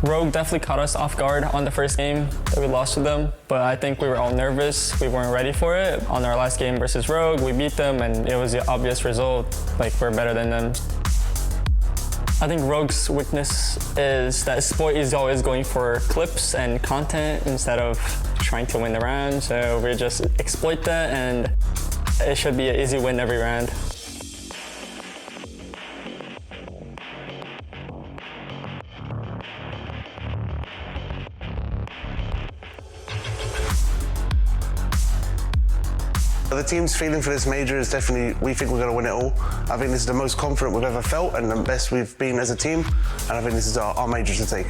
Rogue definitely caught us off guard on the first game that we lost to them, but I think we were all nervous. We weren't ready for it. On our last game versus Rogue, we beat them, and it was the obvious result. Like, we're better than them. I think Rogue's weakness is that Sport is always going for clips and content instead of trying to win the round. So we just exploit that, and it should be an easy win every round. The team's feeling for this major is definitely, we think we're going to win it all. I think this is the most confident we've ever felt and the best we've been as a team, and I think this is our major to take.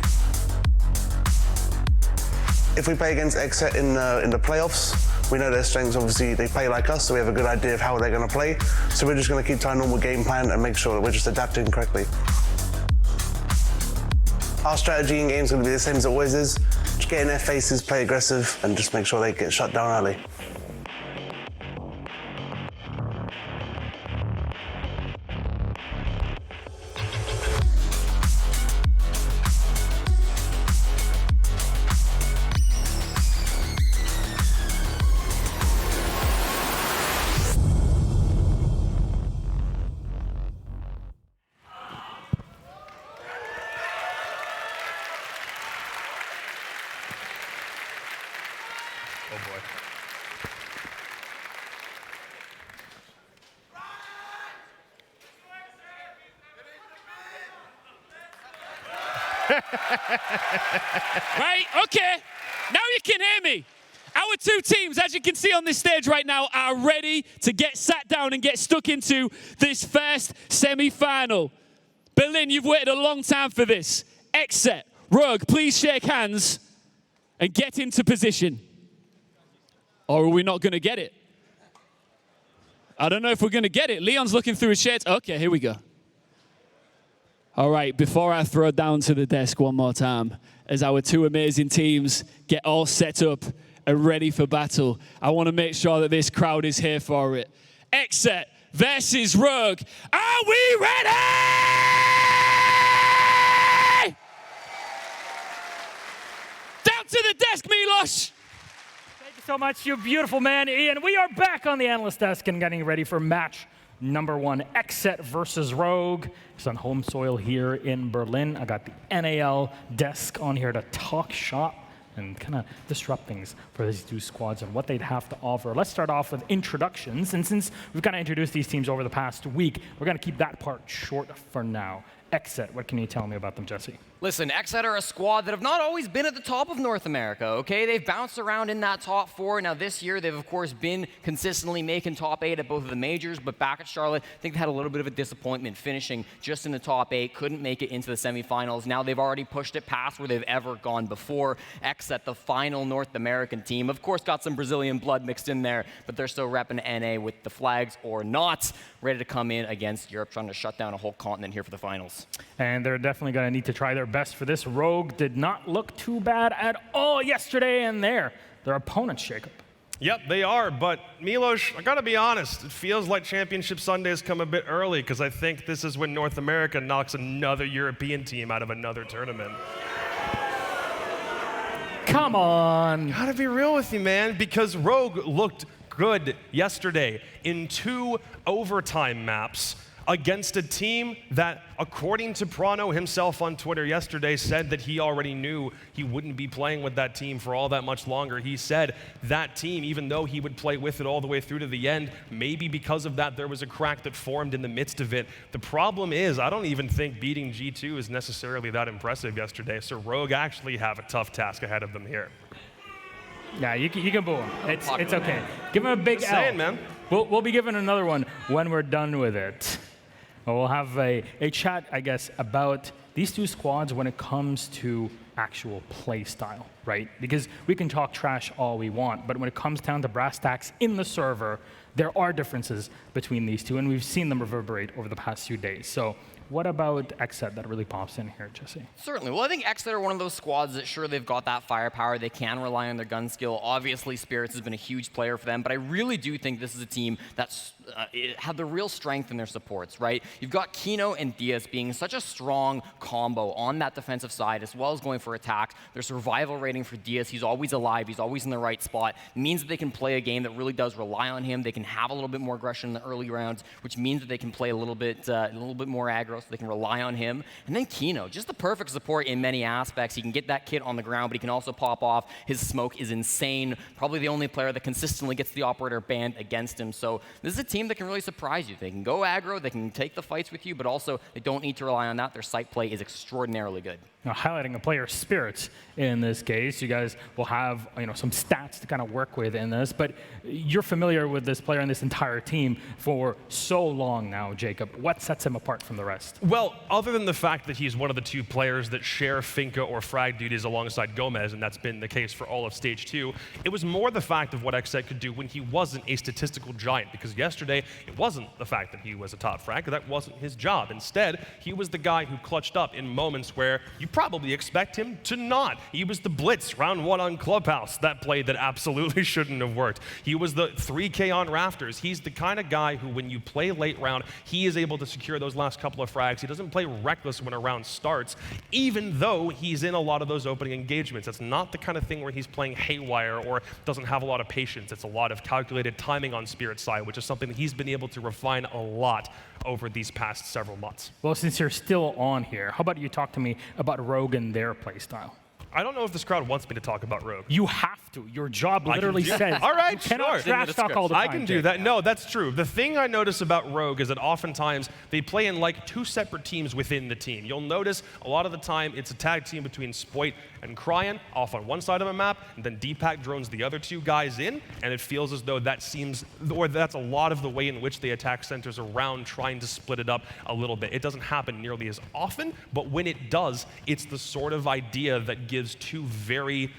If we play against XSET in the playoffs, we know their strengths. Obviously, they play like us, so we have a good idea of how they're going to play. So we're just going to keep to our normal game plan and make sure that we're just adapting correctly. Our strategy in games is going to be the same as it always is. Just get in their faces, play aggressive, and just make sure they get shut down early. Oh boy. Right, okay. Now you can hear me. Our two teams, as you can see on this stage right now, are ready to get sat down and get stuck into this first semi-final. Berlin, you've waited a long time for this. XSET, Rogue, please shake hands and get into position. Or are we not going to get it? I don't know if we're going to get it. Leon's looking through his shades. Okay, here we go. All right, before I throw down to the desk one more time, as our two amazing teams get all set up and ready for battle, I want to make sure that this crowd is here for it. XSET versus Rogue. Are we ready? Down to the desk, Milos. Thank you so much, you beautiful man, Ian. We are back on the analyst desk and getting ready for match number one, XSET versus Rogue. It's on home soil here in Berlin. I got the NAL desk on here to talk shop and kind of disrupt things for these two squads and what they'd have to offer. Let's start off with introductions. And since we've kind of introduced these teams over the past week, we're going to keep that part short for now. XSET, what can you tell me about them, Jesse? Listen, XSET are a squad that have not always been at the top of North America, okay? They've bounced around in that top four. Now this year, they've of course been consistently making top 8 at both of the majors, but back at Charlotte, I think they had a little bit of a disappointment finishing just in the top 8, couldn't make it into the semifinals. Now they've already pushed it past where they've ever gone before. XSET, the final North American team, of course got some Brazilian blood mixed in there, but they're still repping NA with the flags or not, ready to come in against Europe, trying to shut down a whole continent here for the finals. And they're definitely going to need to try their best for this. Rogue did not look too bad at all yesterday, and their opponents shake up. Yep, they are, but Milos, I gotta be honest, it feels like Championship Sundays come a bit early because I think this is when North America knocks another European team out of another tournament. Come on. Gotta be real with you, man, because Rogue looked good yesterday in 2 overtime maps against a team that, according to Prano himself on Twitter yesterday, said that he already knew he wouldn't be playing with that team for all that much longer. He said that team, even though he would play with it all the way through to the end, maybe because of that there was a crack that formed in the midst of it. The problem is, I don't even think beating G2 is necessarily that impressive yesterday, so Rogue actually have a tough task ahead of them here. Yeah, you can boo him. It's okay. Give him a big Just L. saying, man. We'll be giving another one when we're done with it. We'll have a chat, I guess, about these two squads when it comes to actual play style, right? Because we can talk trash all we want, but when it comes down to brass tacks in the server, there are differences between these two, and we've seen them reverberate over the past few days. So what about XSET that really pops in here, Jesse? Certainly. Well, I think XSET are one of those squads that, sure, they've got that firepower. They can rely on their gun skill. Obviously, Spirits has been a huge player for them, but I really do think this is a team that's had the real strength in their supports, right? You've got Kino and Diaz being such a strong combo on that defensive side, as well as going for attacks. Their survival rating for Diaz, he's always alive. He's always in the right spot. It means that they can play a game that really does rely on him. They can have a little bit more aggression in the early rounds, which means that they can play a little bit more aggro, so they can rely on him. And then Kino, just the perfect support in many aspects. He can get that kit on the ground, but he can also pop off. His smoke is insane. Probably the only player that consistently gets the operator banned against him. So this is a team that can really surprise you. They can go aggro, they can take the fights with you, but also they don't need to rely on that. Their sight play is extraordinarily good. Now, highlighting a player's Spirits in this case, you guys will have some stats to kind of work with in this, but you're familiar with this player and this entire team for so long now, Jacob. What sets him apart from the rest? Well, other than the fact that he's one of the two players that share Finca or frag duties alongside Gomez, and that's been the case for all of Stage 2, it was more the fact of what XSET could do when he wasn't a statistical giant, because yesterday it wasn't the fact that he was a top frag, that wasn't his job. Instead, he was the guy who clutched up in moments where you probably expect him to not. He was the blitz round 1 on Clubhouse, that play that absolutely shouldn't have worked. He was the 3K on Rafters. He's the kind of guy who, when you play late round, he is able to secure those last couple of frags. He doesn't play reckless when a round starts, even though he's in a lot of those opening engagements. It's not the kind of thing where he's playing haywire or doesn't have a lot of patience. It's a lot of calculated timing on Spirit's side, which is something that he's been able to refine a lot over these past several months. Well, since you're still on here, how about you talk to me about Rogue and their playstyle? I don't know if this crowd wants me to talk about Rogue. You have to. Your job literally says. All right, you cannot sure. trash talk all the time. I can do that. No, that's true. The thing I notice about Rogue is that oftentimes they play in like two separate teams within the team. You'll notice a lot of the time it's a tag team between Spoit and Cryan off on one side of a map, and then Deepak drones the other two guys in, and it feels as though that's a lot of the way in which they attack centers around, trying to split it up a little bit. It doesn't happen nearly as often, but when it does, it's the sort of idea that gives two very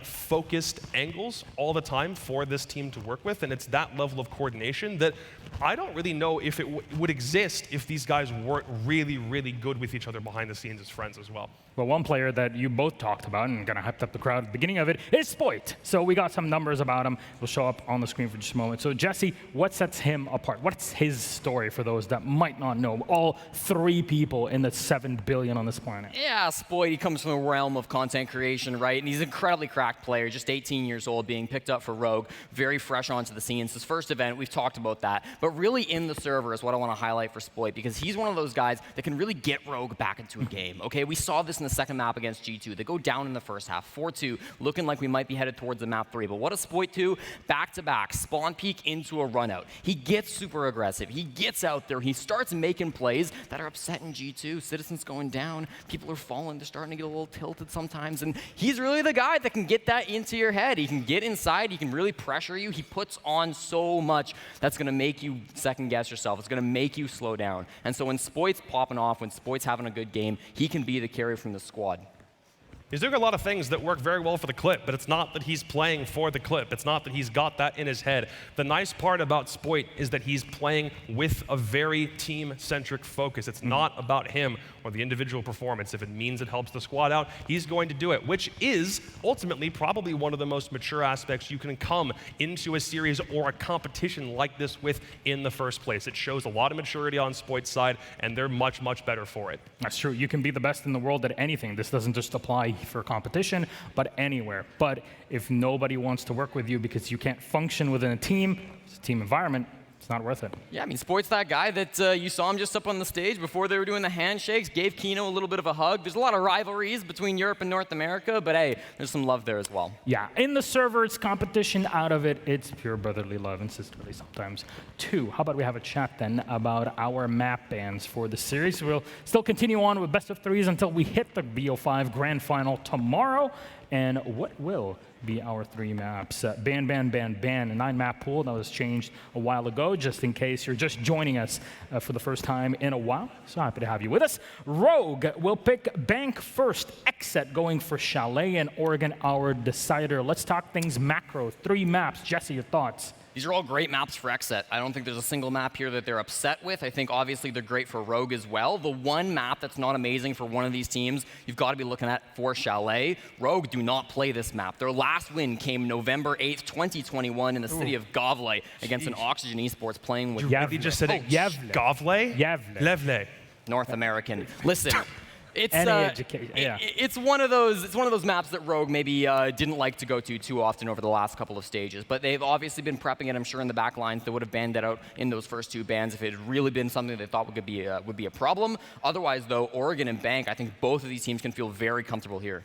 focused angles all the time for this team to work with, and it's that level of coordination that I don't really know if it would exist if these guys weren't really, really good with each other behind the scenes as friends as well. Well, one player that you both talked about and kind of hyped up the crowd at the beginning of it is Spoit. So we got some numbers about him. We'll show up on the screen for just a moment. So Jesse, what sets him apart? What's his story for those that might not know? All 3 people in the 7 billion on this planet. Yeah, Spoit, he comes from the realm of content creation, right? And he's an incredibly cracked player, just 18 years old, being picked up for Rogue, very fresh onto the scene. It's his first event. We've talked about that. But really in the server is what I want to highlight for Spoit, because he's one of those guys that can really get Rogue back into a game. Okay, we saw this in the second map against G2. They go down in the first half, 4-2, looking like we might be headed towards the map 3. But what does Spoit do? Back-to-back, spawn peek into a run-out. He gets super aggressive. He gets out there. He starts making plays that are upsetting G2. Citizens going down. People are falling. They're starting to get a little tilted sometimes. And he's really the guy that can get that into your head. He can get inside. He can really pressure you. He puts on so much that's going to make you second-guess yourself. It's going to make you slow down. And so when Spoit's popping off, when Spoit's having a good game, he can be the carry from the squad. He's doing a lot of things that work very well for the clip, but it's not that he's playing for the clip. It's not that he's got that in his head. The nice part about Spoit is that he's playing with a very team-centric focus. It's not about him or the individual performance. If it means it helps the squad out, he's going to do it, which is ultimately probably one of the most mature aspects you can come into a series or a competition like this with in the first place. It shows a lot of maturity on Spoit's side, and they're much, much better for it. That's true. You can be the best in the world at anything. This doesn't just apply for competition, but anywhere. But if nobody wants to work with you because you can't function within a team, it's a team environment, it's not worth it. Yeah, I mean, Spoit's that guy that you saw him just up on the stage before they were doing the handshakes, gave Kino a little bit of a hug. There's a lot of rivalries between Europe and North America, but hey, there's some love there as well. Yeah, in the server, it's competition. Out of it, it's pure brotherly love and sisterly sometimes, too. How about we have a chat then about our map bans for the series? We'll still continue on with best of threes until we hit the BO5 Grand Final tomorrow. And what will be our 3 maps? Ban, ban, ban, ban, a 9-map pool that was changed a while ago, just in case you're just joining us for the first time in a while. So happy to have you with us. Rogue will pick Bank first. XSET going for Chalet, and Oregon our decider. Let's talk things macro. 3 maps. Jesse, your thoughts? these are all great maps for XSET. I don't think there's a single map here that they're upset with. I think obviously they're great for Rogue as well. The one map that's not amazing for one of these teams, you've got to be looking at for Chalet. Rogue do not play this map. Their last win came November 8th, 2021 in the city of Gavle against an Oxygen Esports playing with He just said it. Yavle. Gavle? Yavle. Levle. North American. Listen. It's yeah. it's one of those maps that Rogue maybe didn't like to go to too often over the last couple of stages, but they've obviously been prepping it. I'm sure in the back lines they would have banned it out in those first 2 bans if it had really been something they thought would be a problem. Otherwise, though, Oregon and Bank, I think both of these teams can feel very comfortable here.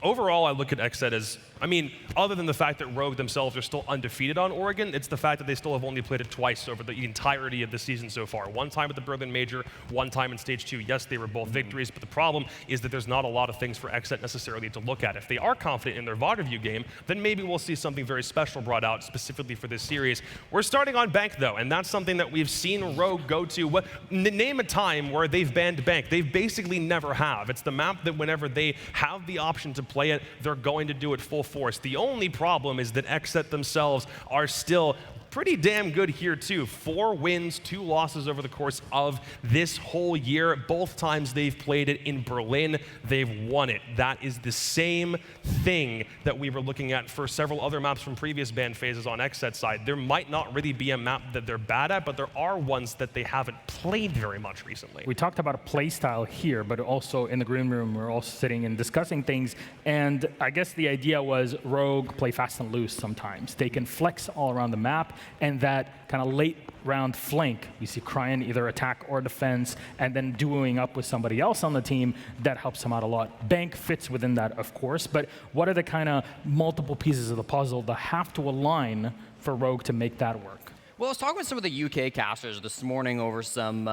Overall, I look at XSET as, I mean, other than the fact that Rogue themselves are still undefeated on Oregon, it's the fact that they still have only played it twice over the entirety of the season so far. One time at the Berlin Major, one time in Stage 2. Yes, they were both victories, but the problem is that there's not a lot of things for XSET necessarily to look at. If they are confident in their VOD review game, then maybe we'll see something very special brought out specifically for this series. We're starting on Bank, though, and that's something that we've seen Rogue go to. Name a time where they've banned Bank. They basically never have. It's the map that whenever they have the option to play it, they're going to do it full force. The only problem is that XSET themselves are still pretty damn good here too. 4 wins, 2 losses over the course of this whole year. Both times they've played it in Berlin, they've won it. That is the same thing that we were looking at for several other maps from previous ban phases on XSET's side. There might not really be a map that they're bad at, but there are ones that they haven't played very much recently. We talked about a play style here, but also in the green room, we're all sitting and discussing things. And I guess the idea was Rogue play fast and loose sometimes. They can flex all around the map, and that kind of late round flank, we see Cryan either attack or defense, and then duoing up with somebody else on the team, that helps them out a lot. Bank fits within that, of course, but what are the kind of multiple pieces of the puzzle that have to align for Rogue to make that work? Well, I was talking with some of the UK casters this morning over some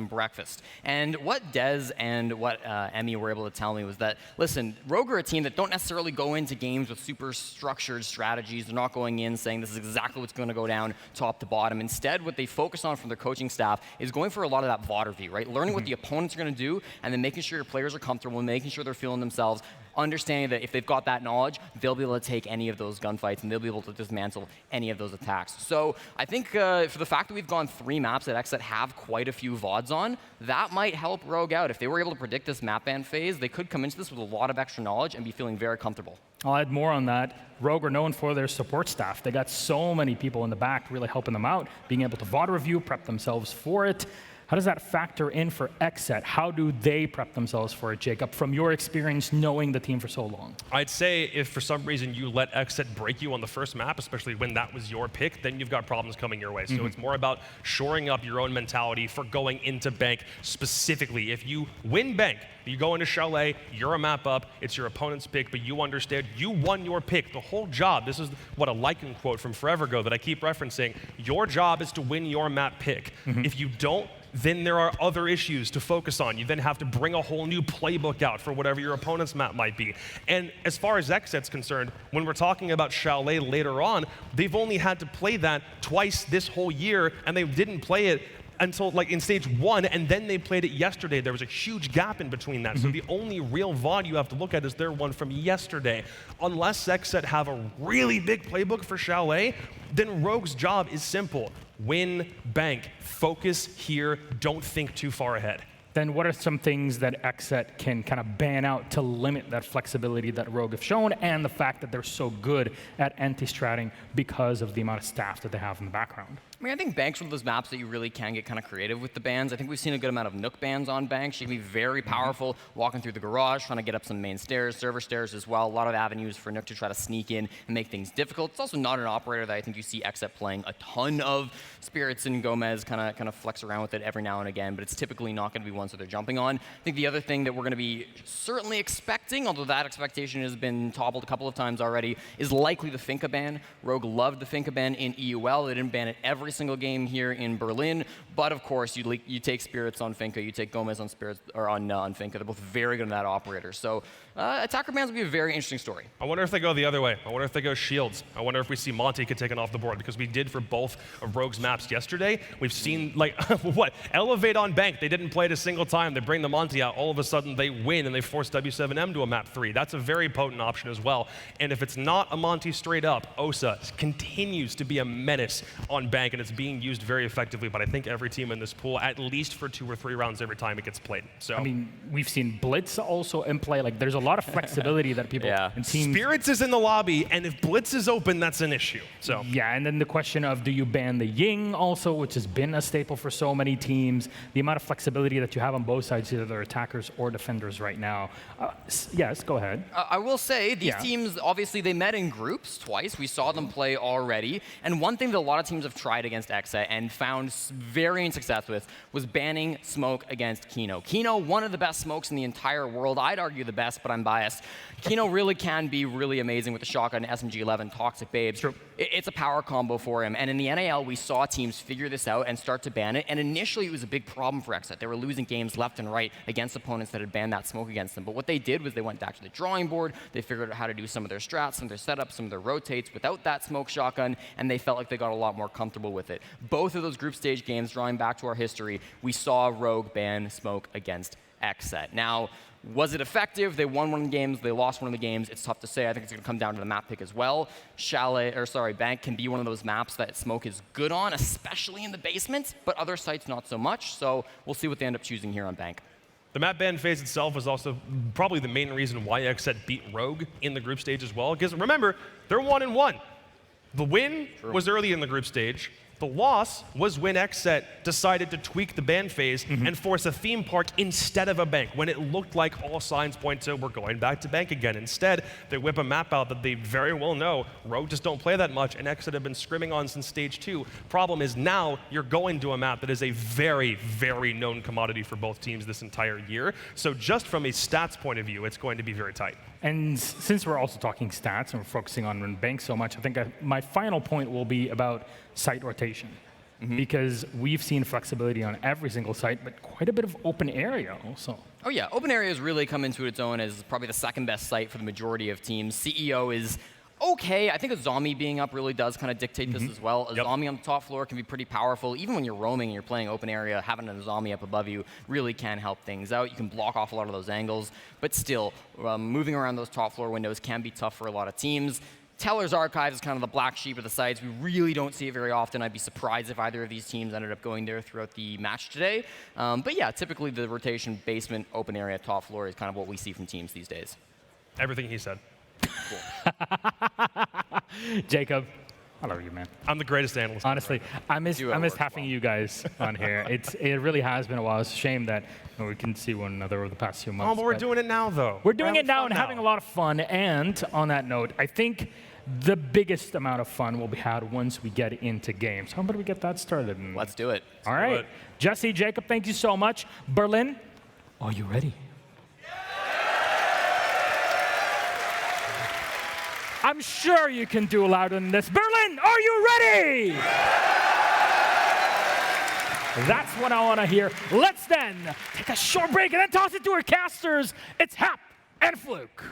breakfast, and what Dez and what Emmy were able to tell me was that, listen, Rogue are a team that don't necessarily go into games with super structured strategies. They're not going in saying this is exactly what's going to go down top to bottom. Instead, what they focus on from their coaching staff is going for a lot of that VOD review, right? Learning what the opponents are going to do, and then making sure your players are comfortable and making sure they're feeling themselves, understanding that if they've got that knowledge, they'll be able to take any of those gunfights and they'll be able to dismantle any of those attacks. So I think for the fact that we've gone 3 maps that XSET have quite a few VODs on, that might help Rogue out. If they were able to predict this map ban phase, they could come into this with a lot of extra knowledge and be feeling very comfortable. I'll add more on that. Rogue are known for their support staff. They got so many people in the back really helping them out, being able to VOD review, prep themselves for it. How does that factor in for XSET? How do they prep themselves for it, Jacob, from your experience knowing the team for so long? I'd say if for some reason you let XSET break you on the first map, especially when that was your pick, then you've got problems coming your way. So it's more about shoring up your own mentality for going into Bank specifically. If you win Bank, you go into Chalet, you're a map up, it's your opponent's pick, but you understand you won your pick. The whole job, this is what a Lycan quote from forever ago that I keep referencing, your job is to win your map pick. If you don't, then there are other issues to focus on. You then have to bring a whole new playbook out for whatever your opponent's map might be. And as far as XSET's concerned, when we're talking about Chalet later on, they've only had to play that twice this whole year, and they didn't play it until like in Stage 1, and then they played it yesterday. There was a huge gap in between that. So the only real VOD you have to look at is their one from yesterday. Unless XSET have a really big playbook for Chalet, then Rogue's job is simple. Win Bank. Focus here. Don't think too far ahead. Then what are some things that XSET can kind of ban out to limit that flexibility that Rogue have shown and the fact that they're so good at anti-stratting because of the amount of staff that they have in the background? I mean, I think Bank's one of those maps that you really can get kind of creative with the bans. I think we've seen a good amount of Nook bans on Bank. She can be very powerful, walking through the garage, trying to get up some main stairs, server stairs as well. A lot of avenues for Nook to try to sneak in and make things difficult. It's also not an operator that I think you see XSET playing a ton of. Spirits and Gomez kind of flex around with it every now and again, but it's typically not going to be ones that they're jumping on. I think the other thing that we're going to be certainly expecting, although that expectation has been toppled a couple of times already, is likely the Finka ban. Rogue loved the Finka ban in EUL. They didn't ban it every every single game here in Berlin. But of course, you take Spirits on Finka, you take Gomez on Spirits or on Finka. They're both very good on that operator. So attacker bans will be a very interesting story. I wonder if they go the other way. I wonder if they go shields. I wonder if we see Monty get taken off the board, because we did for both of Rogue's maps yesterday. We've seen, like, what? Elevate on Bank. They didn't play it a single time. They bring the Monty out. All of a sudden, they win, and they force W7M to a map 3. That's a very potent option as well. And if it's not a Monty straight up, Osa continues to be a menace on Bank, and it's being used very effectively. But I think every team in this pool, at least for 2 or 3 rounds every time it gets played. So I mean, we've seen Blitz also in play. Like, there's a lot of flexibility that people and teams. Spirits is in the lobby, and if Blitz is open, that's an issue. So yeah, and then the question of, do you ban the Ying also, which has been a staple for so many teams. The amount of flexibility that you have on both sides, either they're attackers or defenders right now. Yes, go ahead. I will say, these teams, obviously, they met in groups twice. We saw them play already. And one thing that a lot of teams have tried against XSET and found varying success with was banning smoke against Kino. Kino, one of the best smokes in the entire world. I'd argue the best, but I'm biased. Kino really can be really amazing with the shotgun, SMG-11, Toxic Babes. True. It's a power combo for him. And in the NAL, we saw teams figure this out and start to ban it. And initially, it was a big problem for XSET. They were losing games left and right against opponents that had banned that smoke against them. But what they did was they went back to the drawing board. They figured out how to do some of their strats, some of their setups, some of their rotates without that smoke shotgun, and they felt like they got a lot more comfortable with it. Both of those group stage games, drawing back to our history, we saw Rogue ban smoke against XSET. Now, was it effective? They won one of the games, they lost one of the games. It's tough to say. I think it's going to come down to the map pick as well. Bank can be one of those maps that smoke is good on, especially in the basement, but other sites not so much. So we'll see what they end up choosing here on Bank. the map ban phase itself was also probably the main reason why XSET beat Rogue in the group stage as well. Because remember, they're 1-1. The win was early in the group stage. The loss was when XSET decided to tweak the ban phase and force a theme park instead of a bank, when it looked like all signs point to we're going back to bank again. Instead, they whip a map out that they very well know Rogue just don't play that much, and XSET have been scrimming on since stage 2. Problem is now you're going to a map that is a very, very known commodity for both teams this entire year. So just from a stats point of view, it's going to be very tight. And since we're also talking stats and we're focusing on bank so much, I think my final point will be about site rotation. Because we've seen flexibility on every single site, but quite a bit of open area also. Oh yeah, open area has really come into its own as probably the second best site for the majority of teams. CEO is okay. I think a zombie being up really does kind of dictate this as well. A zombie on the top floor can be pretty powerful. Even when you're roaming and you're playing open area, having a zombie up above you really can help things out. You can block off a lot of those angles, but still, moving around those top floor windows can be tough for a lot of teams. Teller's Archive is kind of the black sheep of the sites. We really don't see it very often. I'd be surprised if either of these teams ended up going there throughout the match today. But yeah, typically the rotation, basement, open area, top floor is kind of what we see from teams these days. Everything he said. Jacob, I love you, man. I'm the greatest analyst. Honestly, I missed having you guys on here. It really has been a while. It's a shame that we couldn't see one another over the past few months. Oh, but we're doing it now, though. We're doing it now and having a lot of fun. And on that note, I think the biggest amount of fun will be had once we get into games. How about we get that started? Let's do it. All right. Jesse, Jacob, thank you so much. Berlin, are you ready? I'm sure you can do louder than this. Berlin, are you ready? That's what I want to hear. Let's then take a short break and then toss it to our casters. It's Hap and Fluke.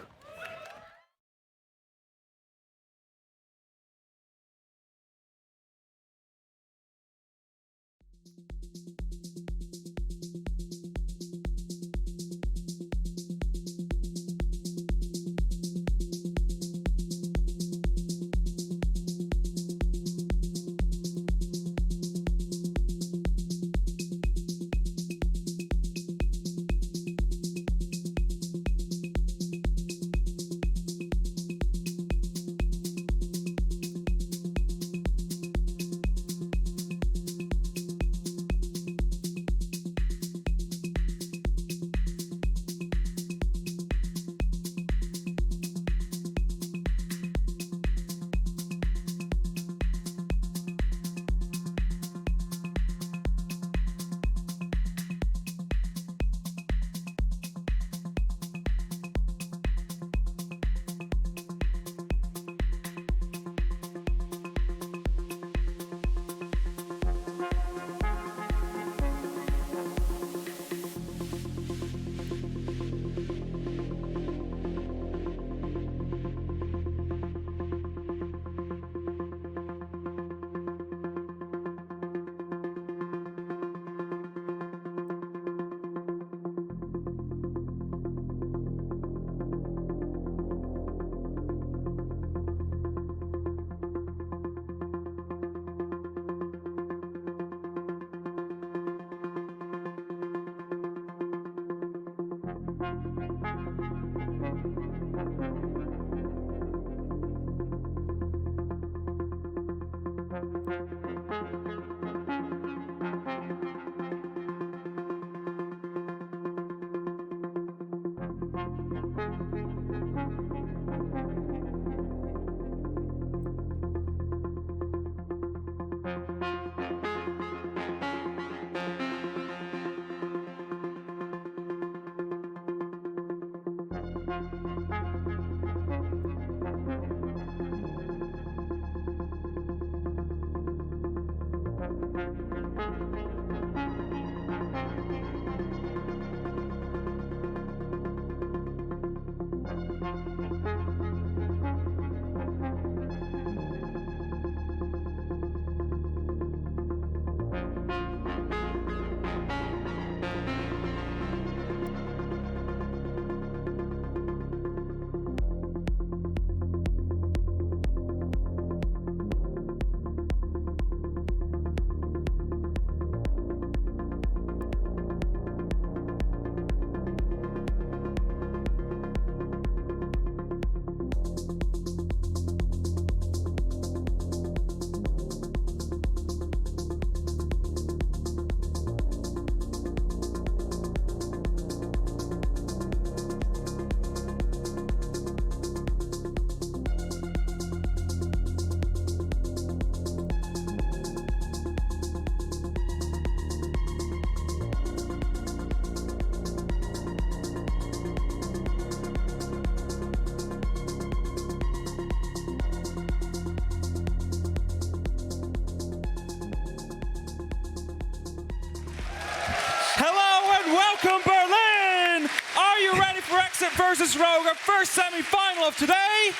Welcome, Berlin! Are you ready for XSET versus Rogue, our first semi-final of today?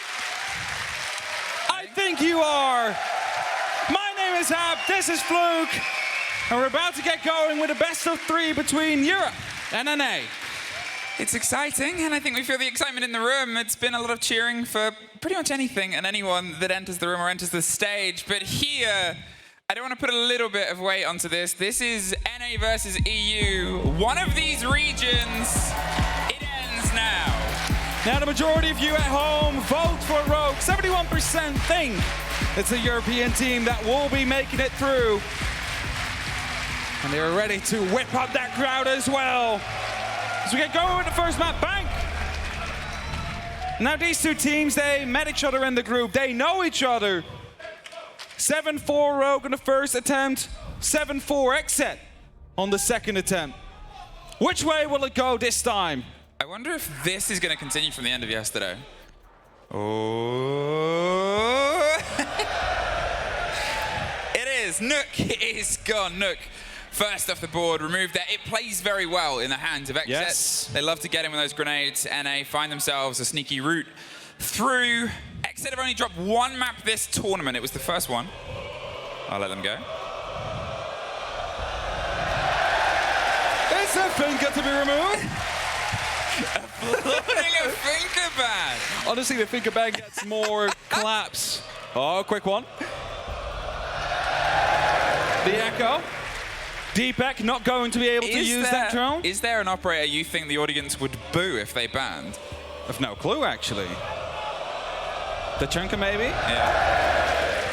I think you are. My name is Hab, this is Fluke, and we're about to get going with a best of 3 between Europe and NA. It's exciting, and I think we feel the excitement in the room. It's been a lot of cheering for pretty much anything and anyone that enters the room or enters the stage, but here, I don't want to put a little bit of weight onto this. This is NA versus EU. One of these regions, it ends now. Now the majority of you at home vote for Rogue. 71% think it's a European team that will be making it through. And they're ready to whip up that crowd as well. As we get going with the first map, Bank. Now these two teams, they met each other in the group. They know each other. 7-4 Rogue on the first attempt, 7-4 XSET on the second attempt. Which way will it go this time? I wonder if this is going to continue from the end of yesterday. Oh. It is. Nook is gone. Nook, first off the board, removed there. It plays very well in the hands of XSET. Yes. They love to get in with those grenades. NA find themselves a sneaky route through. XSET have only dropped one map this tournament. It was the first one. I'll let them go. It's a finger to be removed. Applauding a finger ban. Honestly, the finger ban gets more claps. Oh, quick one. The echo. Deepak not going to be able to use that drone. Is there an operator you think the audience would boo if they banned? I've no clue, actually. The Chunker, maybe? Yeah.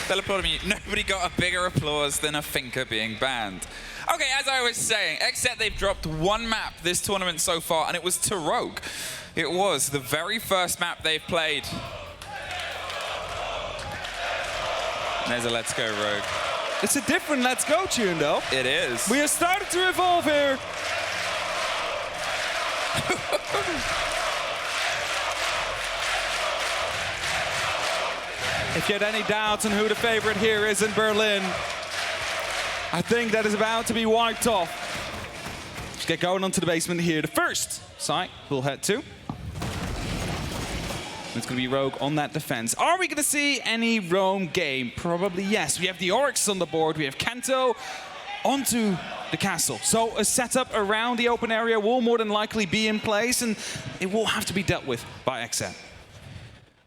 They'll applaud me. Nobody got a bigger applause than a Finker being banned. Okay, as I was saying, XSET, they've dropped one map this tournament so far, and it was to Rogue. It was the very first map they've played. There's a Let's Go Rogue. It's a different Let's Go tune, though. It is. We have started to evolve here. If you had any doubts on who the favorite here is in Berlin, I think that is about to be wiped off. Let's get going onto the basement here. The first site we'll head to. It's going to be Rogue on that defense. Are we going to see any roam game? Probably yes. We have the Oryx on the board. We have Kanto onto the castle. So a setup around the open area will more than likely be in place, and it will have to be dealt with by XSET.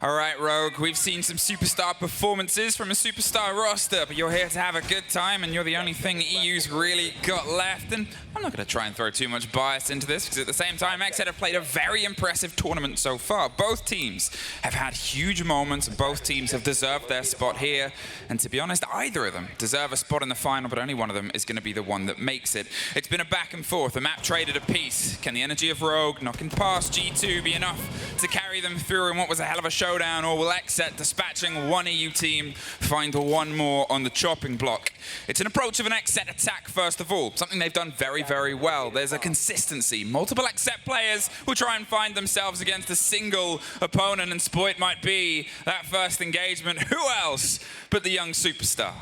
All right, Rogue, we've seen some superstar performances from a superstar roster, but you're here to have a good time, and you're the only thing EU's really got left. And I'm not going to try and throw too much bias into this, because at the same time, XSET have played a very impressive tournament so far. Both teams have had huge moments, and both teams have deserved their spot here. And to be honest, either of them deserve a spot in the final, but only one of them is going to be the one that makes it. It's been a back and forth, a map traded a piece. Can the energy of Rogue knocking past G2 be enough to carry them through in what was a hell of a showdown, or will XSET, dispatching one EU team, find one more on the chopping block? It's an approach of an XSET attack, first of all, something they've done very, very well. There's a consistency. Multiple XSET players will try and find themselves against a single opponent, and Spoit might be that first engagement. Who else but the young superstar?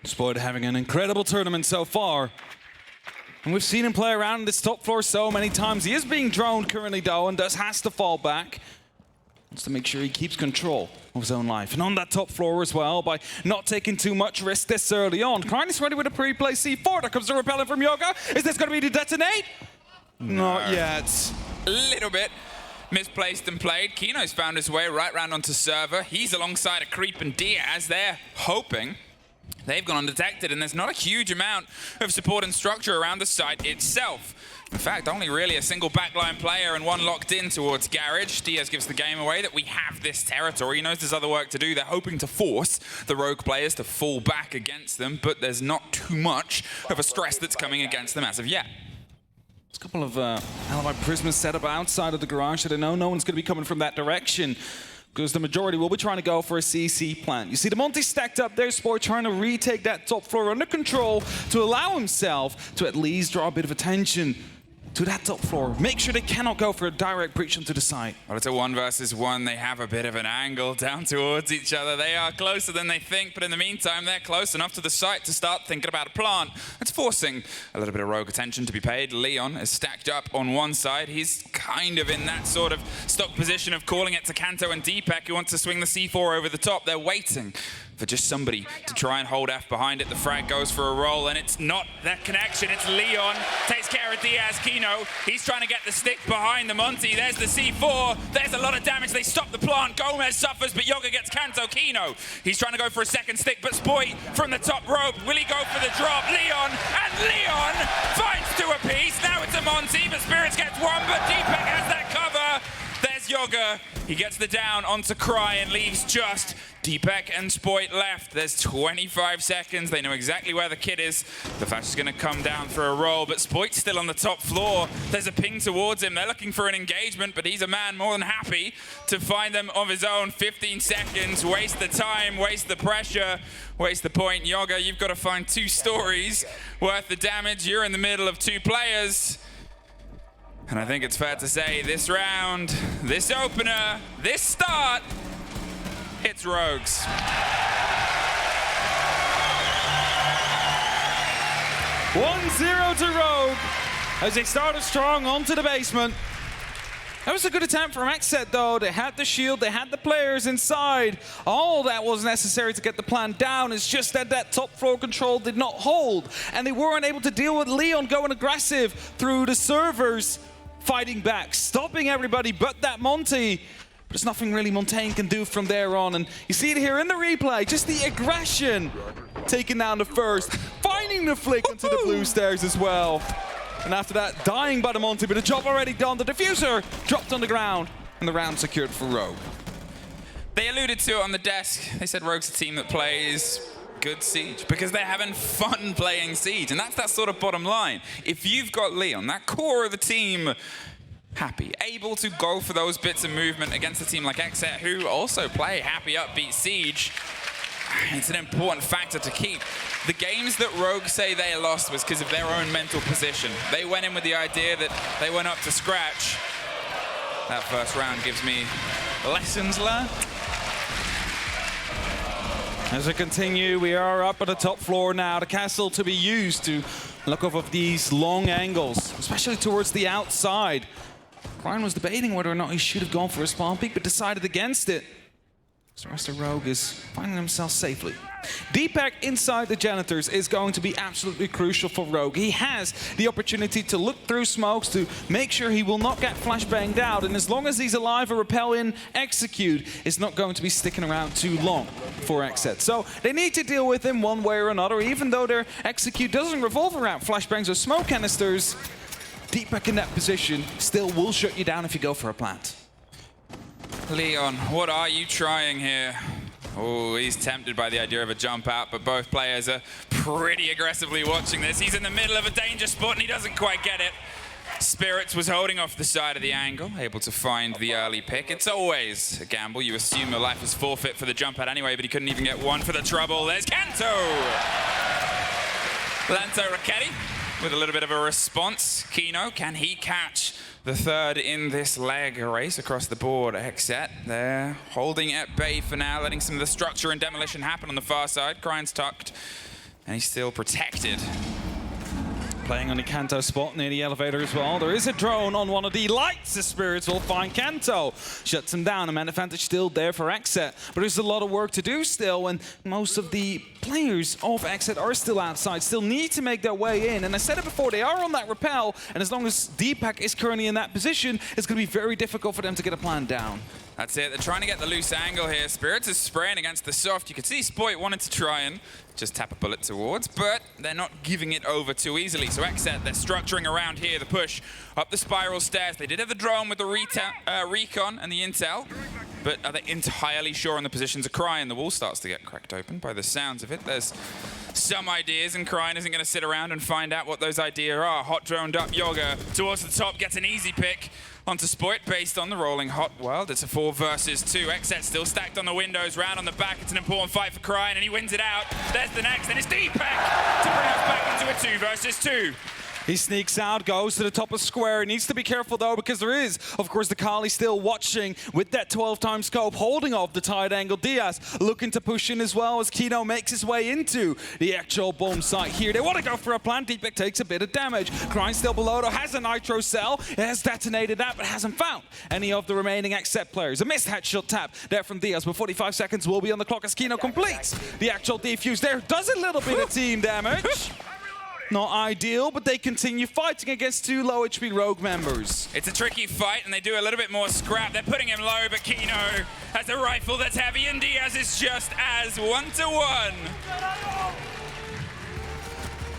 Spoit having an incredible tournament so far. And we've seen him play around this top floor so many times. He is being droned currently, though, and has to fall back. Wants to make sure he keeps control of his own life. And on that top floor as well, by not taking too much risk this early on. Karn is ready with a pre-play C4. There comes the repellent from Yoga. Is this going to be the detonate? No. Not yet. A little bit misplaced and played. Kino's found his way right round onto server. He's alongside a creep and Diaz. They're hoping. They've gone undetected, and there's not a huge amount of support and structure around the site itself. In fact, only really a single backline player and one locked in towards Garage. Diaz gives the game away that we have this territory. He knows there's other work to do. They're hoping to force the Rogue players to fall back against them, but there's not too much of a stress that's coming against them as of yet. There's a couple of alibi prisoners set up outside of the garage that I know no one's going to be coming from that direction, because the majority will be trying to go for a CC plant. You see the Monty stacked up there, Sport trying to retake that top floor under control to allow himself to at least draw a bit of attention to that top floor. Make sure they cannot go for a direct breach onto the site. Well, it's a 1 versus 1. They have a bit of an angle down towards each other. They are closer than they think, but in the meantime, they're close enough to the site to start thinking about a plant. It's forcing a little bit of Rogue attention to be paid. Leon is stacked up on one side. He's kind of in that sort of stock position of calling it to Kanto and Deepak, who wants to swing the C4 over the top. They're waiting for just somebody to try and hold F behind it. The frag goes for a roll, and it's not that connection. It's Leon. Takes care of Diaz. Kino, he's trying to get the stick behind the Monty. There's the C4. There's a lot of damage. They stop the plant. Gomez suffers, but Yoga gets Kanto. Kino, he's trying to go for a second stick, but Spoit from the top rope. Will he go for the drop? Leon, and Leon finds 2 apiece. Now it's a Monty, but Spirits gets 1, but Deepak has that cover. There's Yoga. He gets the down onto Cry and leaves just Deepak and Spoit left. There's 25 seconds. They know exactly where the kid is. The Flash is going to come down for a roll, but Spoit's still on the top floor. There's a ping towards him. They're looking for an engagement, but he's a man more than happy to find them of his own. 15 seconds. Waste the time, waste the pressure, waste the point. Yoga, you've got to find 2 stories worth the damage. You're in the middle of 2 players. And I think it's fair to say this round, this opener, this start, it's Rogues. 1-0 to Rogue as they started strong onto the basement. That was a good attempt from XSET, though. They had the shield, they had the players inside. All that was necessary to get the plan down is just that that top floor control did not hold, and they weren't able to deal with Leon going aggressive through the servers, fighting back, stopping everybody but that Monty. But there's nothing really Montaigne can do from there on, and you see it here in the replay, just the aggression taking down the first, finding the flick into the blue stairs as well. And after that, dying by the Monty, but the job already done. The diffuser dropped on the ground, and the round secured for Rogue. They alluded to it on the desk. They said Rogue's a team that plays good Siege because they're having fun playing Siege, and that's that sort of bottom line. If you've got Leon, that core of the team, happy, able to go for those bits of movement against a team like XSET, who also play happy, upbeat Siege, it's an important factor to keep. The games that Rogue say they lost was because of their own mental position. They went in with the idea that they went up to scratch. That first round gives me lessons learned. As we continue, we are up at the top floor now. The castle to be used to look off of these long angles, especially towards the outside. Ryan was debating whether or not he should have gone for a spawn peek, but decided against it. So the rest of Rogue is finding himself safely. Deepak inside the Janitors is going to be absolutely crucial for Rogue. He has the opportunity to look through smokes to make sure he will not get flashbanged out, and as long as he's alive, a repel in, execute is not going to be sticking around too long for XSET. So they need to deal with him one way or another, even though their execute doesn't revolve around flashbangs or smoke canisters. Deepak in that position still will shut you down if you go for a plant. Leon, what are you trying here? Oh, he's tempted by the idea of a jump out, but both players are pretty aggressively watching this. He's in the middle of a danger spot and he doesn't quite get it. Spirits was holding off the side of the angle, able to find the early pick. It's always a gamble. You assume your life is forfeit for the jump out anyway, but he couldn't even get one for the trouble. There's Kanto! Lanto Raketti with a little bit of a response. Kino, can he catch the third in this leg race across the board? XSET, they're holding at bay for now, letting some of the structure and demolition happen on the far side. Krein's tucked, and he's still protected. Playing on the Kanto spot near the elevator as well. There is a drone on one of the lights. The Spirits will find Kanto. Shuts him down. A man advantage still there for XSET. But there's a lot of work to do still, and most of the players of XSET are still outside, still need to make their way in. And I said it before, they are on that repel, and as long as Deepak is currently in that position, it's going to be very difficult for them to get a plan down. That's it. They're trying to get the loose angle here. Spirits is spraying against the soft. You can see Spoit wanted to try and just tap a bullet towards, but they're not giving it over too easily. So XSET, they're structuring around here, the push up the spiral stairs. They did have the drone with the recon and the intel, but are they entirely sure on the positions of Krien? The wall starts to get cracked open by the sounds of it. There's some ideas, and Krien isn't going to sit around and find out what those ideas are. Hot droned up Yoga towards the top, gets an easy pick onto Spoit based on the rolling hot world. It's a 4 versus 2. XSET still stacked on the windows, round on the back. It's an important fight for Krien, and he wins it out. There's the next, and it's Deepak to bring us back into a 2 versus 2. He sneaks out, goes to the top of square. He needs to be careful, though, because there is, of course, the Kali still watching with that 12-time scope, holding off the tight angle. Diaz looking to push in as well as Kino makes his way into the actual bomb site here. They want to go for a plant. Deepak takes a bit of damage. Krien still below, though, has a nitro cell. It has detonated that, but hasn't found any of the remaining XSET players. A missed headshot tap there from Diaz, but 45 seconds will be on the clock as Kino completes the actual defuse there. Does a little bit of team damage. Not ideal, but they continue fighting against 2 low HP Rogue members. It's a tricky fight, and they do a little bit more scrap. They're putting him low, but Kino has a rifle that's heavy, and Diaz is just as 1-to-1.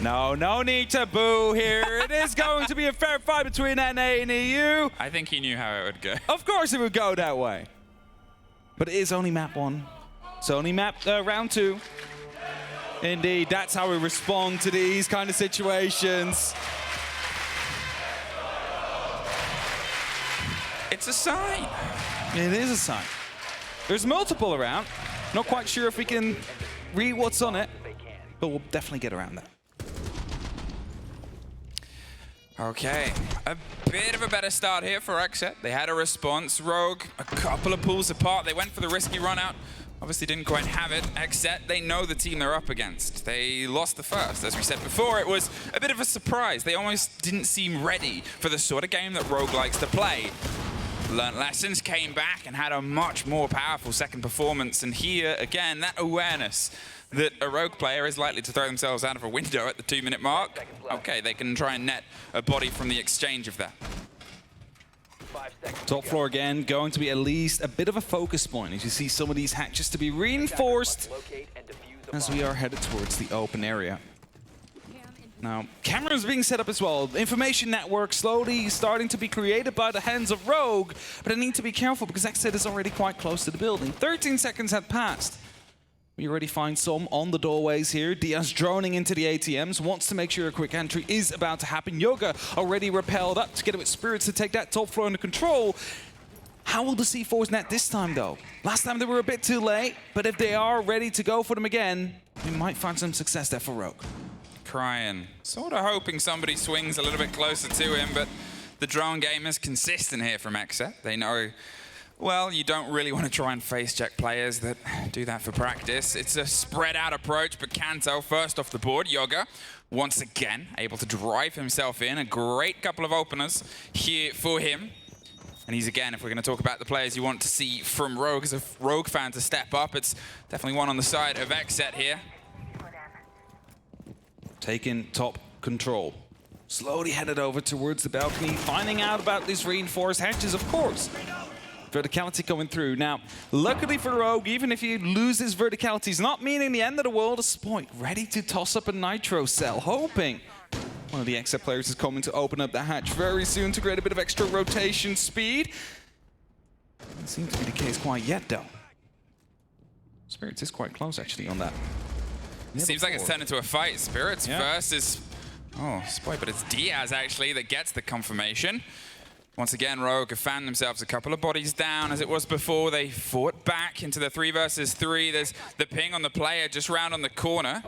No need to boo here. It is going to be a fair fight between NA and EU. I think he knew how it would go. Of course it would go that way. But it is only map 1. It's only map round 2. Indeed, that's how we respond to these kind of situations. It's a sign. It is a sign. There's multiple around. Not quite sure if we can read what's on it, but we'll definitely get around that. Okay, a bit of a better start here for XSET. They had a response. Rogue, a couple of pulls apart. They went for the risky run out. Obviously didn't quite have it. XSET, they know the team they're up against. They lost the first. As we said before, it was a bit of a surprise. They almost didn't seem ready for the sort of game that Rogue likes to play. Learned lessons, came back, and had a much more powerful second performance. And here, again, that awareness that a Rogue player is likely to throw themselves out of a window at the 2-minute mark. Okay, they can try and net a body from the exchange of that. Top floor again, going to be at least a bit of a focus point as you see some of these hatches to be reinforced as we are headed towards the open area. Now, cameras being set up as well. Information network slowly starting to be created by the hands of Rogue, but I need to be careful because XSET is already quite close to the building. 13 seconds had passed. We already find some on the doorways here. Diaz droning into the ATMs, wants to make sure a quick entry is about to happen. Yoga already repelled up together with Spirits to take that top floor under control. How will the C4s net this time, though? Last time they were a bit too late, but if they are ready to go for them again, we might find some success there for Rogue. Krien, sort of hoping somebody swings a little bit closer to him, but the drone game is consistent here from XSET. They know, well, you don't really want to try and face check players that do that for practice. It's a spread out approach, but Kanto first off the board. Yoga, once again, able to drive himself in. A great couple of openers here for him. And he's, again, if we're going to talk about the players you want to see from Rogue, as a Rogue fan to step up, it's definitely one on the side of XSET here. Taking top control. Slowly headed over towards the balcony, finding out about these reinforced hatches, of course. Verticality coming through. Now, luckily for Rogue, even if he loses verticality, it's not meaning the end of the world. Spoik ready to toss up a nitro cell, hoping one of the XSET players is coming to open up the hatch very soon to create a bit of extra rotation speed. Doesn't seem to be the case quite yet, though. Spirits is quite close, actually, on that. Seems like it's turned into a fight. Spirits versus... Oh, Spoik, but it's Diaz, actually, that gets the confirmation. Once again, Rogue have found themselves a couple of bodies down. As it was before, they fought back into the 3 versus 3. There's the ping on the player just round on the corner.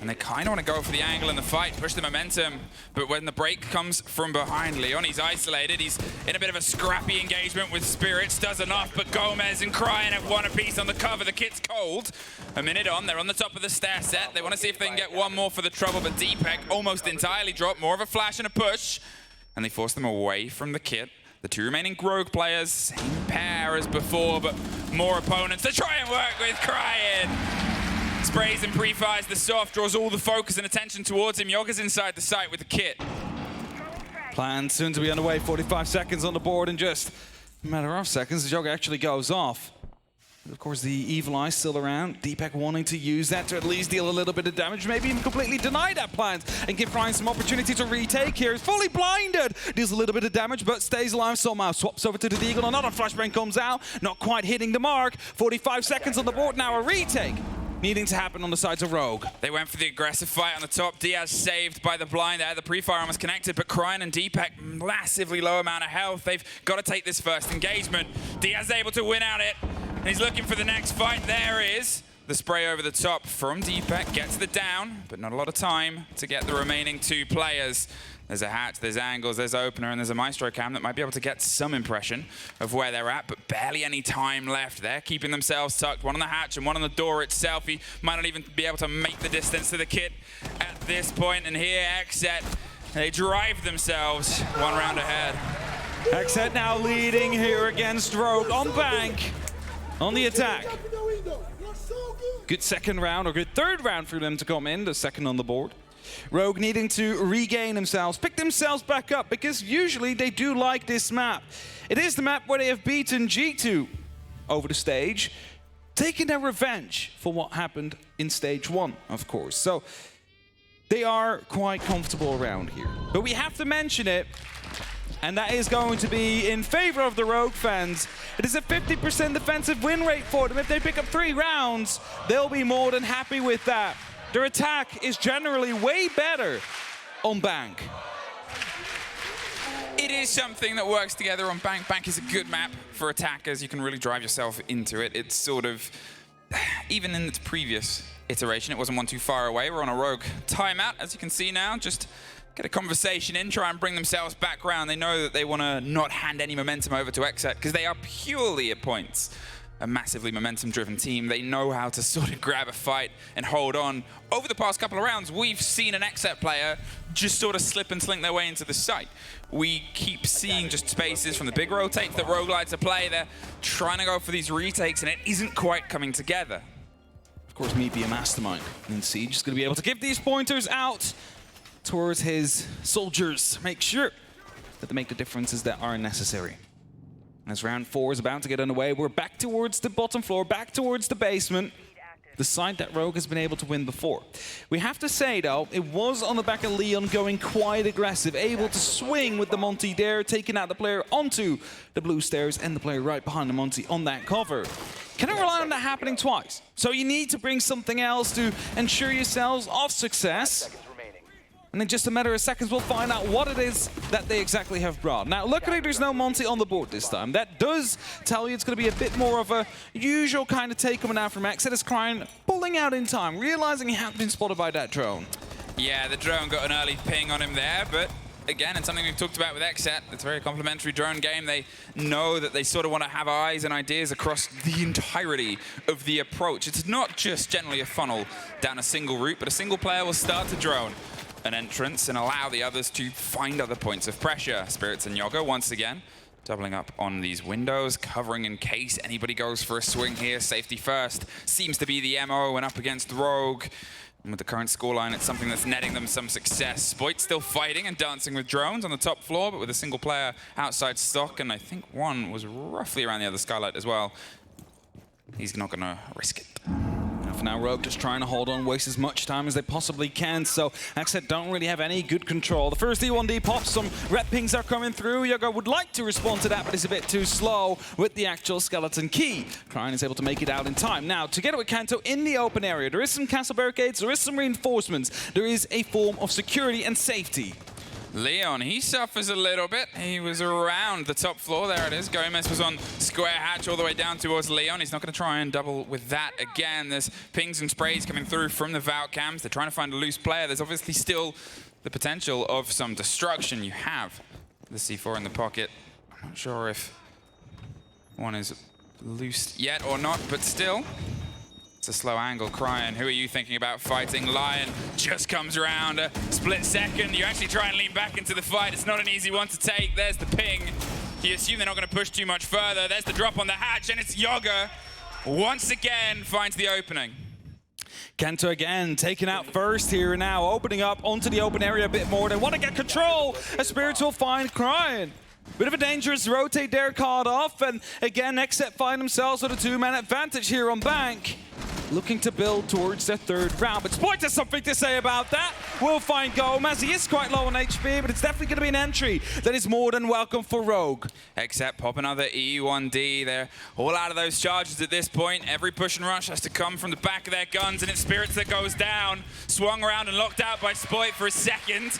And they kind of want to go for the angle in the fight, push the momentum. But when the break comes from behind, Leoni's isolated. He's in a bit of a scrappy engagement with Spirits. Does enough, but Gomez and Cryan have one apiece on the cover. The kit's cold. A minute on, they're on the top of the stair set. They want to see if they can get one more for the trouble, but Deepek almost entirely dropped. More of a flash and a push. And they force them away from the kit. The 2 remaining Rogue players, same pair as before, but more opponents to try and work with Cryan. Sprays and pre-fires the soft, draws all the focus and attention towards him. Yoga's inside the site with the kit. Plan soon to be underway, 45 seconds on the board, and just a matter of seconds, the Yoga actually goes off. Of course, the Evil Eye still around. Deepek wanting to use that to at least deal a little bit of damage, maybe even completely deny that plan and give Ryan some opportunity to retake here. He's fully blinded, deals a little bit of damage, but stays alive somehow. Swaps over to the Deagle, another flashbang comes out, not quite hitting the mark. 45 seconds on the board now, a retake needing to happen on the sides of Rogue. They went for the aggressive fight on the top. Diaz saved by the blind there. The pre-fire almost connected, but Cryan and Deepek, massively low amount of health. They've got to take this first engagement. Diaz able to win out it. And he's looking for the next fight. There is the spray over the top from Deepek. Gets the down, but not a lot of time to get the remaining 2 players. There's a hatch, there's angles, there's opener, and there's a Maestro cam that might be able to get some impression of where they're at, but barely any time left. They're keeping themselves tucked. One on the hatch and one on the door itself. He might not even be able to make the distance to the kit at this point. And here, XSET, they drive themselves 1 round ahead. XSET now leading here against Rogue on Bank. On the attack. Good second round, or good third round for them to come in, the second on the board. Rogue needing to regain themselves, pick themselves back up, because usually they do like this map. It is the map where they have beaten G2 over the stage, taking their revenge for what happened in stage 1, of course. So they are quite comfortable around here. But we have to mention it, and that is going to be in favor of the Rogue fans. It is a 50% defensive win rate for them. If they pick up 3 rounds, they'll be more than happy with that. Their attack is generally way better on Bank. It is something that works together on Bank. Bank is a good map for attackers. You can really drive yourself into it. It's sort of, even in its previous iteration, it wasn't one too far away. We're on a Rogue timeout, as you can see now. Just get a conversation in, try and bring themselves back round. They know that they want to not hand any momentum over to XSET because they are purely at points a massively momentum-driven team. They know how to sort of grab a fight and hold on. Over the past couple of rounds, we've seen an XSET player just sort of slip and slink their way into the site. We keep seeing just spaces from the big rotates that Rogue like to play. They're trying to go for these retakes, and it isn't quite coming together. Of course, me be a mastermind. And Siege is going to be able to give these pointers out towards his soldiers. Make sure that they make the differences that are necessary. As round 4 is about to get underway, we're back towards the bottom floor, back towards the basement. The side that Rogue has been able to win before. We have to say, though, it was on the back of Leon going quite aggressive, able to swing with the Monty there, taking out the player onto the blue stairs and the player right behind the Monty on that cover. Cannot rely on that happening twice. So you need to bring something else to ensure yourselves of success. And in just a matter of seconds, we'll find out what it is that they exactly have brought. Now, luckily, there's no Monty on the board this time. That does tell you it's going to be a bit more of a usual kind of take coming out from XSET as Cryan pulling out in time, realizing he hadn't been spotted by that drone. Yeah, the drone got an early ping on him there, but again, it's something we've talked about with XSET. It's a very complimentary drone game. They know that they sort of want to have eyes and ideas across the entirety of the approach. It's not just generally a funnel down a single route, but a single player will start to drone an entrance and allow the others to find other points of pressure. Spirits and Yoga once again Doubling up on these windows, covering in case anybody goes for a swing here. Safety first seems to be the MO when up against Rogue. And with the current scoreline, it's something that's netting them some success. Spoit still fighting and dancing with drones on the top floor, but with a single player outside stock, and I think one was roughly around the other skylight as well. He's not going to risk it. For now, Rogue just trying to hold on, waste as much time as they possibly can, so XSET don't really have any good control. The first D1D pops, some red pings are coming through. Yoga would like to respond to that, but it's a bit too slow with the actual skeleton key. Cryin is able to make it out in time. Now, together with Kanto in the open area, there is some castle barricades, there is some reinforcements, there is a form of security and safety. Leon, he suffers a little bit. He was around the top floor. There it is. Gomez was on square hatch all the way down towards Leon. He's not going to try and double with that again. There's pings and sprays coming through from the Valk cams. They're trying to find a loose player. There's obviously still the potential of some destruction. You have the C4 in the pocket. I'm not sure if one is loose yet or not, but still. It's a slow angle. Cryin, who are you thinking about fighting? Lion just comes around a split second. You actually try and lean back into the fight. It's not an easy one to take. There's the ping. You assume they're not going to push too much further. There's the drop on the hatch, and it's Yoga once again finds the opening. Kanto again, taken out first here now, opening up onto the open area a bit more. They want to get control. A Spirits will find Cryin. Bit of a dangerous rotate there, caught off, and again, XSET find themselves with a two-man advantage here on Bank. Looking to build towards their third round, but Spoit has something to say about that. We'll find Gomez. He is quite low on HP, but it's definitely going to be an entry that is more than welcome for Rogue. XSET pop another E1D. They're all out of those charges at this point. Every push and rush has to come from the back of their guns, and it's Spirits that goes down. Swung around and locked out by Spoit for a second.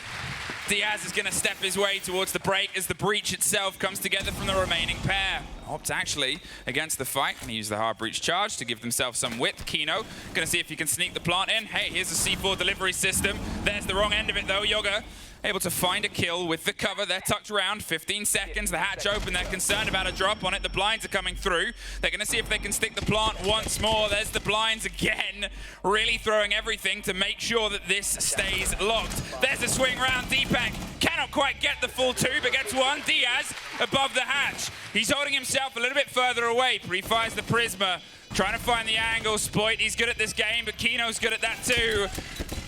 Diaz is going to step his way towards the break as the breach itself comes together from the remaining pair. Opt actually against the fight. Going to use the hard breach charge to give themselves some width. Kino going to see if he can sneak the plant in. Hey, here's a C4 delivery system. There's the wrong end of it though. Yoga able to find a kill with the cover. They're tucked around. 15 seconds. The hatch open. They're concerned about a drop on it. The blinds are coming through. They're going to see if they can stick the plant once more. There's the blinds again. Really throwing everything to make sure that this stays locked. There's a swing round. Deepak cannot quite get the full two, but gets one. Diaz above the hatch. He's holding himself a little bit further away. Pre-fires the Prisma. Trying to find the angle. Spoit, he's good at this game, but Kino's good at that too.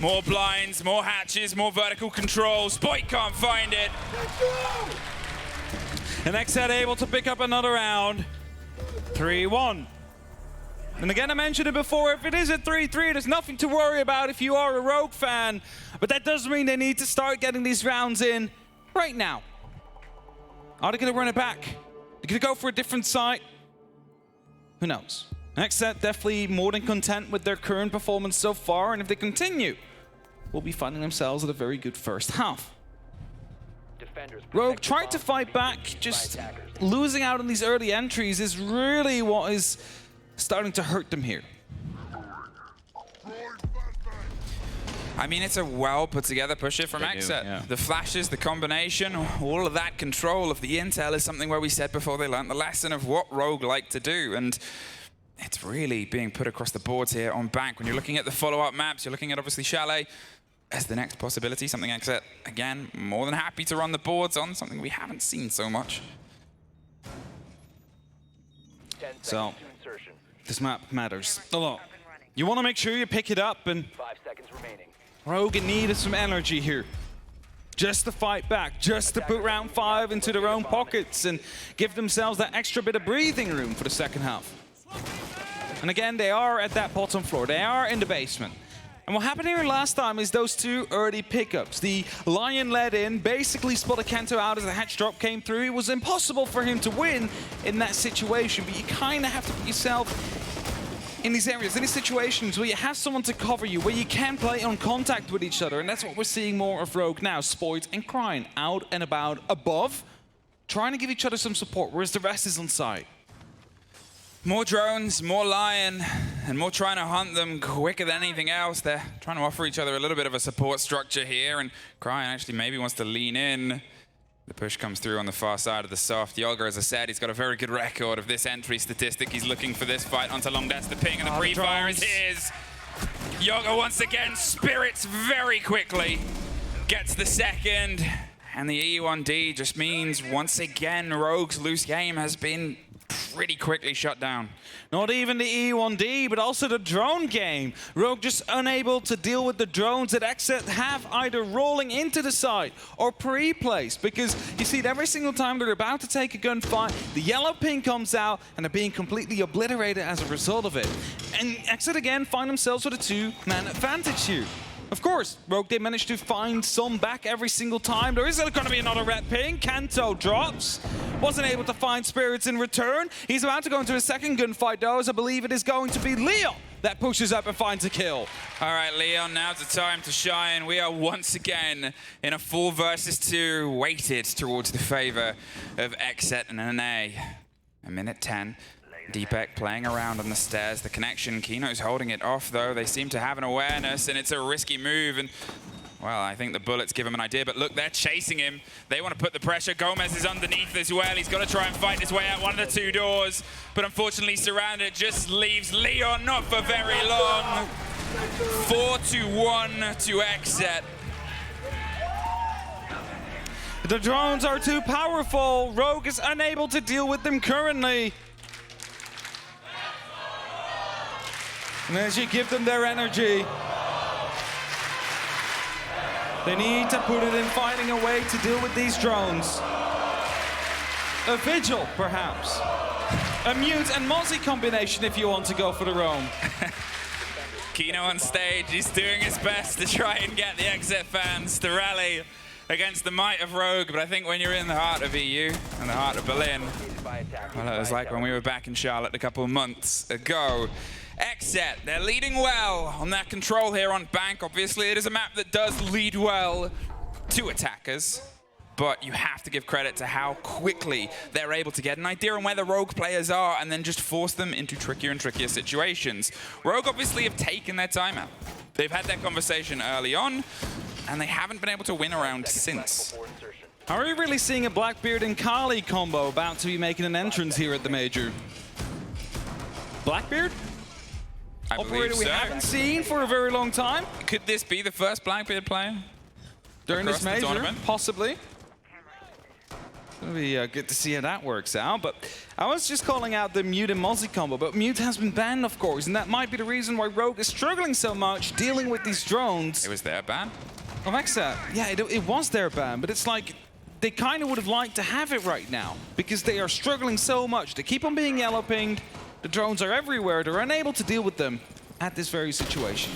More blinds, more hatches, more vertical control. Spoit can't find it. And XSET able to pick up another round. 3-1. And again, I mentioned it before, if it is a 3-3, there's nothing to worry about if you are a Rogue fan. But that does mean they need to start getting these rounds in right now. Are they going to run it back? They're going to go for a different site? Who knows? XSET definitely more than content with their current performance so far, and if they continue, will be finding themselves at a very good first half. Rogue tried to fight back, just losing out on these early entries is really what is starting to hurt them here. I mean, it's a well put together push here from XSET. Yeah. The flashes, the combination, all of that control of the intel is something where we said before they learned the lesson of what Rogue like to do. And it's really being put across the boards here on Bank. When you're looking at the follow-up maps, you're looking at obviously Chalet as the next possibility, something XSET, again, more than happy to run the boards on, something we haven't seen so much. So, this map matters a lot. You want to make sure you pick it up, and Rogue in need of some energy here. Just to fight back, just to put round 5 into their own pockets and give themselves that extra bit of breathing room for the second half. And again, they are at that bottom floor. They are in the basement. And what happened here last time is those two early pickups. The Lion led in, basically spotted Kanto out as the hatch drop came through. It was impossible for him to win in that situation, but you kind of have to put yourself in these areas, in these situations where you have someone to cover you, where you can play on contact with each other, and that's what we're seeing more of Rogue now. Spoit and Cryin out and about above, trying to give each other some support, whereas the rest is on site. More drones, more Lion, and more trying to hunt them quicker than anything else. They're trying to offer each other a little bit of a support structure here, and Cryin actually maybe wants to lean in. The push comes through on the far side of the soft. Yoga, as I said, he's got a very good record of this entry statistic. He's looking for this fight onto long. That's the ping, and the pre-fire is his. Yoga once again spirits very quickly. Gets the second. And the E1D just means, once again, Rogue's loose game has been pretty quickly shut down. Not even the E1D, but also the drone game. Rogue just unable to deal with the drones that XSET have either rolling into the side or pre-placed, because you see it every single time they're about to take a gunfight, the yellow ping comes out and they're being completely obliterated as a result of it. And XSET again find themselves with a two-man advantage here. Of course, Rogue did manage to find some back every single time. There is going to be another red ping. Kanto drops. Wasn't able to find Spirits in return. He's about to go into a second gunfight, though, as I believe it is going to be Leon that pushes up and finds a kill. All right, Leon, now's the time to shine. We are once again in a 4 versus 2, weighted towards the favor of XSET and NA. A minute 10. Deepek playing around on the stairs. The connection, Kino's holding it off, though. They seem to have an awareness, and it's a risky move. And, well, I think the bullets give him an idea. But look, they're chasing him. They want to put the pressure. Gomez is underneath as well. He's got to try and fight his way out one of the 2 doors. But unfortunately, surrounded just leaves Leon not for very long. 4-1 to XSET. The drones are too powerful. Rogue is unable to deal with them currently. And as you give them their energy, they need to put it in finding a way to deal with these drones. A Vigil, perhaps. A Mute and Mozzie combination if you want to go for the roam. Kino on stage, he's doing his best to try and get the XSET fans to rally against the might of Rogue, but I think when you're in the heart of EU and the heart of Berlin, well, it was like when we were back in Charlotte a couple of months ago. XSET, they're leading well on that control here on Bank. Obviously, it is a map that does lead well to attackers, but you have to give credit to how quickly they're able to get an idea on where the Rogue players are and then just force them into trickier and trickier situations. Rogue obviously have taken their time out. They've had that conversation early on, and they haven't been able to win a round since. Are we really seeing a Blackbeard and Kali combo about to be making an entrance here at the Major? Blackbeard? Operator we haven't seen for a very long time. Could this be the first Blackbeard player during this Major? Tournament? Possibly. It'll be good to see how that works out. But I was just calling out the Mute and Mozzie combo, but Mute has been banned, of course, and that might be the reason why Rogue is struggling so much dealing with these drones. It was their ban? Of XSET. Yeah, it was their ban, but it's like they kind of would have liked to have it right now because they are struggling so much. They keep on being yellow pinged. The drones are everywhere. They're unable to deal with them at this very situation.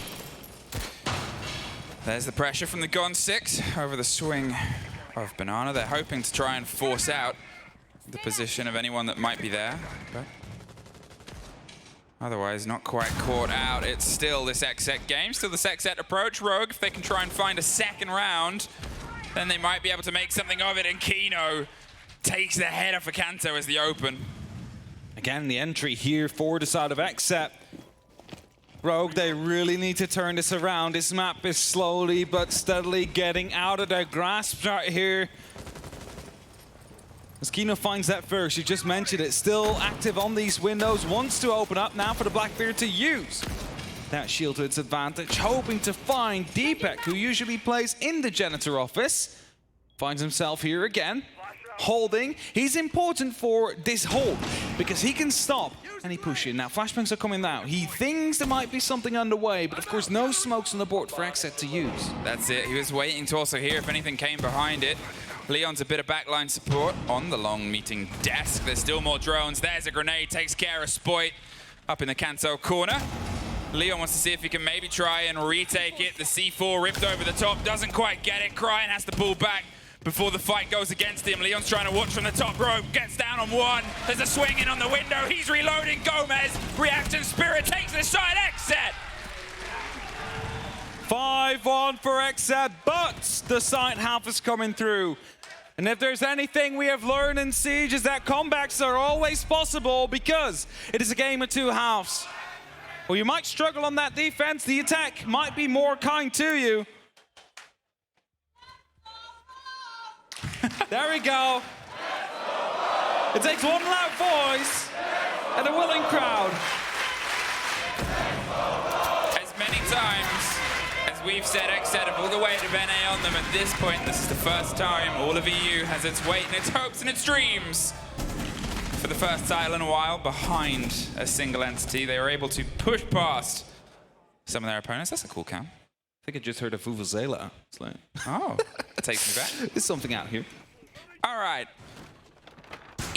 There's the pressure from the Gon 6 over the swing of Banana. They're hoping to try and force out the position of anyone that might be there, but otherwise not quite caught out. It's still this XSET game, still this XSET approach. Rogue, if they can try and find a second round, then they might be able to make something of it, and Kino takes the header for Kanto as the open. Again, the entry here for the side of XSET. Rogue, they really need to turn this around. This map is slowly but steadily getting out of their grasp right here. As Kino finds that first, you just mentioned it, still active on these windows, wants to open up now for the Blackbeard to use that shield to its advantage, hoping to find Deepek, who usually plays in the janitor office. Finds himself here again. Holding. He's important for this hold because he can stop any pushing. Now, flashbangs are coming out. He thinks there might be something underway, but of course, no smokes on the board for XSET to use. That's it. He was waiting to also hear if anything came behind it. Leon's a bit of backline support on the long meeting desk. There's still more drones. There's a grenade. Takes care of Spoit up in the Kanto corner. Leon wants to see if he can maybe try and retake it. The C4 ripped over the top. Doesn't quite get it. Cryan has to pull back before the fight goes against him. Leon's trying to watch from the top rope, gets down on one. There's a swing in on the window. He's reloading. Gomez, reaction Spirit takes the side. XSET. 5-1 for XSET, but the side half is coming through. And if there's anything we have learned in Siege is that comebacks are always possible because it is a game of two halves. Well, you might struggle on that defense. The attack might be more kind to you. There we go. It takes one loud voice and a willing crowd. As we've said, XSET have all the weight of NA on them at this point. This is the first time all of EU has its weight and its hopes and its dreams for the first title in a while behind a single entity. They are able to push past some of their opponents. That's a cool count. I think I just heard a Vuvuzela. It's like, oh, that takes me back. There's something out here. All right.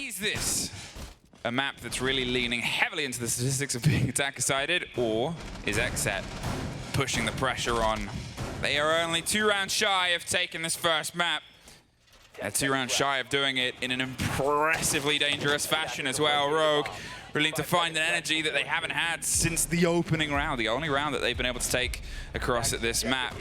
Is this a map that's really leaning heavily into the statistics of being attacker-sided, or is XSET pushing the pressure on? They are only 2 rounds shy of taking this first map. They're 2 rounds shy of doing it in an impressively dangerous fashion as well. Rogue really need to find an energy that they haven't had since the opening round, the only round that they've been able to take across at this map.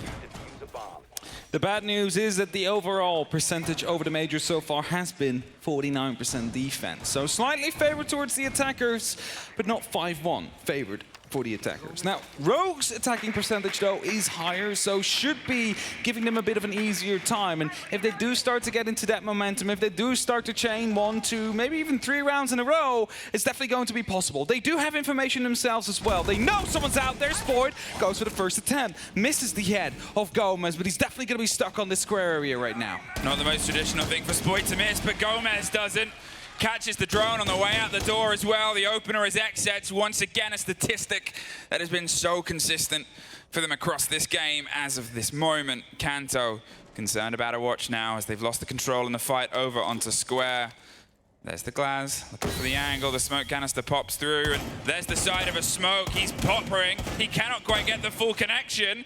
The bad news is that the overall percentage over the majors so far has been 49% defense. So slightly favored towards the attackers, but not 5-1 favored for the attackers. Now, Rogue's attacking percentage, though, is higher, so should be giving them a bit of an easier time. And if they do start to get into that momentum, if they do start to chain 1, 2, maybe even 3 rounds in a row, it's definitely going to be possible. They do have information themselves as well. They know someone's out there. Spoid goes for the first attempt, misses the head of Gomez, but he's definitely going to be stuck on this square area right now. Not the most traditional thing for Spoid to miss, but Gomez doesn't. Catches the drone on the way out the door as well. The opener is XSET's. Once again, a statistic that has been so consistent for them across this game as of this moment. Kanto concerned about a watch now as they've lost the control in the fight over onto square. There's the glass, looking for the angle. The smoke canister pops through, and there's the side of a smoke. He's poppering. He cannot quite get the full connection.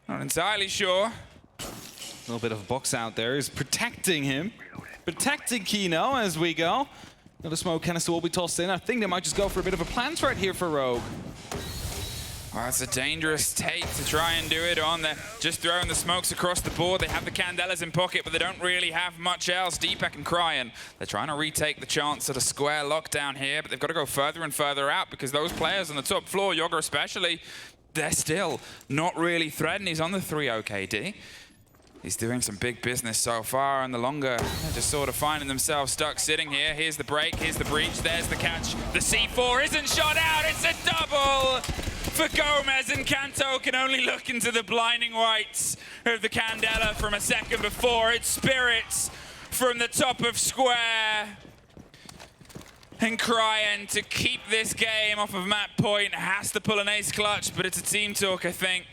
Not entirely sure. A little bit of a box out there is protecting him. Protecting Kino as we go. Another smoke canister will be tossed in. I think they might just go for a bit of a plant right here for Rogue. Well, it's a dangerous take to try and do it on. They're just throwing the smokes across the board. They have the candelas in pocket, but they don't really have much else. Deepak and Cryan, they're trying to retake the chance at a square lockdown here, but they've got to go further and further out because those players on the top floor, Yoga especially, they're still not really threatened. He's on the 3-0 KD. He's doing some big business so far, and the longer they're just sort of finding themselves stuck sitting here. Here's the break, here's the breach, there's the catch. The C4 isn't shot out, it's a double for Gomez, and Kanto can only look into the blinding whites of the Candela from a second before. It's Spirits from the top of square. And Cryan, to keep this game off of map point, has to pull an ace clutch, but it's a team talk, I think.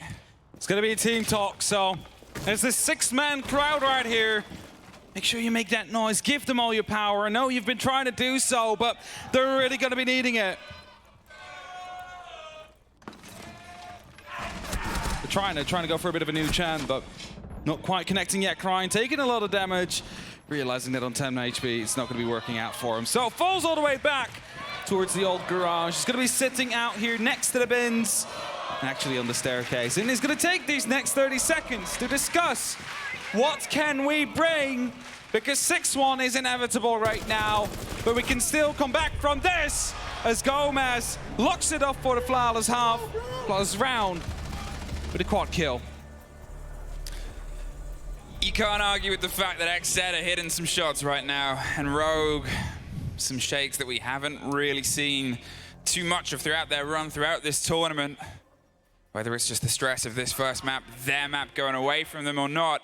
It's going to be a team talk, so there's this 6-man crowd right here. Make sure you make that noise. Give them all your power. I know you've been trying to do so, but they're really going to be needing it. They're trying to go for a bit of a new Chan, but not quite connecting yet. Cryan taking a lot of damage, realizing that on 10 HP, it's not going to be working out for him. So falls all the way back towards the old garage. He's going to be sitting out here next to the bins, actually on the staircase, and he's going to take these next 30 seconds to discuss what can we bring, because 6-1 is inevitable right now, but we can still come back from this as Gomez locks it up for the flawless round with a quad kill. You can't argue with the fact that XSET are hitting some shots right now, and Rogue, some shakes that we haven't really seen too much of throughout their run throughout this tournament. Whether it's just the stress of this first map, their map going away from them or not,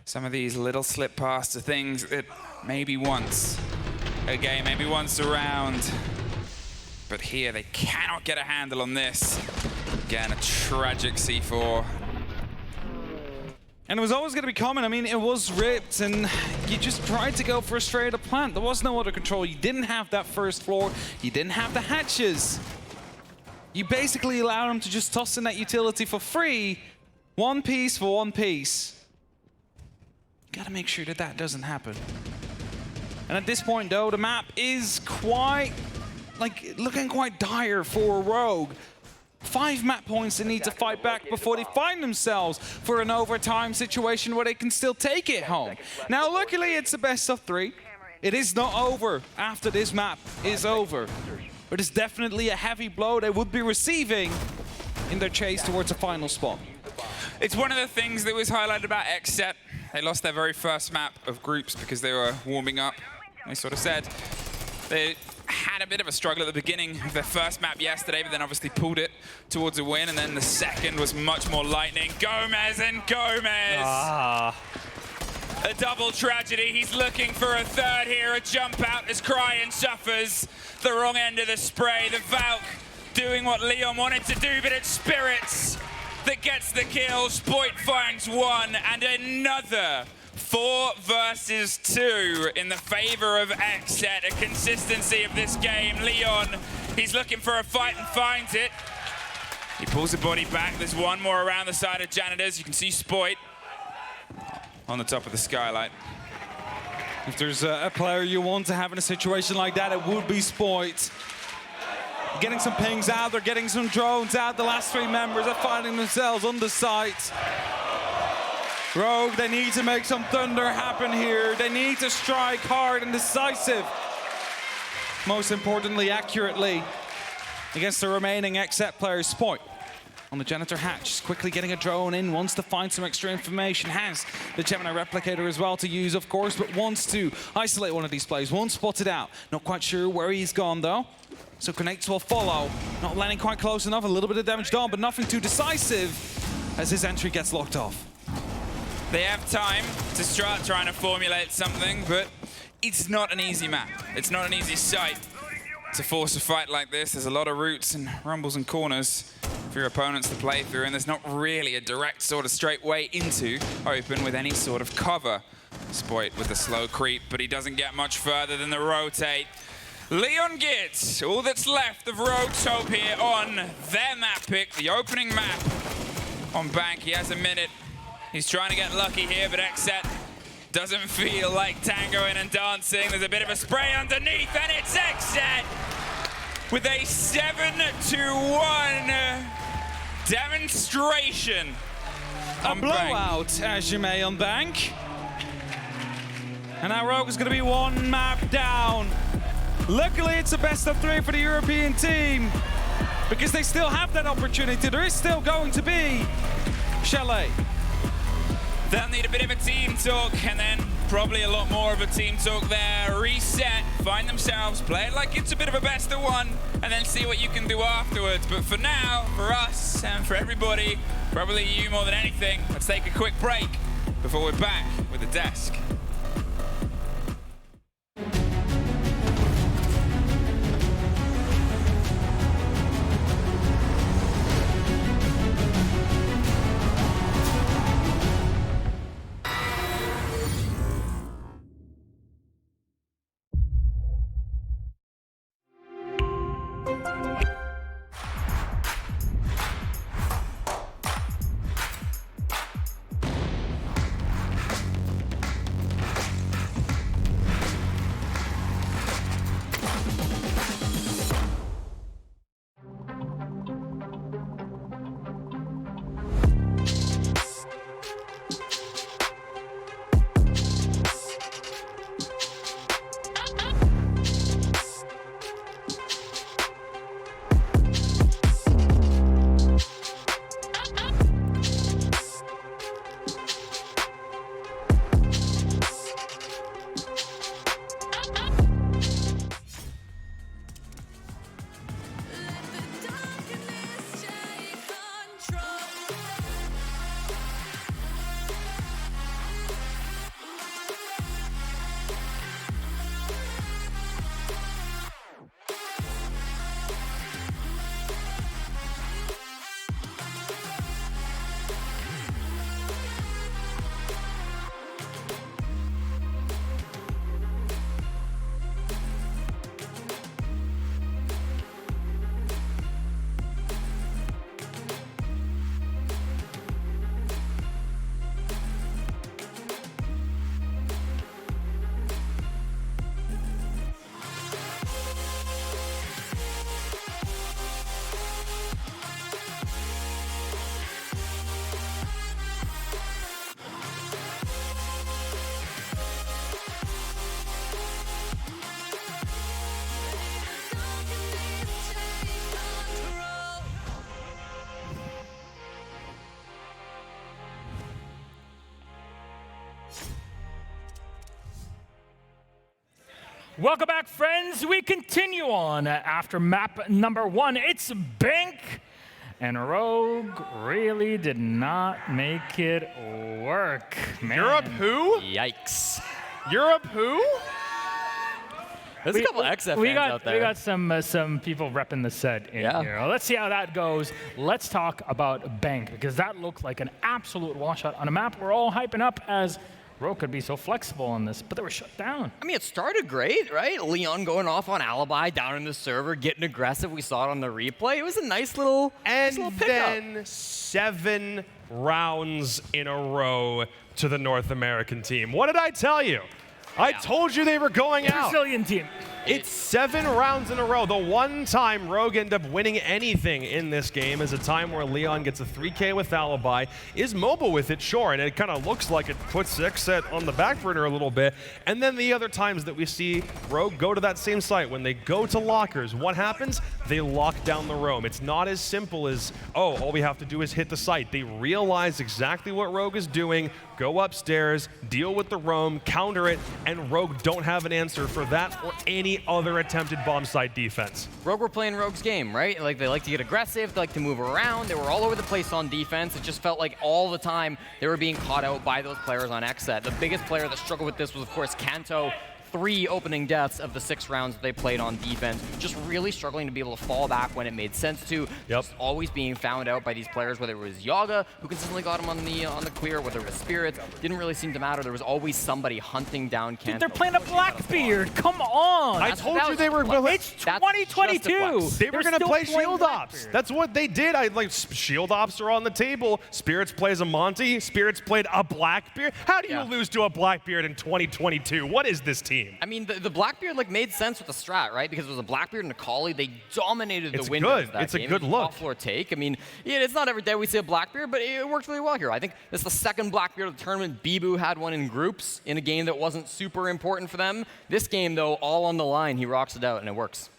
some of these little slip past are things that maybe once a game, maybe once a round. But here they cannot get a handle on this. Again, a tragic C4. And it was always going to be common. I mean, it was ripped, and you just tried to go for a straight up plant. There was no other control. You didn't have that first floor. You didn't have the hatches. You basically allowed them to just toss in that utility for free. 1 piece for 1 piece. You gotta make sure that that doesn't happen. And at this point, though, the map is quite, looking quite dire for Rogue. 5 map points they need to fight back before they find themselves for an overtime situation where they can still take it home. Now, luckily, it's a best of 3. It is not over after this map is over. But it's definitely a heavy blow they would be receiving in their chase towards a final spot. It's one of the things that was highlighted about XSET. They lost their very first map of groups because they were warming up. They sort of said they had a bit of a struggle at the beginning of their first map yesterday, but then obviously pulled it towards a win, and then the second was much more lightning. Gomez and Gomez! A double tragedy. He's looking for a third here. A jump out as Cryan suffers the wrong end of the spray. The Valk doing what Leon wanted to do, but it's Spirits that gets the kill. Spoit finds one, and another 4 versus 2 in the favor of XSET. A consistency of this game. Leon, he's looking for a fight and finds it. He pulls the body back. There's one more around the side of Janitors. You can see Spoit on the top of the skylight. If there's a player you want to have in a situation like that, it would be Spoit. Getting some pings out, they're getting some drones out. The last 3 members are finding themselves on the site. Rogue, they need to make some thunder happen here. They need to strike hard and decisive. Most importantly, accurately against the remaining XSET players. Spoit on the Janitor hatch, just quickly getting a drone in, wants to find some extra information, has the Gemini replicator as well to use, of course, but wants to isolate one of these players. One spotted out, not quite sure where he's gone though. So grenades will follow, not landing quite close enough, a little bit of damage done, but nothing too decisive as his entry gets locked off. They have time to start trying to formulate something, but it's not an easy map. It's not an easy site to force a fight like this. There's a lot of routes and rumbles and corners for your opponents to play through, and there's not really a direct sort of straight way into open with any sort of cover. Spoit with the slow creep, but he doesn't get much further than the rotate. Leon gets all that's left of Rogue's hope here on their map pick, the opening map on Bank. He has a minute. He's trying to get lucky here, but XSET doesn't feel like tangoing and dancing. There's a bit of a spray underneath, and it's XSET with a 7-1 demonstration. A blowout, as you may, on Bank. And now Rogue is going to be 1 map down. Luckily, it's a best of 3 for the European team, because they still have that opportunity. There is still going to be Chalet. They'll need a bit of a team talk, and then probably a lot more of a team talk there. Reset, find themselves, play it like it's a bit of a best of 1, and then see what you can do afterwards. But for now, for us and for everybody, probably you more than anything, let's take a quick break before we're back with the desk. Welcome back, friends. We continue on after map number 1. It's Bank. And Rogue really did not make it work. Man. Europe who? Yikes. Europe who? There's a couple XF fans out there. We got some people repping the set in here. Let's see how that goes. Let's talk about Bank, because that looked like an absolute washout on a map we're all hyping up as Rogue could be so flexible on this, but they were shut down. I mean, it started great, right? Leon going off on Alibi down in the server, getting aggressive. We saw it on the replay. It was a nice little pickup. Then 7 rounds in a row to the North American team. What did I tell you? I told you they were going out. Brazilian team. It's 7 rounds in a row. The one time Rogue end up winning anything in this game is a time where Leon gets a 3K with Alibi, is mobile with it, sure, and it kind of looks like it puts XSET on the back burner a little bit. And then the other times that we see Rogue go to that same site, when they go to lockers, what happens? They lock down the roam. It's not as simple as, oh, all we have to do is hit the site. They realize exactly what Rogue is doing, go upstairs, deal with the roam, counter it, and Rogue don't have an answer for that or any other attempted bomb site defense. Rogue were playing Rogue's game, right? Like, they like to get aggressive, they like to move around. They were all over the place on defense. It just felt like all the time they were being caught out by those players on XSET. The biggest player that struggled with this was, of course, Kanto. 3 opening deaths of the 6 rounds that they played on defense. Just really struggling to be able to fall back when it made sense to. Just always being found out by these players, whether it was Yaga, who consistently got him on the clear, whether it was Spirits. Didn't really seem to matter. There was always somebody hunting down Kanto. Dude, they're playing a Blackbeard. Come on. I told you they were going to. It's 2022. They were going to play Shield Ops. That's what they did. Shield Ops are on the table. Spirits plays a Monty. Spirits played a Blackbeard. How do you lose to a Blackbeard in 2022? What is this team? I mean, the Blackbeard made sense with the strat, right? Because it was a Blackbeard and a Collie. They dominated the windows that game. It's a good look. Off-floor take. I mean, it's not every day we see a Blackbeard, but it worked really well here. I think this is the second Blackbeard of the tournament. Bibu had one in groups in a game that wasn't super important for them. This game, though, all on the line. He rocks it out, and it works.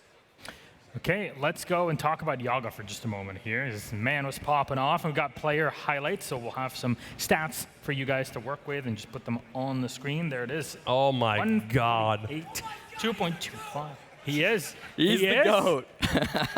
Okay, let's go and talk about Yaga for just a moment here. This man was popping off, and we've got player highlights, so we'll have some stats for you guys to work with and just put them on the screen. There it is. Oh my God. 2.25. He is. He's the GOAT.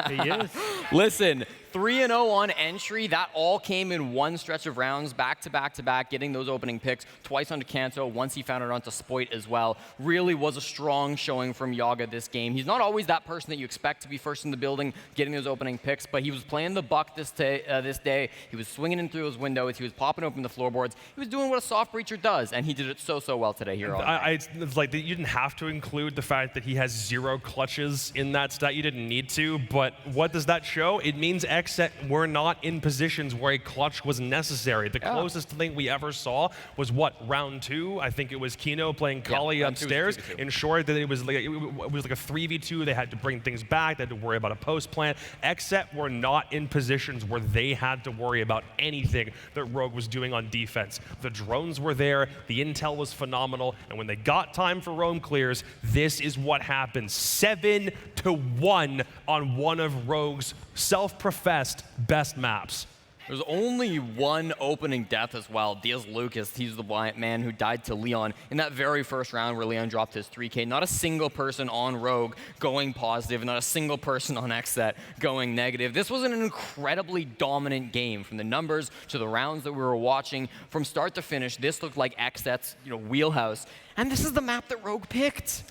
He is. Listen, 3-0 on entry. That all came in one stretch of rounds, back to back to back, getting those opening picks twice onto Kanto, once he found it onto Spoit as well. Really was a strong showing from Yaga this game. He's not always that person that you expect to be first in the building, getting those opening picks, but he was playing the buck this day. He was swinging in through those windows. He was popping open the floorboards. He was doing what a soft breacher does, and he did it so well today here. It's like you didn't have to include the fact that he has 0 clutches in that stat. You didn't need to, but what does that show? It means XSET were not in positions where a clutch was necessary. The closest thing we ever saw was round 2? I think it was Kino playing Kali upstairs, ensured that it was like a 3v2. They had to bring things back. They had to worry about a post plant. XSET were not in positions where they had to worry about anything that Rogue was doing on defense. The drones were there. The intel was phenomenal. And when they got time for roam clears, this is what happened. 7-1 on one of Rogue's self-professed best maps. There's only one opening death as well. Diaz Lucas, he's the man who died to Leon in that very first round where Leon dropped his 3K. Not a single person on Rogue going positive, not a single person on XSET going negative. This was an incredibly dominant game from the numbers to the rounds that we were watching. From start to finish, this looked like XSET's wheelhouse. And this is the map that Rogue picked.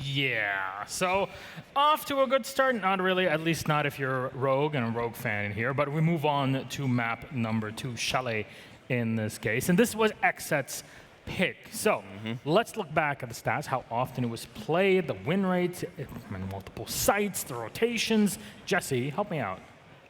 Yeah, so off to a good start. Not really, at least not if you're Rogue and a Rogue fan in here. But we move on to map number 2, Chalet in this case. And this was XSET's pick. So let's look back at the stats, how often it was played, the win rates, multiple sites, the rotations. Jesse, help me out.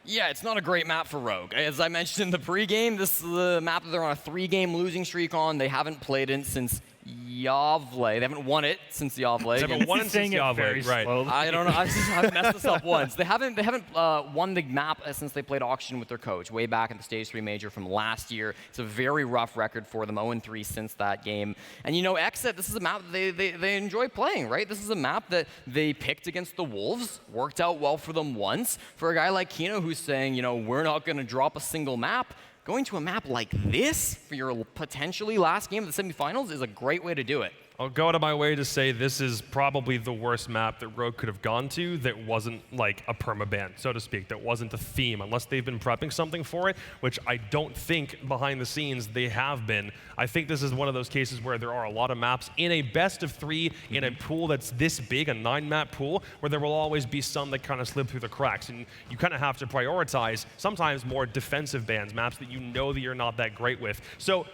Yeah, it's not a great map for Rogue. As I mentioned in the pregame, this is the map that they're on a 3-game losing streak on. They haven't played it since Yavle. They haven't won it since Yavle. They haven't won it since Yavle, right? I don't know. I've messed this up once. They haven't won the map since they played Auction with their coach way back in the Stage 3 Major from last year. It's a very rough record for them, 0-3 since that game. And XSET, this is a map that they enjoy playing, right? This is a map that they picked against the Wolves, worked out well for them once. For a guy like Kino who's saying, we're not going to drop a single map, going to a map like this for your potentially last game of the semifinals is a great way to do it. I'll go out of my way to say this is probably the worst map that Rogue could have gone to that wasn't like a permaban, so to speak, that wasn't a theme, unless they've been prepping something for it, which I don't think behind the scenes they have been. I think this is one of those cases where there are a lot of maps in a best of 3 in a pool that's this big, a 9-map pool, where there will always be some that kind of slip through the cracks, and you kind of have to prioritize sometimes more defensive bans, maps that you know that you're not that great with. So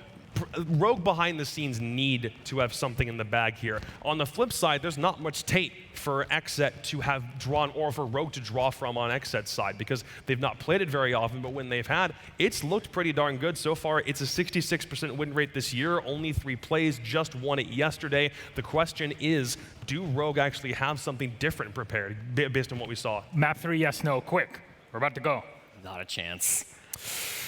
Rogue behind the scenes need to have something in the bag here. On the flip side, there's not much tape for XSET to have drawn, or for Rogue to draw from on XSET's side, because they've not played it very often, but when they've had, it's looked pretty darn good so far. It's a 66% win rate this year, only 3 plays, just won it yesterday. The question is, do Rogue actually have something different prepared based on what we saw? Map 3, yes, no, quick. We're about to go. Not a chance.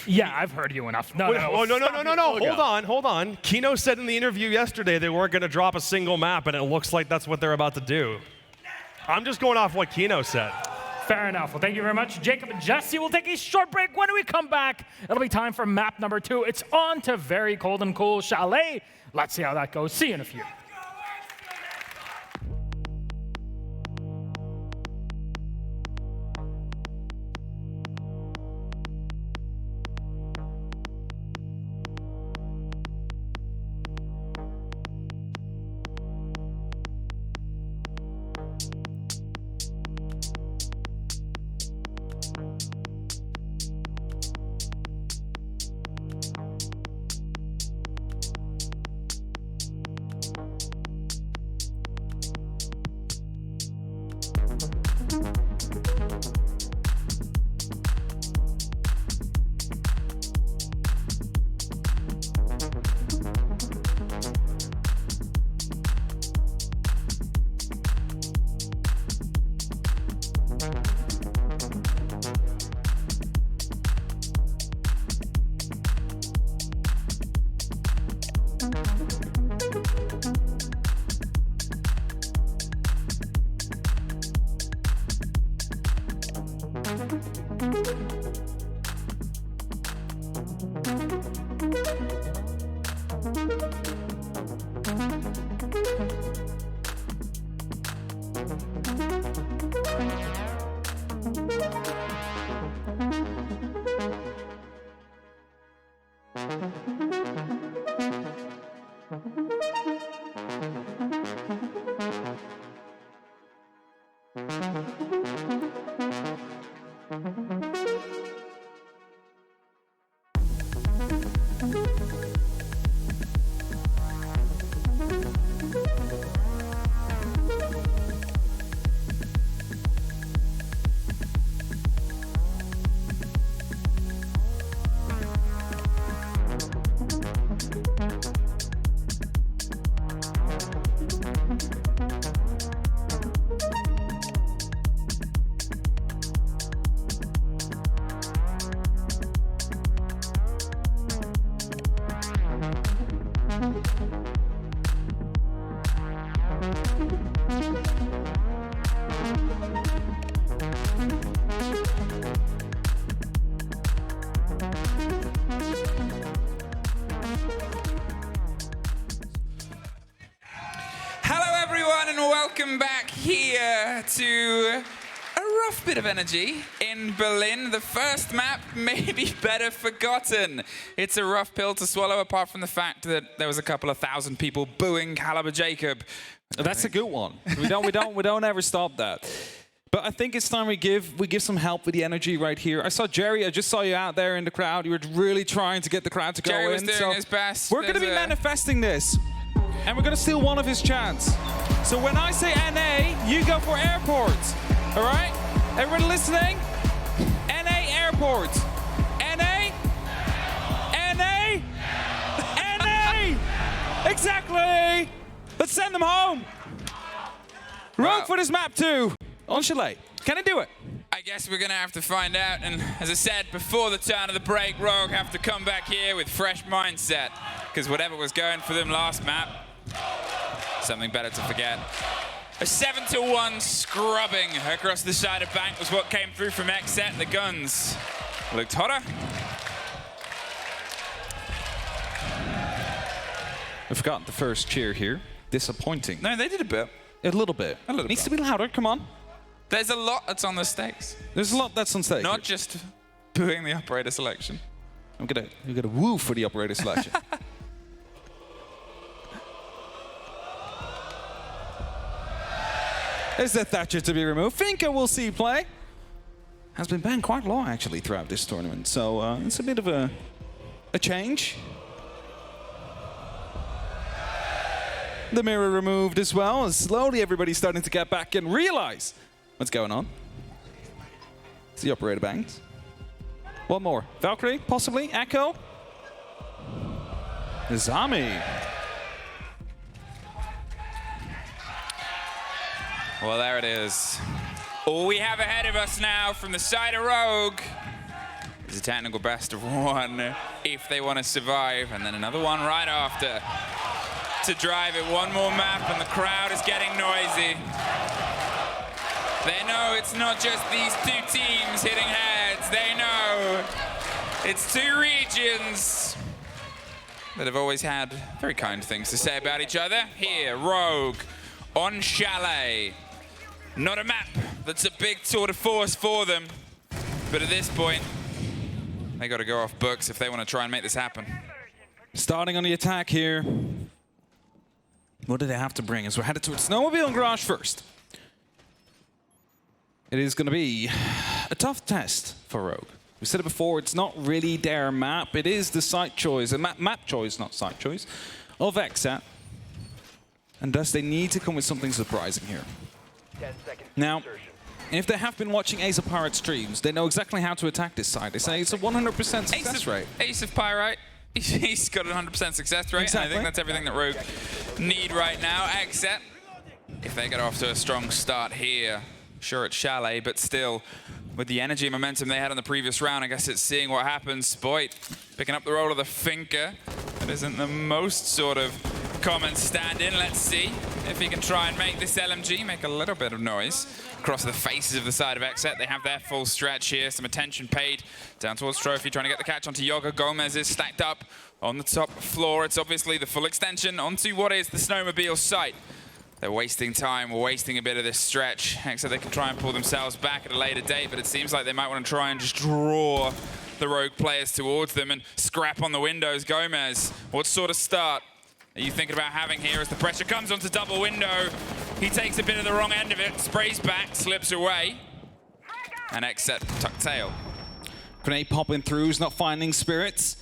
Yeah, I've heard you enough. No. Hold on. Kino said in the interview yesterday they weren't going to drop a single map, and it looks like that's what they're about to do. I'm just going off what Kino said. Fair enough. Well, thank you very much, Jacob and Jesse. We'll take a short break. When we come back, it'll be time for map number 2. It's on to very cold and cool Chalet. Let's see how that goes. See you in a few. Welcome back here to a rough bit of energy in Berlin. The first map may be better forgotten. It's a rough pill to swallow, apart from the fact that there was a couple of thousand people booing Caliber Jacob. That's a good one. We don't ever stop that. But I think it's time we give some help with the energy right here. I saw Jerry. I just saw you out there in the crowd. You were really trying to get the crowd to go in. Jerry was doing his best. We're going to be manifesting this. And we're going to steal one of his chants. So when I say NA, you go for airports. All right? Everyone listening? NA airports. NA? NA? NA! Exactly! Let's send them home. Rogue for this map too. On Chalet. Can I do it? I guess we're going to have to find out. And as I said, before the turn of the break, Rogue have to come back here with fresh mindset. Because whatever was going for them last map, something better to forget. A 7-1 scrubbing across the side of Bank was what came through from XSET. The guns looked hotter. I forgot the first cheer here. disappointing. No, they did a bit. A little bit. A little Needs bit. to be louder, come on. There's a lot that's on the stakes. There's a lot that's on stage. Not just booing the operator selection. I'm gonna woo for the operator selection. Is there Thatcher to be removed? Finka will see play. Has been banned quite long actually throughout this tournament, so it's a bit of a change. The mirror removed as well, and slowly everybody's starting to get back and realize what's going on. It's the operator bangs. One more. Valkyrie, possibly. Echo. Zami. Well, there it is. All we have ahead of us now from the side of Rogue is a technical best of one if they want to survive, and then another one right after to drive it. One more map, and the crowd is getting noisy. They know it's not just these two teams hitting heads. They know it's two regions that have always had very kind things to say about each other. Here, Rogue on Chalet. Not a map that's a big tour de force for them, but at this point, they got to go off books if they want to try and make this happen. Starting on the attack here. What do they have to bring as we're headed towards Snowmobile and Garage first? It is going to be a tough test for Rogue. We said it before, it's not really their map. It is the site choice, a map choice, not site choice, of XSET. And thus they need to come with something surprising here. Now, if they have been watching Ace of Pirate streams, they know exactly how to attack this side. They say it's a 100% success rate. Ace of Pirate, he's got a 100% success rate. Exactly. And I think that's everything that Rogue need right now. XSET, if they get off to a strong start here, sure it's Chalet, but still, with the energy and momentum they had in the previous round, I guess it's seeing what happens. Spoit picking up the role of the Finker. That isn't the most sort of common stand-in. Let's see if he can try and make this LMG make a little bit of noise across the faces of the side of XSET. They have their full stretch here. Some attention paid down towards Trophy, trying to get the catch onto Yoga. Gomez is stacked up on the top floor. It's obviously the full extension onto what is the Snowmobile site. They're wasting time, we're wasting a bit of this stretch. XSET, they can try and pull themselves back at a later date, but it seems like they might want to try and just draw the Rogue players towards them and scrap on the windows. Gomez, what sort of start are you thinking about having here as the pressure comes onto double window? He takes a bit of the wrong end of it, sprays back, slips away, and XSET tuck tail. Grenade popping through, is not finding spirits.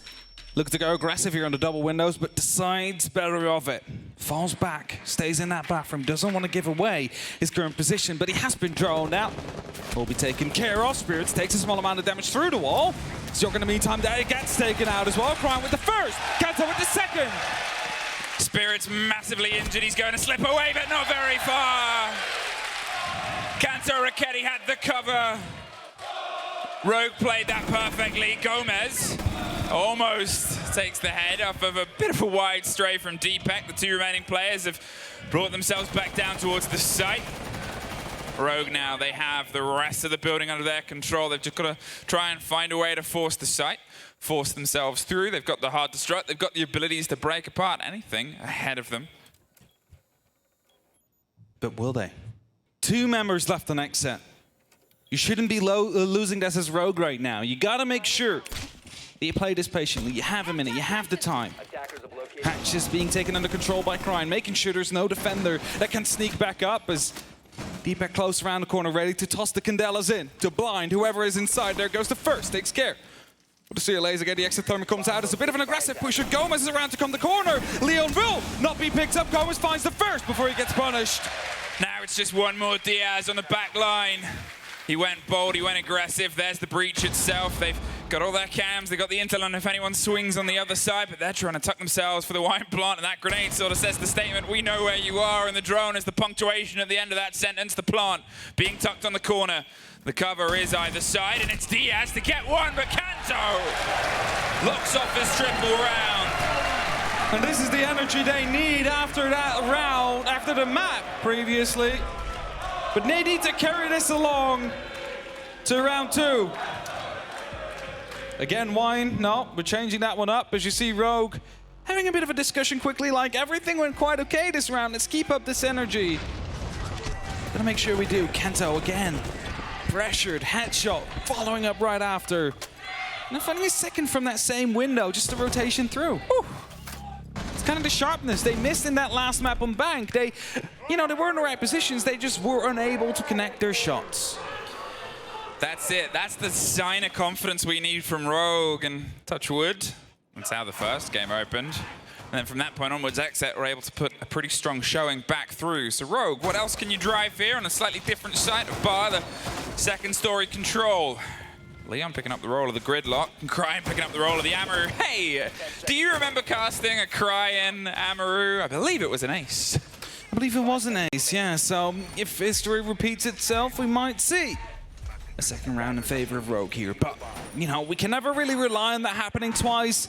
Looking to go aggressive here on the double windows, but decides better of it. Falls back, stays in that bathroom, doesn't want to give away his current position, but he has been droned out. Will be taken care of. Spirits takes a small amount of damage through the wall. Zjok in the meantime, there gets taken out as well. Crime with the first, Kanto with the second. Spirit's massively injured. He's going to slip away, but not very far. Kanto Raketti had the cover. Rogue played that perfectly. Gomez almost takes the head off of a bit of a wide stray from Deepak. The two remaining players have brought themselves back down towards the site. Rogue now, they have the rest of the building under their control. They've just got to try and find a way to force the site, force themselves through. They've got the hard to strut. They've got the abilities to break apart anything ahead of them. But will they? Two members left on XSET. You shouldn't be losing this as Rogue right now. You got to make sure that you play this patiently. You have a minute. You have the time. Hatch is being taken under control by Crime, making sure there's no defender that can sneak back up as Deepak close around the corner, ready to toss the Candelas in. To blind whoever is inside. There goes the first. Takes care. But the CLAs again, the exothermic comes out. It's a bit of an aggressive push. Gomez is around to come the corner. Leon will not be picked up. Gomez finds the first before he gets punished. Now it's just one more Diaz on the back line. He went bold, he went aggressive. There's the breach itself. They've got all their cams. They've got the intel on if anyone swings on the other side, but they're trying to tuck themselves for the wine plant, and that grenade sort of says the statement, we know where you are, and the drone is the punctuation at the end of that sentence. The plant being tucked on the corner. The cover is either side, and it's Diaz to get one, but Kanto looks off his triple round. And this is the energy they need after that round, after the map previously. But they need to carry this along to round two. Again, wine, no, we're changing that one up. As you see, Rogue having a bit of a discussion quickly, like everything went quite okay this round. Let's keep up this energy. Gotta make sure we do. Kento again. Pressured, headshot, following up right after. Now finding a second from that same window, just a rotation through. Whew. It's kind of the sharpness. They missed in that last map on Bank. They were in the right positions. They just were unable to connect their shots. That's it. That's the sign of confidence we need from Rogue. And touch wood. That's how the first game opened. And then from that point onwards, XSET were able to put a pretty strong showing back through. So Rogue, what else can you drive here on a slightly different side of bar, the second story control? Leon picking up the role of the Gridlock, and Cryin picking up the role of the Amaru. Hey, do you remember casting a Cryin Amaru? I believe it was an ace. I believe it was an ace, yeah. So if history repeats itself, we might see a second round in favor of Rogue here. But, we can never really rely on that happening twice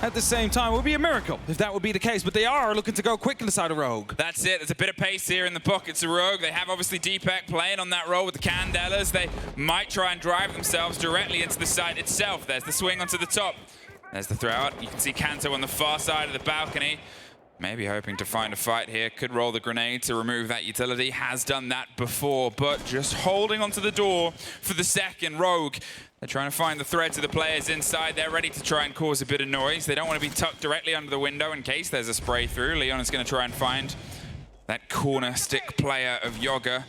at the same time. It would be a miracle if that would be the case, but they are looking to go quick on the side of Rogue. That's it. There's a bit of pace here in the pockets of Rogue. They have obviously Deepak playing on that role with the Candelas. They might try and drive themselves directly into the site itself. There's the swing onto the top. There's the throw out. You can see Kanto on the far side of the balcony. Maybe hoping to find a fight here. Could roll the grenade to remove that utility. Has done that before, but just holding onto the door for the second. Rogue, they're trying to find the threads of the players inside. They're ready to try and cause a bit of noise. They don't want to be tucked directly under the window in case there's a spray through. Leon is going to try and find that corner stick player of Yoga.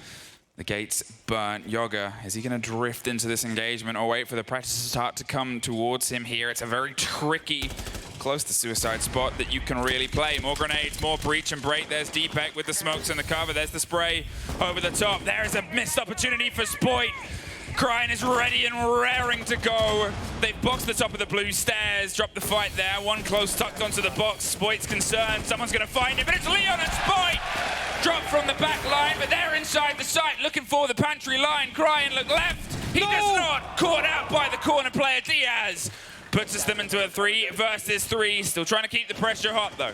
The gate's burnt. Yoga, is he going to drift into this engagement or wait for the pressure to start to come towards him here? It's a very tricky, close to suicide spot that you can really play. More grenades, more breach and break. There's Deepak with the smokes and the cover. There's the spray over the top. There's a missed opportunity for Spoit. Cryin is ready and raring to go. They've boxed the top of the blue stairs, dropped the fight there. One close tucked onto the box. Spoit's concerned. Someone's going to find him, but it's Leon and Spoit. Dropped from the back line, but they're inside the site looking for the pantry line. Cryin look left. He does not. Caught out by the corner player, Diaz. Puts them into a 3 versus 3. Still trying to keep the pressure hot, though.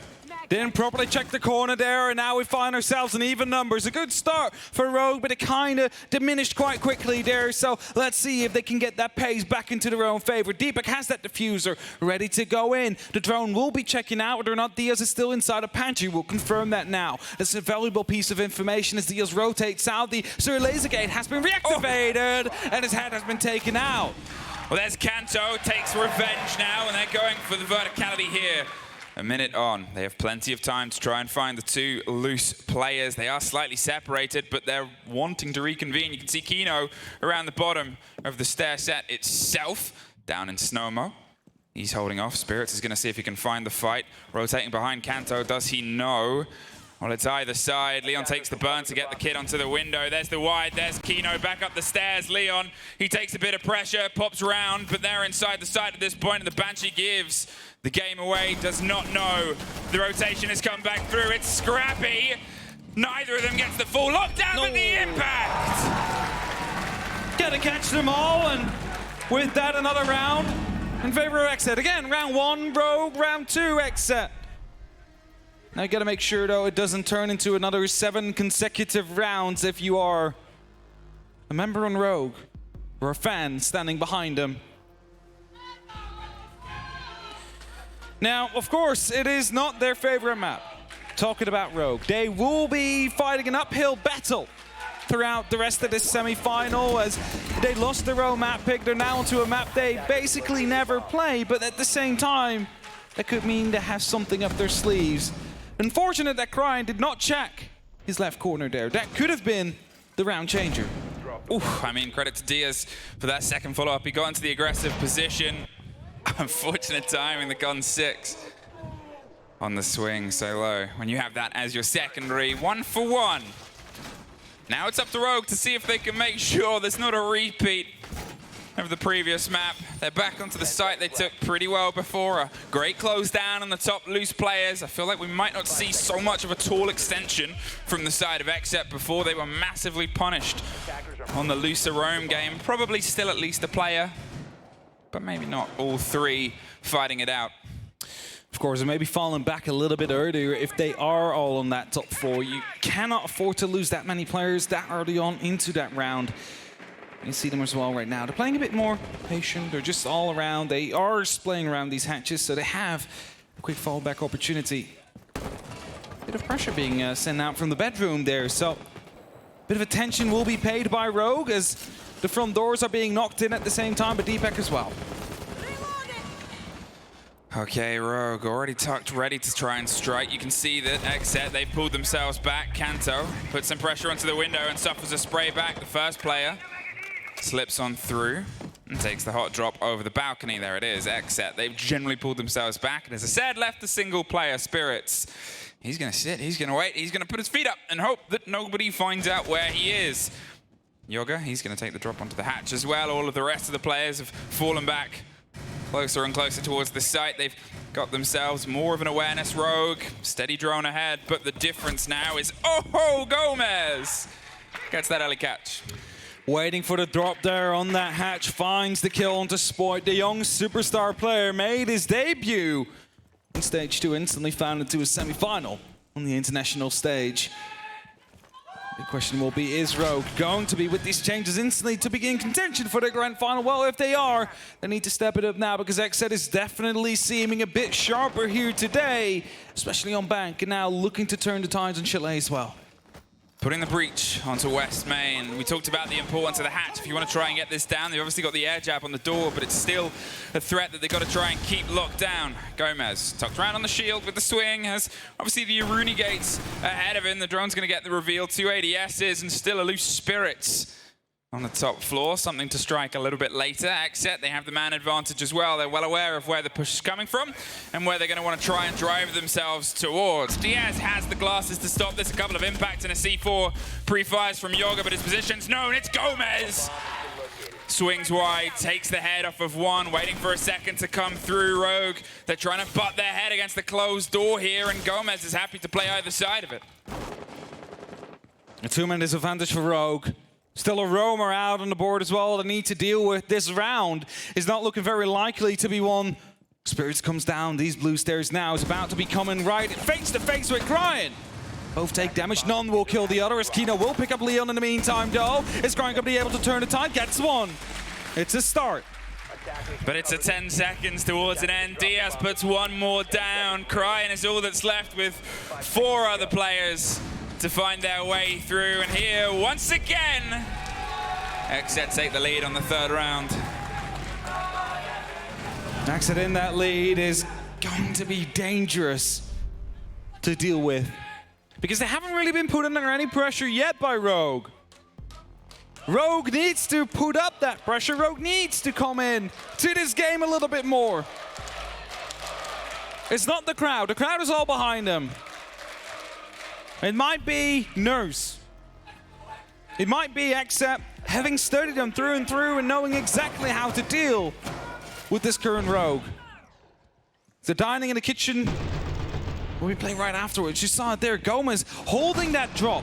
Didn't properly check the corner there, and now we find ourselves in even numbers. A good start for Rogue, but it kind of diminished quite quickly there. So let's see if they can get that pace back into their own favor. Deepak has that diffuser ready to go in. The drone will be checking out whether or not Diaz is still inside a pantry. We'll confirm that now. That's a valuable piece of information as Diaz rotates out. The Sir Laser Gate has been reactivated, and his head has been taken out. Well, there's Kanto, takes revenge now, and they're going for the verticality here. A minute on. They have plenty of time to try and find the two loose players. They are slightly separated, but they're wanting to reconvene. You can see Kino around the bottom of the stair set itself, down in Snowmo. He's holding off. Spirits is going to see if he can find the fight. Rotating behind Kanto. Does he know? Well, it's either side. Leon takes the burn to get the kid onto the window. There's the wide. There's Kino back up the stairs. Leon, he takes a bit of pressure, pops round, but they're inside the site at this point, and the Banshee gives the game away. Does not know. The rotation has come back through. It's scrappy. Neither of them gets the full lockdown, but the impact. Gotta catch them all, and with that, another round in favor of XSET. Again, round 1, Rogue, round 2, XSET. Now you gotta make sure, though, it doesn't turn into another 7 consecutive rounds if you are a member on Rogue or a fan standing behind them. Now, of course, it is not their favorite map. Talking about Rogue, they will be fighting an uphill battle throughout the rest of this semi-final as they lost their own map pick. They're now onto a map they basically never play, but at the same time, that could mean they have something up their sleeves. Unfortunate that Cryin did not check his left corner there. That could have been the round changer. Oof, I mean, credit to Diaz for that second follow-up. He got into the aggressive position. Unfortunate timing, the gun 6 on the swing so low. When you have that as your secondary, 1 for 1. Now it's up to Rogue to see if they can make sure there's not a repeat of the previous map. They're back onto the site they took pretty well before. A great close down on the top loose players. I feel like we might not see so much of a tall extension from the side of XSET before. They were massively punished on the looser roam game. Probably still at least a player, but maybe not all 3 fighting it out. Of course, and maybe falling back a little bit earlier if they are all on that top 4. You cannot afford to lose that many players that early on into that round. You see them as well right now. They're playing a bit more patient. They're just all around. They are playing around these hatches, so they have quick fallback opportunity. Bit of pressure being sent out from the bedroom there, so bit of attention will be paid by Rogue as the front doors are being knocked in at the same time, but Deepak as well. Okay, Rogue already tucked, ready to try and strike. You can see that XSET, they pulled themselves back. Kanto puts some pressure onto the window and suffers a spray back. The first player slips on through and takes the hot drop over the balcony. There it is, XSET. They've generally pulled themselves back. And as I said, left a single player, Spirits. He's going to sit, he's going to wait, he's going to put his feet up and hope that nobody finds out where he is. Yoga, he's going to take the drop onto the hatch as well. All of the rest of the players have fallen back closer and closer towards the site. They've got themselves more of an awareness. Rogue, steady drone ahead, but the difference now is, oh, Gomez gets that early catch. Waiting for the drop there on that hatch, finds the kill onto Spoit. The young superstar player made his debut in stage 2, instantly found into a semi-final on the international stage. The question will be, is Rogue going to be with these changes instantly to begin contention for the grand final? Well, if they are, they need to step it up now because XSET is definitely seeming a bit sharper here today, especially on Bank, and now looking to turn the tides on Chalet as well. Putting the breach onto West Main. We talked about the importance of the hatch. If you want to try and get this down, they've obviously got the air jab on the door, but it's still a threat that they've got to try and keep locked down. Gomez tucked around on the shield with the swing, has obviously the Aruni gates ahead of him. The drone's going to get the reveal. 2 ADSs and still a loose Spirits on the top floor. Something to strike a little bit later. XSET, they have the man advantage as well. They're well aware of where the push is coming from and where they're going to want to try and drive themselves towards. Diaz has the glasses to stop this. A couple of impacts and a C4 pre-fires from Yoga, but his position's known. It's Gomez. Swings wide, takes the head off of one, waiting for a second to come through. Rogue, they're trying to butt their head against the closed door here, and Gomez is happy to play either side of it. A 2-man disadvantage for Rogue. Still a roamer out on the board as well to need to deal with. This round is not looking very likely to be won. Spirits comes down these blue stairs now. Is about to be coming right face to face with Cryin. Both take damage. None will kill the other as Kino will pick up Leon in the meantime though. Is Cryin going to be able to turn the tide? Gets one. It's a start. But it's a 10 seconds towards an end. Diaz puts one more down. Cryin is all that's left with 4 other players to find their way through, and here once again XSET take the lead on the 3rd round. XSET in that lead is going to be dangerous to deal with because they haven't really been put under any pressure yet by Rogue. Rogue needs to put up that pressure. Rogue needs to come in to this game a little bit more. It's not the crowd. The crowd is all behind them. It might be Nurse. It might be XSET having studied them through and through and knowing exactly how to deal with this current Rogue. The dining in the kitchen will be playing right afterwards. You saw it there. Gomez holding that drop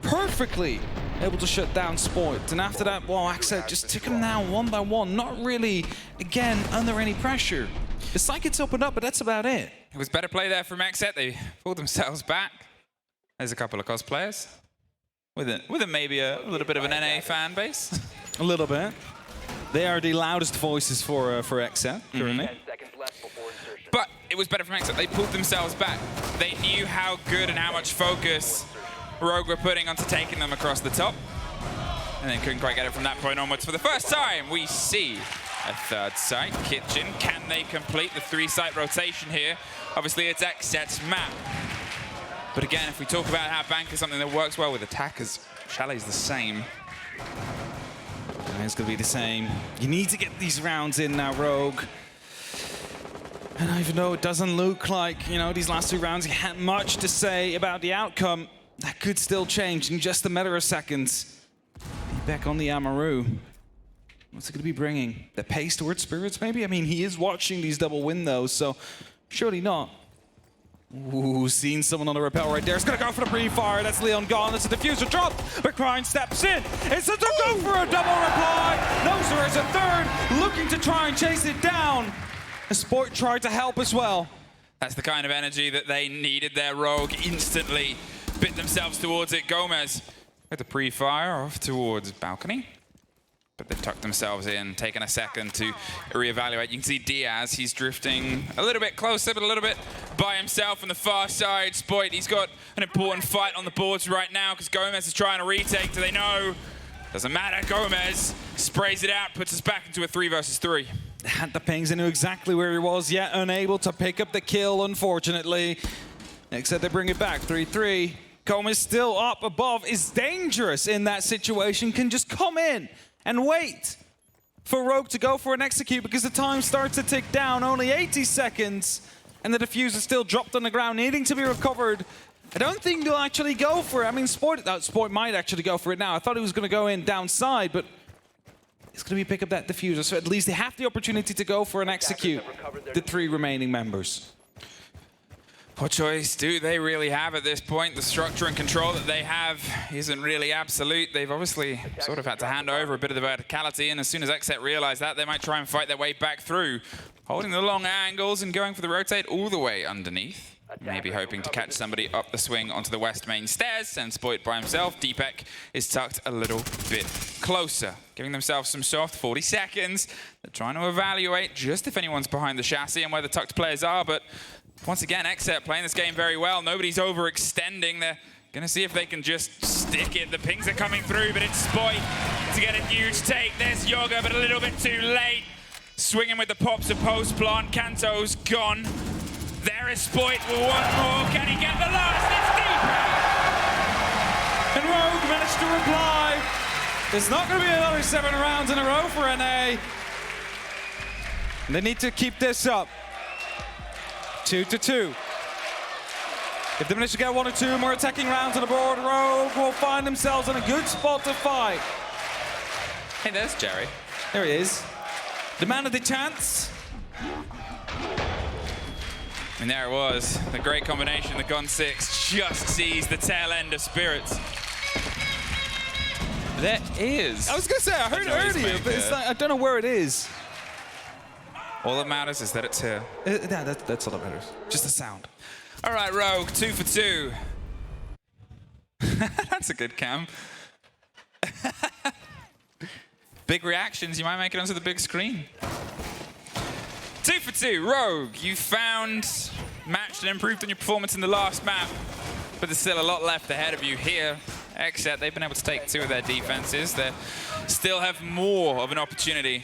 perfectly, able to shut down Spoit. And after that, well, XSET just took him down one by one. Not really, again, under any pressure. The side gets opened up, but that's about it. It was better play there from XSET. They pulled themselves back. There's a couple of cosplayers with it maybe a little bit of an NA fan base. A little bit. They are the loudest voices for XSET currently. But it was better from XSET. They pulled themselves back. They knew how good and how much focus Rogue were putting onto taking them across the top, and then couldn't quite get it from that point onwards. For the first time, we see a 3rd site, Kitchen. Can they complete the 3-site rotation here? Obviously, it's XSET's map. But again, if we talk about how Bank is something that works well with attackers, Chalet's the same. It's going to be the same. You need to get these rounds in now, Rogue. And even though it doesn't look like, you know, these last 2 rounds, you had much to say about the outcome, that could still change in just a matter of seconds. Back on the Amaru. What's it going to be bringing? The pace towards Spirits, maybe? I mean, he is watching these double windows, so surely not. Ooh, seeing someone on the rappel right there. It's going to go for the pre-fire. That's Leon gone. It's a diffuser drop, but Cryin steps in. It's a go for a double reply. No, sir, it's a 3rd. Looking to try and chase it down. The Sport tried to help as well. That's the kind of energy that they needed there. Rogue instantly bit themselves towards it. Gomez with the pre-fire off towards balcony. but they've tucked themselves in, taken a second to reevaluate. You can see Diaz, he's drifting a little bit closer, but a little bit by himself on the far side. Spoit, he's got an important fight on the boards right now because Gomez is trying to retake. Do they know? Doesn't matter. Gomez sprays it out, puts us back into a 3 versus 3. Had the pings into exactly where he was, yet unable to pick up the kill, unfortunately. Except they bring it back, 3-3. Gomez still up above, is dangerous in that situation, can just come in and wait for Rogue to go for an execute because the time starts to tick down, only 80 seconds, and the diffuser still dropped on the ground, needing to be recovered. I don't think they'll actually go for it. I mean, Spoit might actually go for it now. I thought he was going to go in downside, but it's going to be pick up that diffuser, so at least they have the opportunity to go for an execute, the 3 remaining members. What choice do they really have at this point? The structure and control that they have isn't really absolute. They've obviously sort of had to hand over a bit of the verticality, and as soon as XSET realize that, they might try and fight their way back through, holding the long angles and going for the rotate all the way underneath. Maybe hoping to catch somebody up the swing onto the west main stairs, and Spoit by himself. Deepek is tucked a little bit closer, giving themselves some soft 40 seconds. They're trying to evaluate just if anyone's behind the chassis and where the tucked players are, but once again, XSET playing this game very well. Nobody's overextending. They're going to see if they can just stick it. The pings are coming through, but it's Spoit to get a huge take. There's Yoga, but a little bit too late. Swinging with the pops of post plant. Kanto's gone. There is Spoit with one more. Can he get the last? It's deep. And Rogue managed to reply. There's not going to be another 7 rounds in a row for NA. They need to keep this up. 2-2. If they manage to get 1 or 2 more attacking rounds on the board, Rogue will find themselves in a good spot to fight. Hey, there's Jerry. There he is. Demanded the chance. And there it was, the great combination. The Gun 6 just sees the tail end of Spirits. There is. I was going to say, I heard it earlier, but it's like, I don't know where it is. All that matters is that it's here. That's all that matters. Just the sound. All right, Rogue, 2 for 2. That's a good cam. Big reactions, you might make it onto the big screen. 2 for 2, Rogue. You found, matched and improved on your performance in the last map, but there's still a lot left ahead of you here. XSET, they've been able to take 2 of their defenses. They still have more of an opportunity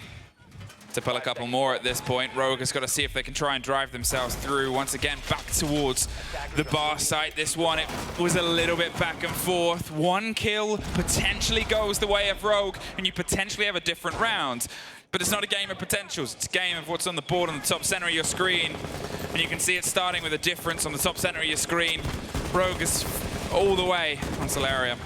to pull a couple more at this point. Rogue has got to see if they can try and drive themselves through. Once again, back towards the bar site. This one, it was a little bit back and forth. 1 kill potentially goes the way of Rogue, and you potentially have a different round. But it's not a game of potentials. It's a game of what's on the board on the top center of your screen. And you can see it starting with a difference on the top center of your screen. Rogue is all the way on Solaria.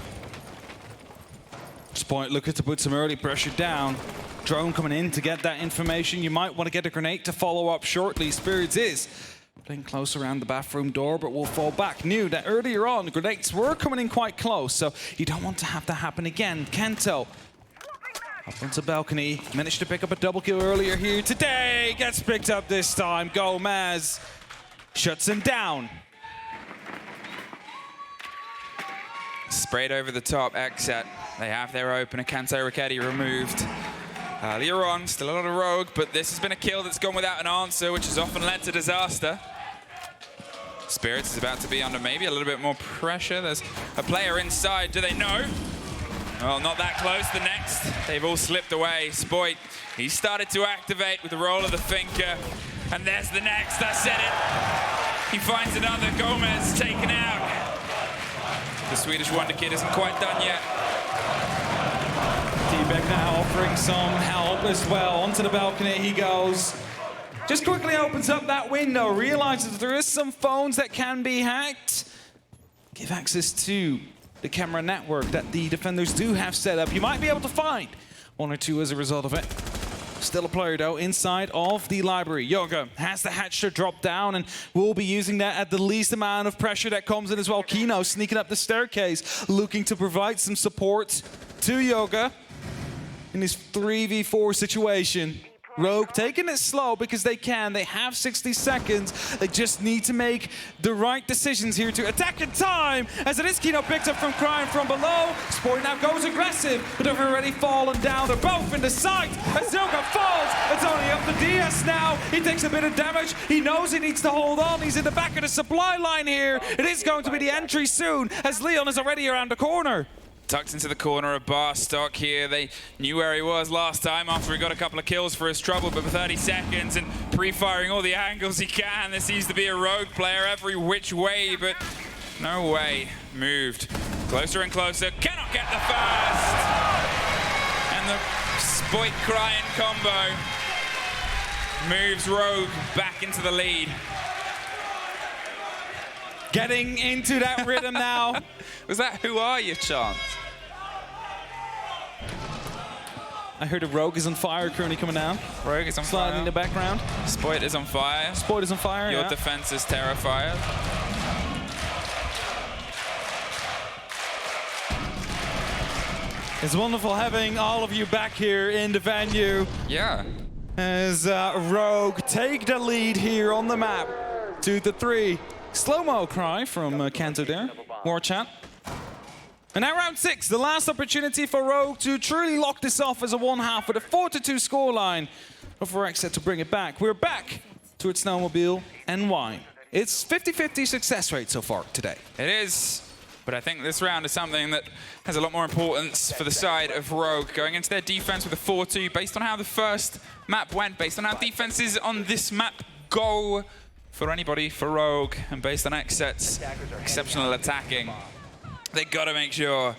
Spoit looking to put some early pressure down. Drone coming in to get that information. You might want to get a grenade to follow up shortly. Spirits is playing close around the bathroom door, but will fall back. Knew that earlier on, grenades were coming in quite close, so you don't want to have that happen again. Kento up onto balcony, managed to pick up a double kill earlier here today. Gets picked up this time. Gomez shuts him down. Sprayed over the top, XSET. They have their opener, Kanto Ricchetti removed. Earlier on, still a lot of Rogue, but this has been a kill that's gone without an answer, which has often led to disaster. Spirits is about to be under maybe a little bit more pressure. There's a player inside. Do they know? Well, not that close. The next, they've all slipped away. Spoit, he started to activate with the roll of the finger. And there's the next, I said it. He finds another. Gomez taken out. The Swedish Wonder Kid isn't quite done yet. Deepek now offering some help as well. Onto the balcony he goes. Just quickly opens up that window, realizes that there is some phones that can be hacked. Give access to the camera network that the defenders do have set up. You might be able to find 1 or 2 as a result of it. Still a player though inside of the library. Yoga has the hatcher drop down and will be using that at the least amount of pressure that comes in as well. Kino sneaking up the staircase, looking to provide some support to Yoga in this 3v4 situation. Rogue taking it slow because they can. They have 60 seconds. They just need to make the right decisions here to attack in time. As it is Kino picked up from Crime from below. Sport now goes aggressive, but they've already fallen down. They're both in the sight. As Zoka falls, it's only up to DS now. He takes a bit of damage. He knows he needs to hold on. He's in the back of the supply line here. It is going to be the entry soon, as Leon is already around the corner. Tucked into the corner of Barstock here. They knew where he was last time after he got a couple of kills for his trouble, but for 30 seconds and pre-firing all the angles he can. There seems to be a Rogue player every which way, but no way. Moved closer and closer. Cannot get the first. And the Spoit Crying combo moves Rogue back into the lead. Getting into that rhythm now. Was that "Who are you" chant? I heard a Rogue is on fire currently coming down. Rogue is on Sliding fire. in the background. Spoit is on fire. Spoit is on fire, Your yeah. defense is terrified. It's wonderful having all of you back here in the venue. Yeah. As Rogue take the lead here on the map. 2-3. Slow-mo cry from Kanto there. War chat. And now round 6, the last opportunity for Rogue to truly lock this off as a 1/2 with a 4-2 scoreline. But for XSET to bring it back. We're back towards Snowmobile and Wine. It's 50-50 success rate so far today. It is. But I think this round is something that has a lot more importance for the side of Rogue. Going into their defense with a 4-2, based on how the first map went, based on how defenses on this map go for anybody for Rogue, and based on XSET's exceptional attacking, they got to make sure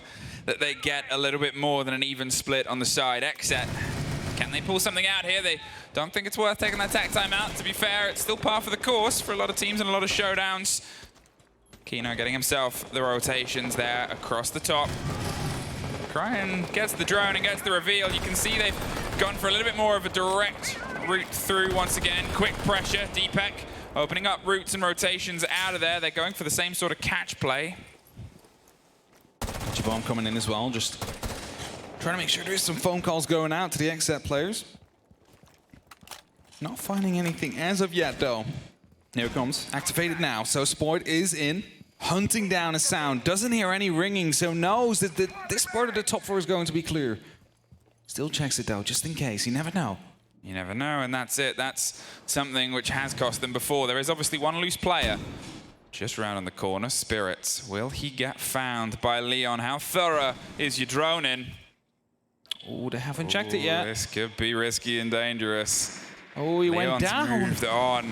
that they get a little bit more than an even split on the side. XSET, can they pull something out here? They don't think it's worth taking that attack time out. To be fair, it's still par for the course for a lot of teams and a lot of showdowns. Kino getting himself the rotations there across the top. Cryan gets the drone and gets the reveal. You can see they've gone for a little bit more of a direct route through once again. Quick pressure, Deepek opening up routes and rotations out of there. They're going for the same sort of catch play. Bomb coming in as well, just trying to make sure there's some phone calls going out to the XSET players. Not finding anything as of yet, though. Here it comes, activated now. So Spoit is in, hunting down a sound. Doesn't hear any ringing, so knows that this part of the top 4 is going to be clear. Still checks it though, just in case. You never know. You never know, and that's it. That's something which has cost them before. There is obviously one loose player just round on the corner. Spirits, will he get found by Leon? How thorough is your drone in? Oh, they haven't checked it yet. This could be risky and dangerous. Oh, he Leon's went down. Moved on.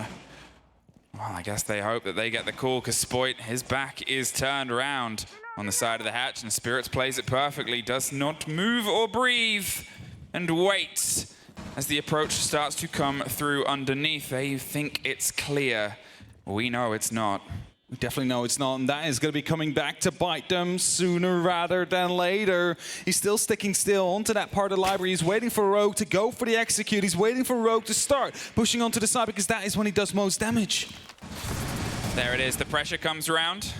Well, I guess they hope that they get the call, because Spoit, his back is turned around on the side of the hatch, and Spirits plays it perfectly, does not move or breathe, and waits as the approach starts to come through underneath. They think it's clear. We know it's not. We definitely know it's not, and that is going to be coming back to bite them sooner rather than later. He's still sticking still onto that part of the library. He's waiting for Rogue to go for the execute. He's waiting for Rogue to start pushing onto the side, because that is when he does most damage. There it is. The pressure comes around.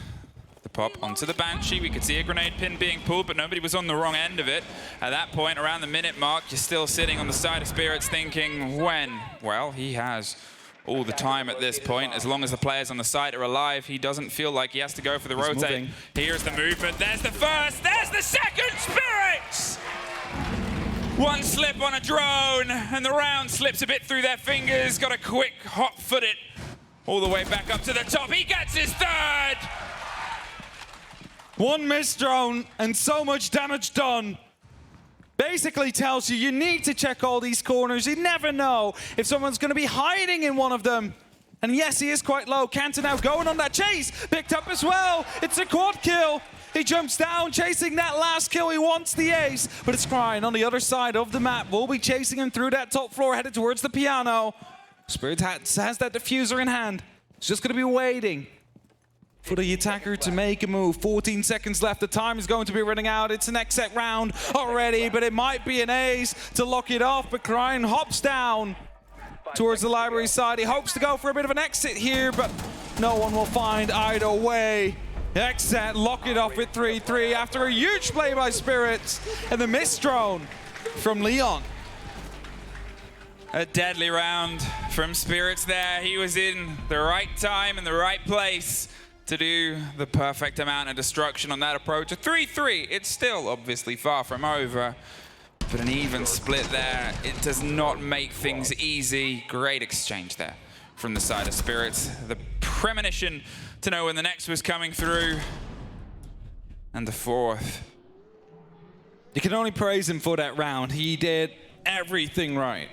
The pop onto the Banshee. We could see a grenade pin being pulled, but nobody was on the wrong end of it. At that point, around the minute mark, you're still sitting on the side of Spirits thinking, when? Well, he has all the time at this point. As long as the players on the side are alive, he doesn't feel like he has to go for the rotate. Moving. Here's the movement. There's the first. There's the second. Spirits! One slip on a drone, and the round slips a bit through their fingers. Got a quick hot foot it all the way back up to the top. He gets his third. One missed drone and so much damage done. Basically tells you need to check all these corners. You never know if someone's going to be hiding in one of them. And yes, he is quite low. Kanto now going on that chase. Picked up as well. It's a quad kill. He jumps down, chasing that last kill. He wants the ace, but it's Cryan on the other side of the map. We'll be chasing him through that top floor, headed towards the piano. Spirit has that diffuser in hand. He's just going to be waiting for the attacker to make a move. 14 seconds left. The time is going to be running out. It's an XSET round already, but it might be an ace to lock it off. But Cryan hops down towards the library side. He hopes to go for a bit of an exit here, but no one will find either way. XSET lock it off with 3-3 after a huge play by Spirits and the missed drone from Leon. A deadly round from Spirits there. He was in the right time and the right place to do the perfect amount of destruction on that approach. A 3-3, it's still obviously far from over, but an even split there. It does not make things easy. Great exchange there from the side of Spirits. The premonition to know when the next was coming through. And the fourth. You can only praise him for that round. He did everything right.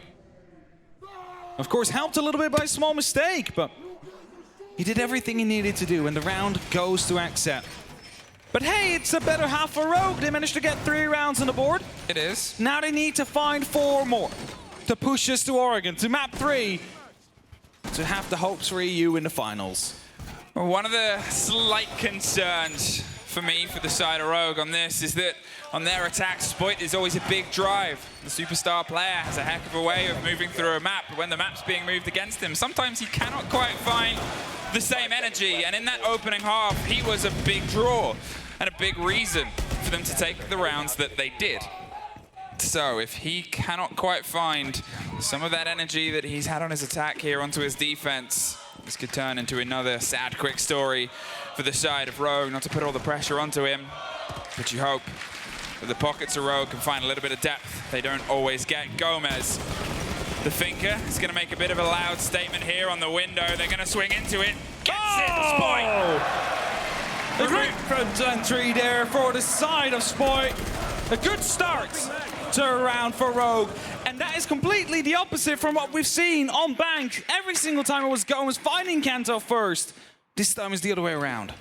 Of course, helped a little bit by a small mistake, but he did everything he needed to do, and the round goes to XSET. But hey, it's a better half for Rogue. They managed to get 3 rounds on the board. It is. Now they need to find 4 more to push us to Oregon, to map 3, to have the hopes for EU in the finals. Well, one of the slight concerns for me for the side of Rogue on this is that on their attack, Spoit is always a big drive. The superstar player has a heck of a way of moving through a map, but when the map's being moved against him, sometimes he cannot quite find the same energy. And in that opening half, he was a big draw and a big reason for them to take the rounds that they did. So if he cannot quite find some of that energy that he's had on his attack here onto his defense, this could turn into another sad, quick story for the side of Rogue. Not to put all the pressure onto him, but you hope that the pockets of Rogue can find a little bit of depth they don't always get. Gomez, the thinker, is going to make a bit of a loud statement here on the window. They're going to swing into it. Gets it, Spoit! A great front entry there for the side of Spoit. A good start to a round for Rogue. And that is completely the opposite from what we've seen on Bank. Every single time it was Gomez finding Kanto first. This time it's the other way around.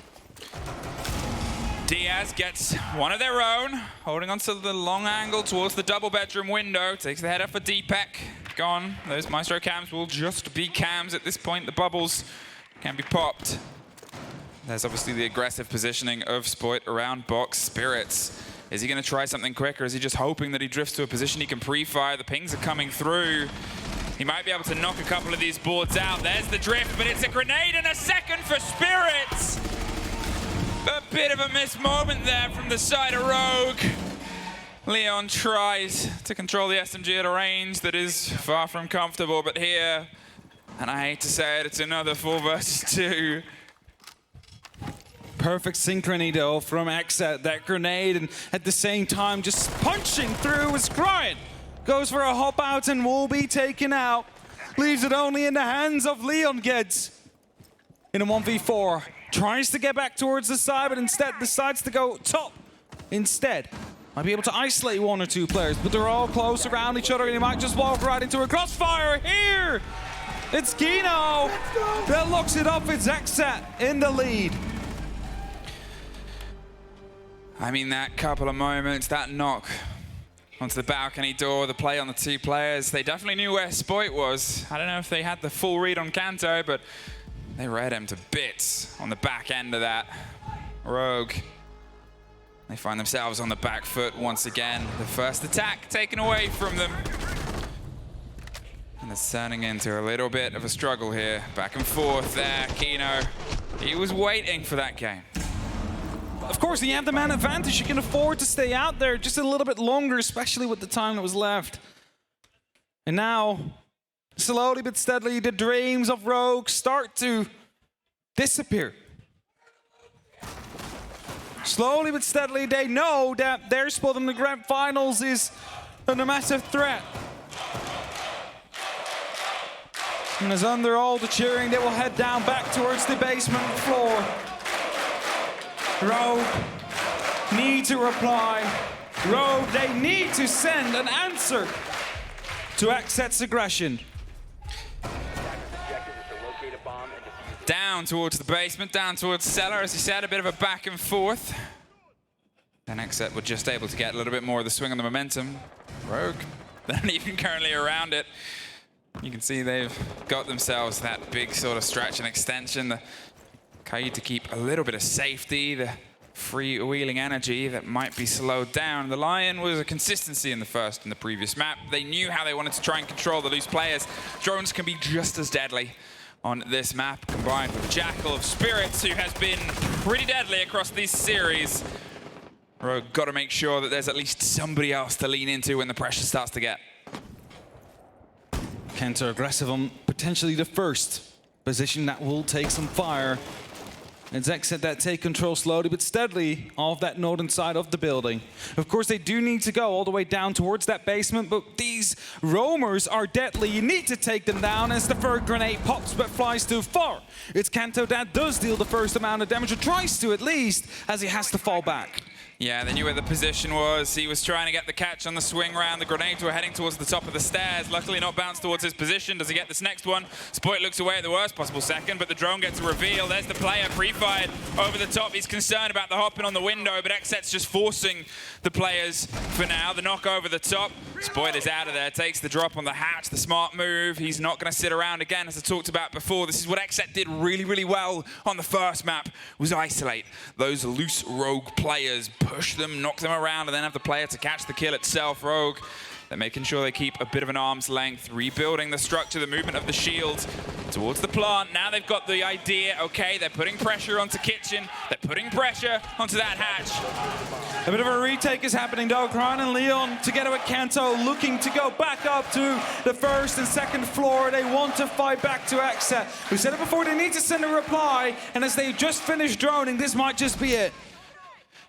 Diaz gets one of their own, holding onto the long angle towards the double bedroom window. Takes the header for Deepak. Gone. Those Maestro cams will just be cams at this point. The bubbles can be popped. There's obviously the aggressive positioning of Spoit around box. Spirits. Is he going to try something quick, or is he just hoping that he drifts to a position he can pre-fire? The pings are coming through. He might be able to knock a couple of these boards out. There's the drift, but it's a grenade and a second for Spirits. A bit of a missed moment there from the side of Rogue. Leon tries to control the SMG at a range that is far from comfortable, but here, and I hate to say it, it's another 4 versus 2. Perfect synchrony though from XSET, that grenade, and at the same time just punching through his Scrying. Goes for a hop out and will be taken out. Leaves it only in the hands of Leon Gids. In a 1v4. Tries to get back towards the side, but instead decides to go top instead. Might be able to isolate 1 or 2 players, but they're all close around each other, and he might just walk right into a crossfire here. It's Kino that looks it up. It's XSET in the lead. I mean, that couple of moments, that knock onto the balcony door, the play on the 2 players, they definitely knew where Spoit was. I don't know if they had the full read on Kanto, but they read him to bits on the back end of that. Rogue, they find themselves on the back foot once again. The first attack taken away from them. And it's turning into a little bit of a struggle here. Back and forth there, Kino. He was waiting for that game. Of course, when you have the man advantage, you can afford to stay out there just a little bit longer, especially with the time that was left. And now, slowly but steadily, the dreams of Rogue start to disappear. Slowly but steadily, they know that their spot in the grand finals is a massive threat. And as under all the cheering, they will head down back towards the basement floor. Rogue need to reply. Rogue, they need to send an answer to XSET's aggression. Down towards the basement, down towards cellar, as he said, a bit of a back and forth. Then XSET were just able to get a little bit more of the swing on the momentum. Rogue, they're not even currently around it. You can see they've got themselves that big sort of stretch and extension. The Kaid to keep a little bit of safety, the freewheeling energy that might be slowed down. The Lion was a consistency in the previous map. They knew how they wanted to try and control the loose players. Drones can be just as deadly on this map, combined with Jackal of Spirits, who has been pretty deadly across this series. Rogue got to make sure that there's at least somebody else to lean into when the pressure starts to get. Kento aggressive on potentially the first position that will take some fire. It's XSET that take control slowly but steadily of that northern side of the building. Of course, they do need to go all the way down towards that basement, but these roamers are deadly. You need to take them down as the first grenade pops but flies too far. It's Kento that does deal the first amount of damage, or tries to at least, as he has to fall back. Yeah, they knew where the position was. He was trying to get the catch on the swing round. The grenades were heading towards the top of the stairs. Luckily not bounced towards his position. Does he get this next one? Spoit looks away at the worst possible second, but the drone gets a reveal. There's the player pre-fired over the top. He's concerned about the hopping on the window, but XSET's just forcing the players for now. The knock over the top. Spoit is out of there, takes the drop on the hatch, the smart move. He's not going to sit around again, as I talked about before. This is what XSET did really, really well on the first map, was isolate those loose Rogue players, push them, knock them around, and then have the player to catch the kill itself. Rogue, they're making sure they keep a bit of an arm's length, rebuilding the structure, the movement of the shield towards the plant. Now they've got the idea, okay, they're putting pressure onto Kitchen, they're putting pressure onto that hatch. A bit of a retake is happening though. Cryan and Leon together with Kento looking to go back up to the first and second floor. They want to fight back to XSET. We said it before, they need to send a reply, and as they just finished droning, this might just be it.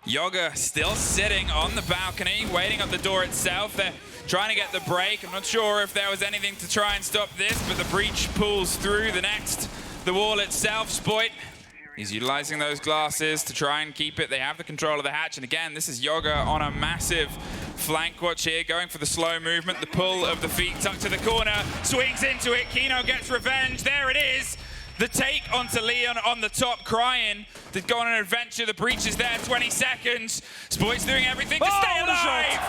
Yoga still sitting on the balcony, waiting at the door itself. They're trying to get the break. I'm not sure if there was anything to try and stop this, but the breach pulls through the wall itself. Spoit, he's utilizing those glasses to try and keep it. They have the control of the hatch, and again, this is Yoga on a massive flank watch here, going for the slow movement, the pull of the feet tucked to the corner, swings into it. Kino gets revenge. There it is. The take onto Leon on the top, Cryan to go on an adventure. The breach is there, 20 seconds. Spoit's doing everything to stay alive.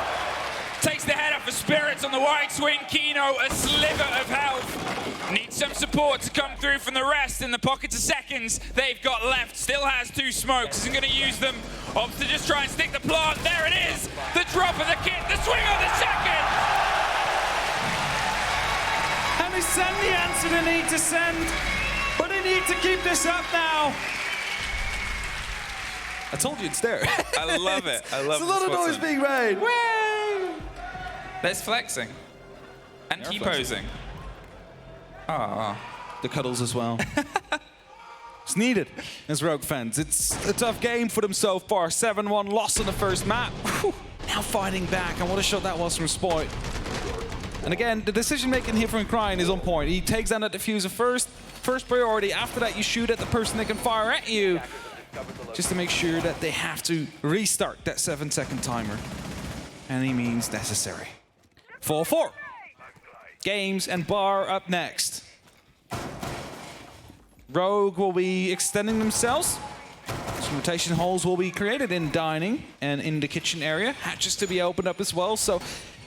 Takes the head off of Spirits on the wide swing. Kino, a sliver of health. Needs some support to come through from the rest in the pockets of seconds they've got left. Still has two smokes. Isn't going to use them. Opts to just try and stick the plant. There it is. The drop of the kit. The swing on the second. And they send the answer they need to send. But they need to keep this up now. I told you it's there. I love it. I love it. It's a lot of noise being made. Way! There's flexing. And T-posing. Ah. The cuddles as well. It's needed as Rogue fans. It's a tough game for them so far. 7-1 loss on the first map. Whew. Now fighting back, and what a shot that was from Spoit. And again, the decision-making here from Cryan is on point. He takes down that diffuser first priority. After that, you shoot at the person that can fire at you, just to make sure that they have to restart that 7-second timer. Any means necessary. 4-4. Games and Bar up next. Rogue will be extending themselves. Some rotation holes will be created in dining and in the kitchen area. Hatches to be opened up as well, so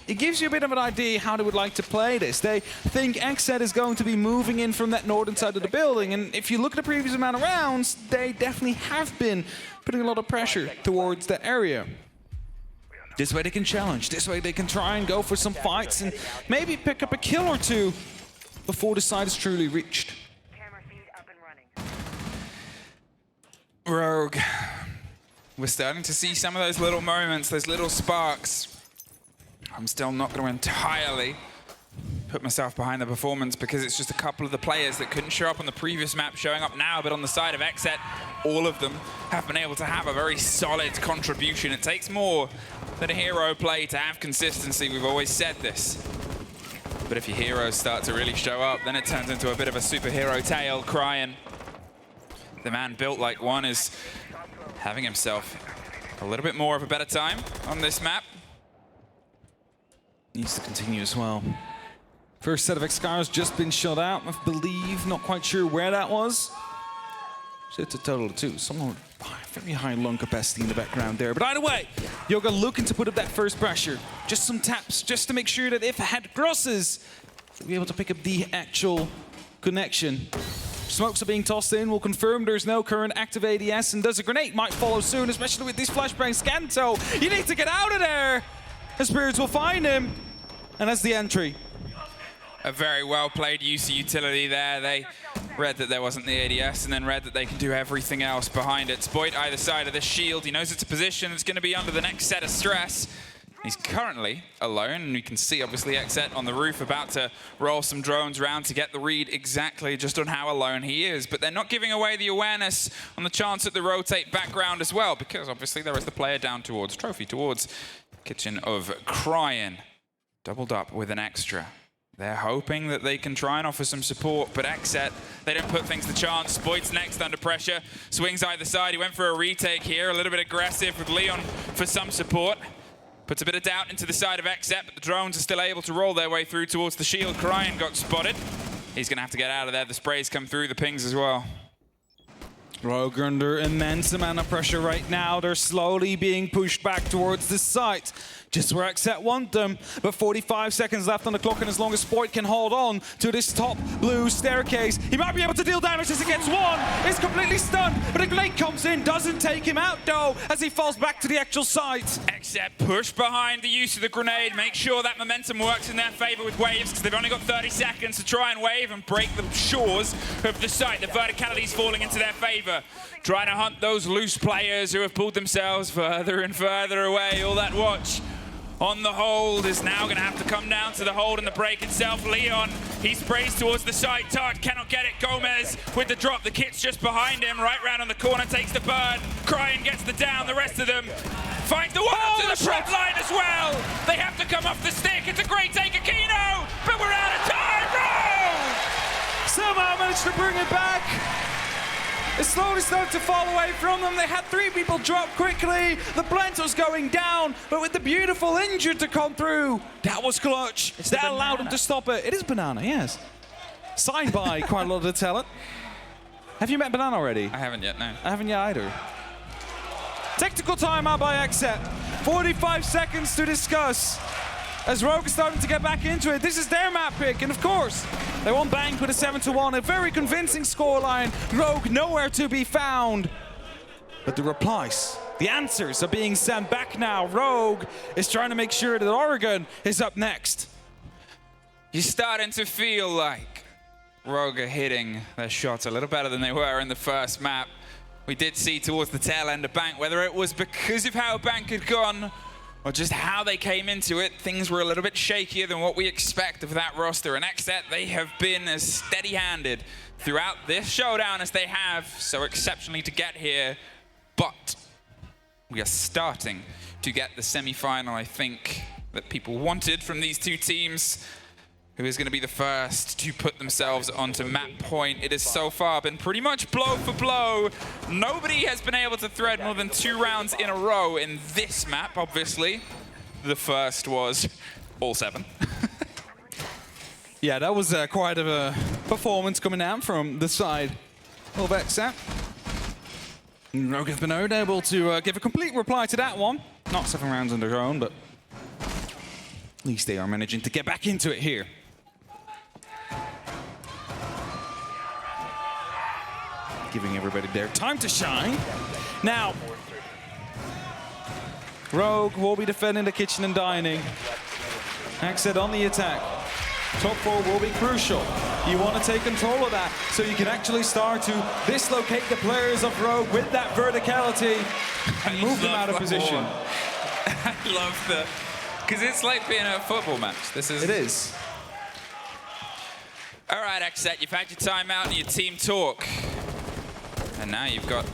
it gives you a bit of an idea how they would like to play this. They think XSET is going to be moving in from that northern side of the building, and if you look at the previous amount of rounds, they definitely have been putting a lot of pressure towards that area. This way they can challenge, this way they can try and go for some fights and maybe pick up a kill or two before the side is truly reached. Rogue, we're starting to see some of those little moments, those little sparks. I'm still not going to entirely put myself behind the performance because it's just a couple of the players that couldn't show up on the previous map showing up now, but on the side of XSET, all of them have been able to have a very solid contribution. It takes more than a hero play to have consistency. We've always said this. But if your heroes start to really show up, then it turns into a bit of a superhero tale. Cryan, the man built like one, is having himself a little bit more of a better time on this map. Needs to continue as well. First set of Excars just been shot out, I believe. Not quite sure where that was. So it's a total of 2. Someone with very high lung capacity in the background there. But either way, Yoga looking to put up that first pressure. Just some taps, just to make sure that if a head crosses, they'll be able to pick up the actual connection. Smokes are being tossed in. We'll confirm there's no current active ADS, and does a grenade might follow soon, especially with these flashbangs. Kento, you need to get out of there. The Spirits will find him. And that's the entry. A very well-played use of utility there. They read that there wasn't the ADS and then read that they can do everything else behind it. Spoit either side of the shield. He knows it's a position that's going to be under the next set of stress. He's currently alone, and you can see, obviously, XSET on the roof about to roll some drones around to get the read exactly just on how alone he is. But they're not giving away the awareness on the chance at the rotate background as well, because obviously there is the player down towards Trophy, towards Kitchen of Crying. Doubled up with an extra. They're hoping that they can try and offer some support, but XSET, they don't put things to chance. Spoit's next under pressure. Swings either side. He went for a retake here, a little bit aggressive with Leon for some support. Puts a bit of doubt into the side of XSET, but the drones are still able to roll their way through towards the shield. Crying got spotted. He's going to have to get out of there. The sprays come through, the pings as well. Rogue under immense amount of pressure right now. They're slowly being pushed back towards the site, just where XSET want them. But 45 seconds left on the clock, and as long as Spoit can hold on to this top blue staircase, he might be able to deal damage as he gets one. He's completely stunned, but a grenade comes in, doesn't take him out though, as he falls back to the actual site. XSET push behind the use of the grenade, make sure that momentum works in their favor with waves, because they've only got 30 seconds to try and wave and break the shores of the site. The verticality is falling into their favor. Trying to hunt those loose players who have pulled themselves further and further away. All that watch on the hold is now going to have to come down to the hold and the break itself. Leon, he sprays towards the side. Tart cannot get it. Gomez with the drop. The kit's just behind him. Right round on the corner, takes the burn. Crying gets the down. The rest of them finds the one up to the front line as well. They have to come off the stick. It's a great take, Aquino, but we're out of time. No! Somehow managed to bring it back. It's slowly starting to fall away from them. They had 3 people drop quickly. The Blento's going down, but with the beautiful injury to come through, that was clutch. That allowed them to stop it. It is Banana, yes. Signed by quite a lot of the talent. Have you met Banana already? I haven't yet, no. I haven't yet either. Technical timeout by XSET. 45 seconds to discuss. As Rogue is starting to get back into it, this is their map pick, and of course, they won bank with a 7-1, a very convincing scoreline. Rogue nowhere to be found. But the replies, the answers are being sent back now. Rogue is trying to make sure that Oregon is up next. You're starting to feel like Rogue are hitting their shots a little better than they were in the first map. We did see towards the tail end of bank, whether it was because of how bank had gone, or just how they came into it, things were a little bit shakier than what we expect of that roster. And XSET, they have been as steady-handed throughout this showdown as they have so exceptionally to get here. But we are starting to get the semi-final, I think, that people wanted from these two teams. Who is going to be the first to put themselves onto map point? It has so far been pretty much blow for blow. Nobody has been able to thread more than 2 rounds in a row in this map, obviously. The first was all 7. Yeah, that was quite a performance coming out from the side of XSET. Rogue have been unable to give a complete reply to that one. Not 7 rounds on their own, but at least they are managing to get back into it here. Giving everybody their time to shine. Now, Rogue will be defending the kitchen and dining. XSET on the attack. Top 4 will be crucial. You want to take control of that so you can actually start to dislocate the players of Rogue with that verticality and move them out of position. I love the... Because it's like being a football match. It is. All right, XSET, you've had your timeout and your team talk. And now you've got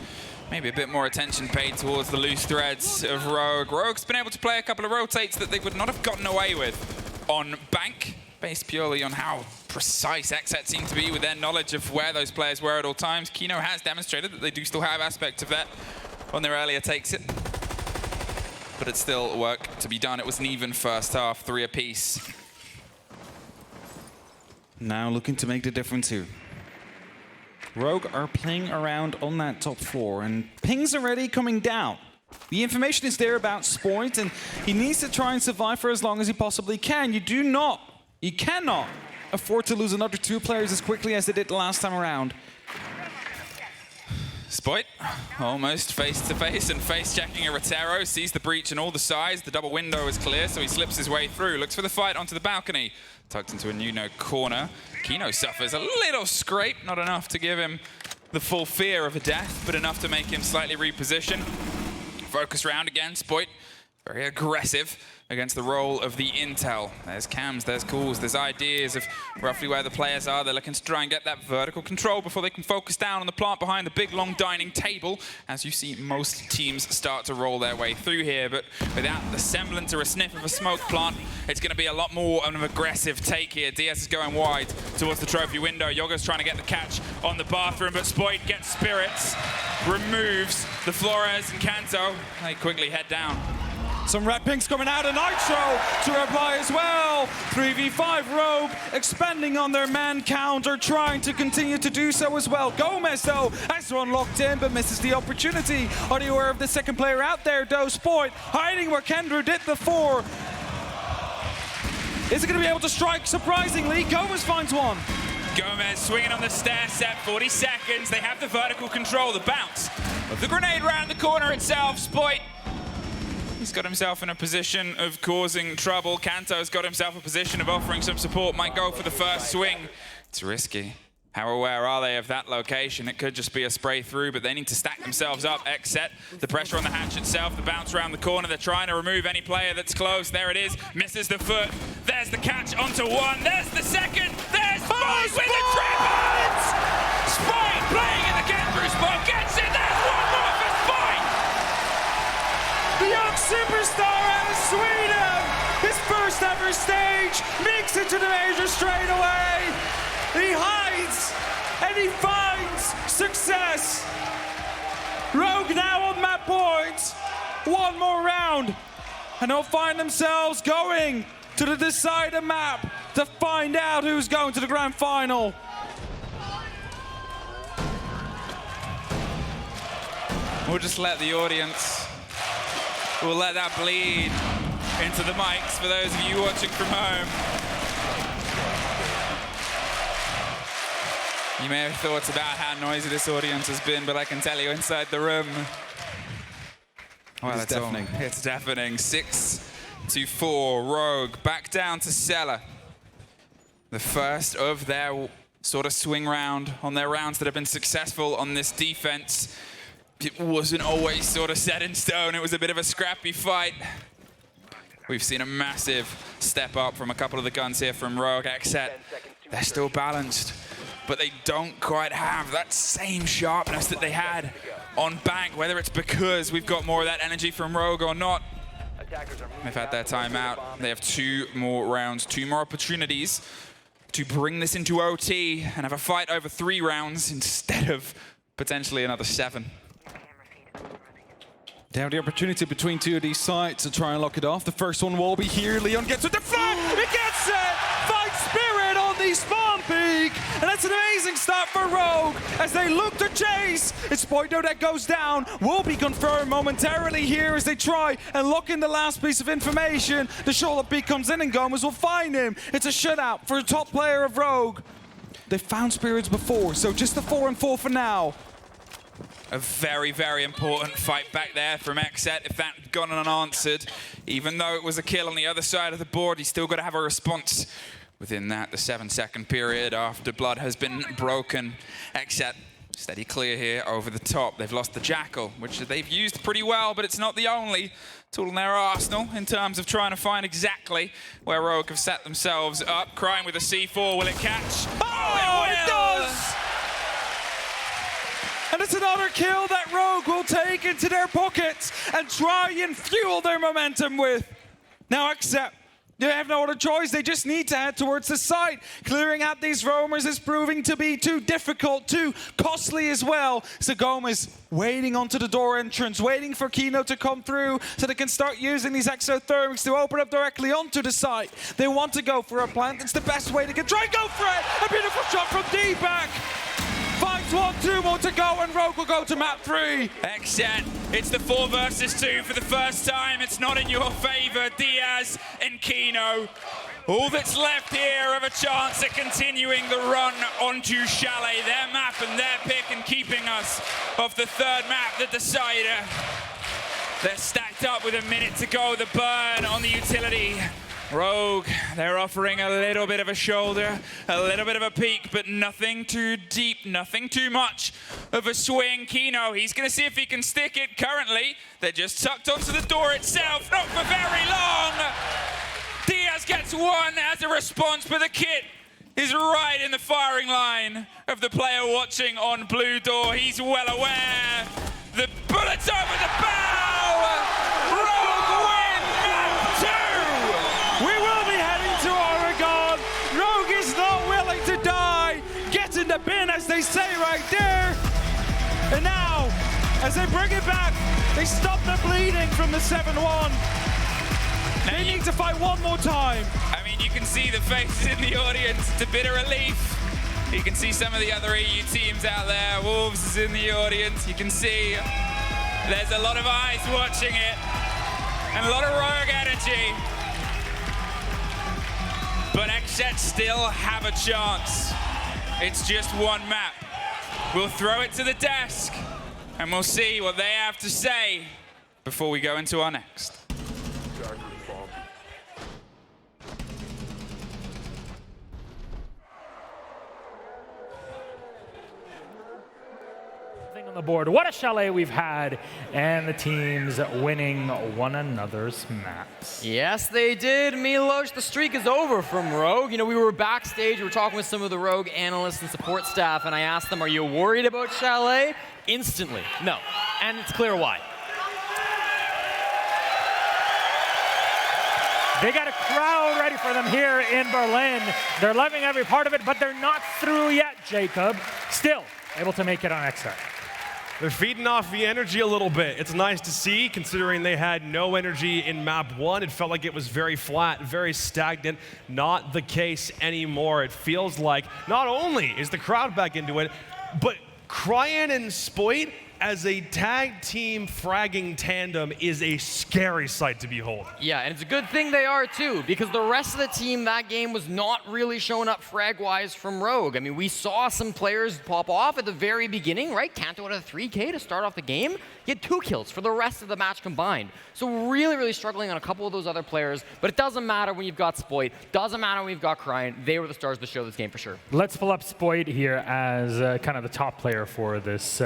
maybe a bit more attention paid towards the loose threads of Rogue. Rogue's been able to play a couple of rotates that they would not have gotten away with on bank, based purely on how precise XSET seem to be with their knowledge of where those players were at all times. Kino has demonstrated that they do still have aspects of that on their earlier takes it. But it's still work to be done. It was an even first half, 3 apiece. Now looking to make the difference here. Rogue are playing around on that top 4, and ping's already coming down. The information is there about Spoit, and he needs to try and survive for as long as he possibly can. You cannot afford to lose another 2 players as quickly as they did the last time around. Spoit, almost face-to-face and face-checking a Rotero, sees the breach on all the sides. The double window is clear, so he slips his way through. Looks for the fight onto the balcony. Tucked into a Nuno corner. Kino suffers a little scrape, not enough to give him the full fear of a death, but enough to make him slightly reposition. Focus round again, Spoit very aggressive against the role of the intel. There's cams, there's calls, there's ideas of roughly where the players are. They're looking to try and get that vertical control before they can focus down on the plant behind the big, long dining table, as you see most teams start to roll their way through here. But without the semblance or a sniff of a smoke plant, it's going to be a lot more of an aggressive take here. Diaz is going wide towards the trophy window. Yoga's trying to get the catch on the bathroom, but Spoit gets spirits, removes the Flores and Kanto. They quickly head down. Some red pinks coming out of Nitro to reply as well. 3v5 Rogue expanding on their man count, or trying to continue to do so as well. Gomez, though, has one locked in but misses the opportunity. Are you aware of the second player out there, though? Spoit hiding where Kendra did before. Is he going to be able to strike? Surprisingly, Gomez finds one. Gomez swinging on the stair set, 40 seconds. They have the vertical control, the bounce of the grenade round the corner itself. Spoit, he's got himself in a position of causing trouble. Kanto's got himself a position of offering some support. Might go for the first swing. It's risky. How aware are they of that location? It could just be a spray through, but they need to stack themselves up. XSET, the pressure on the hatch itself, the bounce around the corner. They're trying to remove any player that's close. There it is. Misses the foot. There's the catch onto one. There's the second. There's Spoit with the triplets! Spoit playing in the get-through spot. Gets it. There's one more for Spoit! The young superstar out of Sweden, his first ever stage, makes it to the major straight away. He hides and he finds success. Rogue now on map points. One more round and they'll find themselves going to the decider map to find out who's going to the grand final. We'll just let the audience, we'll let that bleed into the mics for those of you watching from home. You may have thoughts about how noisy this audience has been, but I can tell you inside the room, well, it's deafening. It's deafening. 6-4, Rogue back down to Cellar. The first of their sort of swing round on their rounds that have been successful on this defense. It wasn't always sort of set in stone. It was a bit of a scrappy fight. We've seen a massive step up from a couple of the guns here from Rogue. XSET, they're still balanced, but they don't quite have that same sharpness that they had on Bank, whether it's because we've got more of that energy from Rogue or not. They've had their timeout. They have 2 more rounds, 2 more opportunities to bring this into OT and have a fight over 3 rounds instead of potentially another 7. They have the opportunity between 2 of these sites to try and lock it off. The first one will be here. Leon gets with the flag. He gets it. Fight spirit on the spawn peak. And that's an amazing start for Rogue as they look to chase. It's Spoito that goes down. Will be confirmed momentarily here as they try and lock in the last piece of information. The Charlotte peak comes in and Gomez will find him. It's a shutout for the top player of Rogue. They found spirits before, so just the 4-4 for now. A very, very important fight back there from XSET. If that had gone unanswered, even though it was a kill on the other side of the board, he's still got to have a response within that, the 7-second period after blood has been broken. XSET steady clear here over the top. They've lost the Jackal, which they've used pretty well, but it's not the only tool in their arsenal in terms of trying to find exactly where Rogue have set themselves up. Crying with a C4, will it catch? Oh, it does! And it's another kill that Rogue will take into their pockets and try and fuel their momentum with. Now, XSET, they have no other choice. They just need to head towards the site. Clearing out these roamers is proving to be too difficult, too costly as well. So Gomez waiting onto the door entrance, waiting for Kino to come through so they can start using these exothermics to open up directly onto the site. They want to go for a plant. It's the best way they can try and go for it. A beautiful shot from D-back. Finds 1, 2 more to go, and Rogue will go to map 3. XSET, it's the 4 versus 2 for the first time. It's not in your favor, Diaz and Kino. All that's left here of a chance at continuing the run onto Chalet, their map and their pick, and keeping us off the 3rd map, the decider. They're stacked up with a minute to go. The burn on the utility Rogue, they're offering a little bit of a shoulder, a little bit of a peek, but nothing too deep, nothing too much of a swing. Kino, he's going to see if he can stick it. Currently, they're just tucked onto the door itself, not for very long. Diaz gets one as a response, but the kit is right in the firing line of the player watching on blue door. He's well aware. The bullet's over the bow. Rogue win map 2. We will be heading to Oregon. Rogue is not willing to die. Get in the bin, as they say right there. And now, as they bring it back, they stop the bleeding from the 7-1. They need to fight one more time. I mean, you can see the faces in the audience. It's a bit of relief. You can see some of the other EU teams out there. Wolves is in the audience. You can see there's a lot of eyes watching it and a lot of Rogue energy. But XSET still have a chance. It's just one map. We'll throw it to the desk and we'll see what they have to say before we go into our next. On the board. What a Chalet we've had, and the teams winning one another's maps. Yes, they did. Milos, the streak is over from Rogue. You know, we were backstage, we were talking with some of the Rogue analysts and support staff, and I asked them, are you worried about Chalet? Instantly, no. And it's clear why. They got a crowd ready for them here in Berlin. They're loving every part of it, but they're not through yet, Jacob. Still able to make it on XSET. They're feeding off the energy a little bit. It's nice to see, considering they had no energy in map 1. It felt like it was very flat, very stagnant. Not the case anymore. It feels like not only is the crowd back into it, but Cryan and Spoit as a tag team fragging tandem is a scary sight to behold. Yeah, and it's a good thing they are too, because the rest of the team that game was not really showing up frag-wise from Rogue. I mean, we saw some players pop off at the very beginning, right? Kanto had a 3K to start off the game. He had 2 kills for the rest of the match combined. So really, really struggling on a couple of those other players, but it doesn't matter when you've got Spoit. Doesn't matter when you've got Cryan. They were the stars of the show this game for sure. Let's pull up Spoit here as kind of the top player for this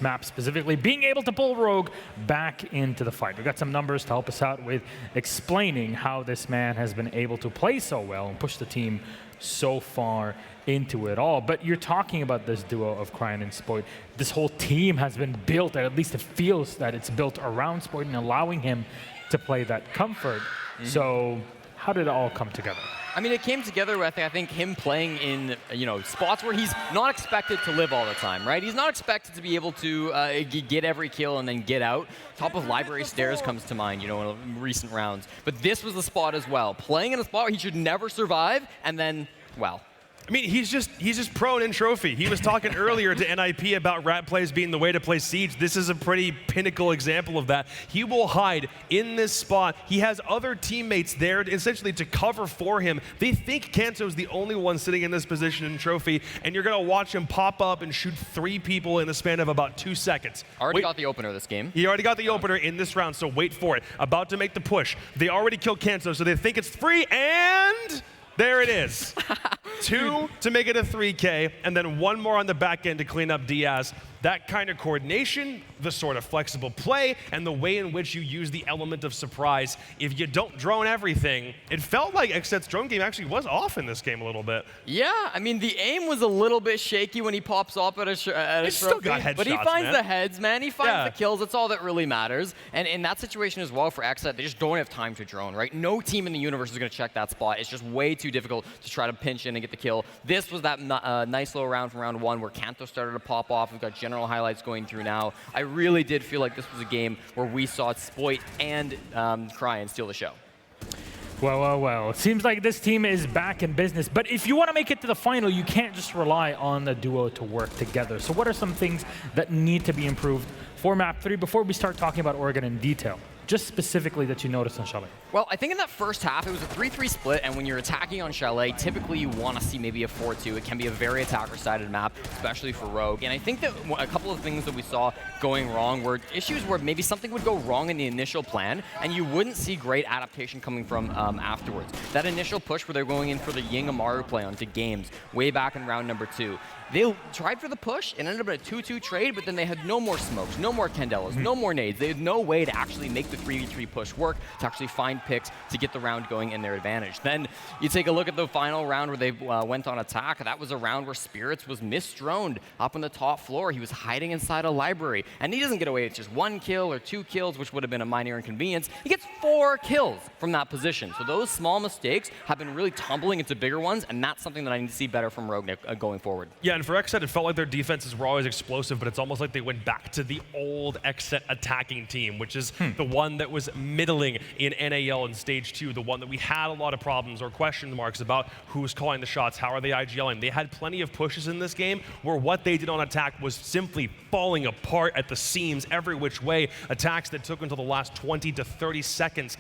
map, specifically being able to pull Rogue back into the fight. We've got some numbers to help us out with explaining how this man has been able to play so well and push the team so far into it all. But you're talking about this duo of Cryan and Spoit. This whole team has been built, at least it feels that it's built around Spoit and allowing him to play that comfort. So how did it all come together? I mean, it came together with, I think, him playing in, spots where he's not expected to live all the time, right? He's not expected to be able to get every kill and then get out. Top of Library Stairs comes to mind, in recent rounds. But this was the spot as well. Playing in a spot where he should never survive, and then, well. I mean, he's just prone in Trophy. He was talking earlier to NIP about rat plays being the way to play Siege. This is a pretty pinnacle example of that. He will hide in this spot. He has other teammates there essentially to cover for him. They think Kanto's the only one sitting in this position in Trophy, and you're going to watch him pop up and shoot 3 people in the span of about 2 seconds. Already got the opener this game. He already got the opener in this round, so wait for it. About to make the push. They already killed Kanto, so they think it's free, and there it is. 2 to make it a 3K, and then 1 more on the back end to clean up Diaz. That kind of coordination, the sort of flexible play, and the way in which you use the element of surprise. If you don't drone everything, it felt like XSET's drone game actually was off in this game a little bit. Yeah, I mean, the aim was a little bit shaky when he pops up at a trophy. Still got headshots, but he finds man. the heads, man. He finds the kills. That's all that really matters. And in that situation as well for XSET, they just don't have time to drone, right? No team in the universe is going to check that spot. It's just way too difficult to try to pinch in and get the kill. This was that nice little round from round 1 where Kanto started to pop off. We've got general highlights going through now. I really did feel like this was a game where we saw Spoit and Cryan steal the show. Well. It seems like this team is back in business. But if you want to make it to the final, you can't just rely on the duo to work together. So what are some things that need to be improved for Map 3 before we start talking about Oregon in detail? just specifically that you noticed on Chalet? Well, I think in that first half, it was a 3-3 split, and when you're attacking on Chalet, typically you want to see maybe a 4-2. It can be a very attacker-sided map, especially for Rogue. And I think that a couple of things that we saw going wrong were issues where maybe something would go wrong in the initial plan, and you wouldn't see great adaptation coming from afterwards. That initial push where they're going in for the Ying Amaru play onto games way back in round number 2. They tried for the push, it ended up in a 2-2 trade, but then they had no more smokes, no more Candelas, no more nades. They had no way to actually make the 3v3 push work, to actually find picks to get the round going in their advantage. Then you take a look at the final round where they went on attack. That was a round where Spirits was misdroned up on the top floor. He was hiding inside a library, and he doesn't get away with just 1 kill or 2 kills, which would have been a minor inconvenience. He gets 4 kills from that position. So those small mistakes have been really tumbling into bigger ones, and that's something that I need to see better from Rogue going forward. Yeah, and for XSET, it felt like their defenses were always explosive, but it's almost like they went back to the old XSET attacking team, which is the one that was middling in NAL in Stage 2, the one that we had a lot of problems or question marks about who's calling the shots, how are they IGLing. They had plenty of pushes in this game where what they did on attack was simply falling apart at the seams every which way. Attacks that took until the last 20 to 30 seconds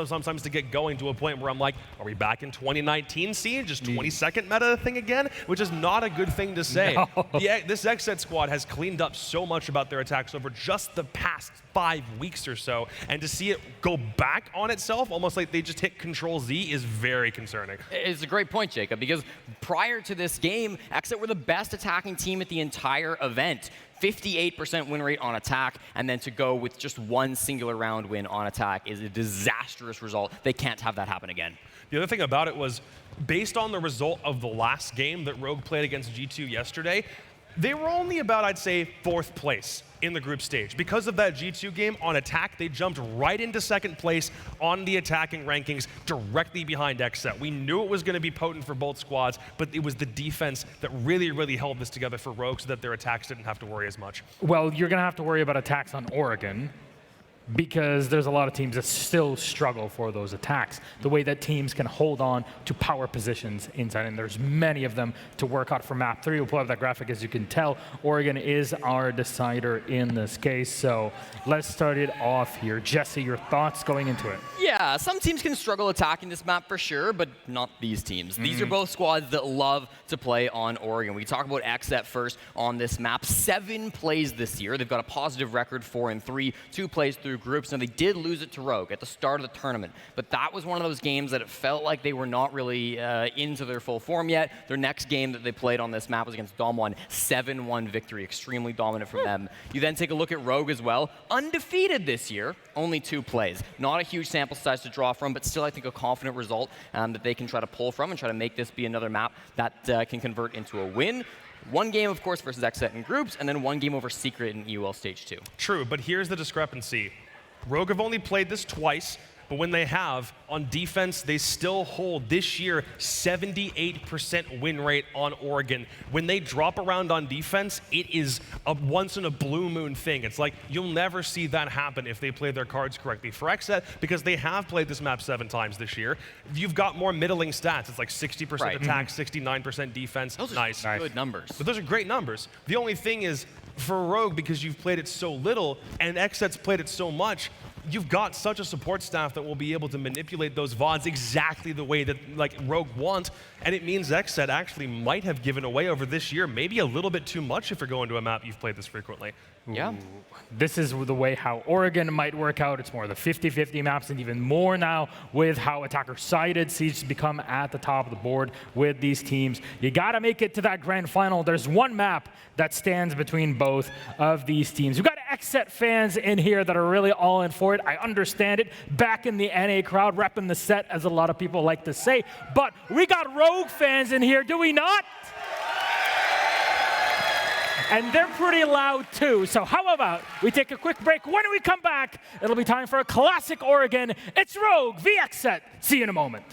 sometimes to get going, to a point where I'm like, are we back in 2019 scene? Just 20-second meta thing again? Which is not a good thing to say. No. Yeah, this XSET squad has cleaned up so much about their attacks over just the past 5 weeks or so, and to see it go back on itself, almost like they just hit Control-Z, is very concerning. It's a great point, Jacob, because prior to this game, XSET were the best attacking team at the entire event. 58% win rate on attack, and then to go with just 1 singular round win on attack is a disastrous result. They can't have that happen again. The other thing about it was, based on the result of the last game that Rogue played against G2 yesterday, they were only about, I'd say, 4th place in the group stage. Because of that G2 game, on attack, they jumped right into 2nd place on the attacking rankings, directly behind XSET. We knew it was going to be potent for both squads, but it was the defense that really, really held this together for Rogue so that their attacks didn't have to worry as much. Well, you're going to have to worry about attacks on Oregon, because there's a lot of teams that still struggle for those attacks. The way that teams can hold on to power positions inside, and there's many of them to work out for map 3. We'll pull up that graphic. As you can tell, Oregon is our decider in this case. So let's start it off here. Jesse, your thoughts going into it? Yeah, some teams can struggle attacking this map for sure, but not these teams. These are both squads that love to play on Oregon. We talk about XSET first on this map. 7 plays this year. They've got a positive record, 4-3, 2 plays through groups. Now, they did lose it to Rogue at the start of the tournament, but that was one of those games that it felt like they were not really into their full form yet. Their next game that they played on this map was against Dom1, 7-1 victory, extremely dominant from them. You then take a look at Rogue as well, undefeated this year, only 2 plays. Not a huge sample size to draw from, but still I think a confident result that they can try to pull from and try to make this be another map that can convert into a win. 1 game, of course, versus XSET in groups, and then 1 game over Secret in EUL Stage 2. True, but here's the discrepancy. Rogue have only played this twice, but when they have, on defense, they still hold this year 78% win rate on Oregon. When they drop around on defense, it is a once in a blue moon thing. It's like you'll never see that happen if they play their cards correctly. For XSET, because they have played this map 7 times this year, you've got more middling stats. It's like 60% attack, 69% defense. Those are good numbers. But those are great numbers. The only thing is, for Rogue, because you've played it so little and XSET's played it so much, you've got such a support staff that will be able to manipulate those VODs exactly the way that Rogue want, and it means XSET actually might have given away over this year maybe a little bit too much if you're going to a map you've played this frequently. Yeah. This is the way how Oregon might work out. It's more the 50-50 maps, and even more now with how attacker-sided seems to become at the top of the board with these teams. You got to make it to that grand final. There's 1 map that stands between both of these teams. We've got XSET fans in here that are really all in for it. I understand it. Back in the NA crowd, repping the set, as a lot of people like to say. But we got Rogue fans in here, do we not? And they're pretty loud too. So how about we take a quick break? When we come back, it'll be time for a classic Oregon. It's Rogue v XSET. See you in a moment.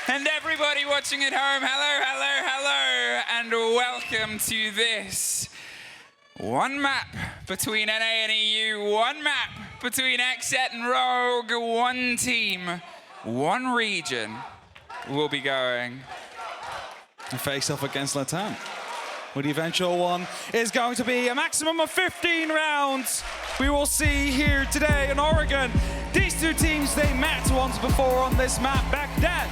And everybody watching at home, hello, hello, hello, and welcome to this One map between NA and EU, one map between XSET and Rogue, one team, one region will be going. And face off against Latam. Well, the eventual one is going to be a maximum of 15 rounds. We will see here today in Oregon. These two teams, they met once before on this map. Back then,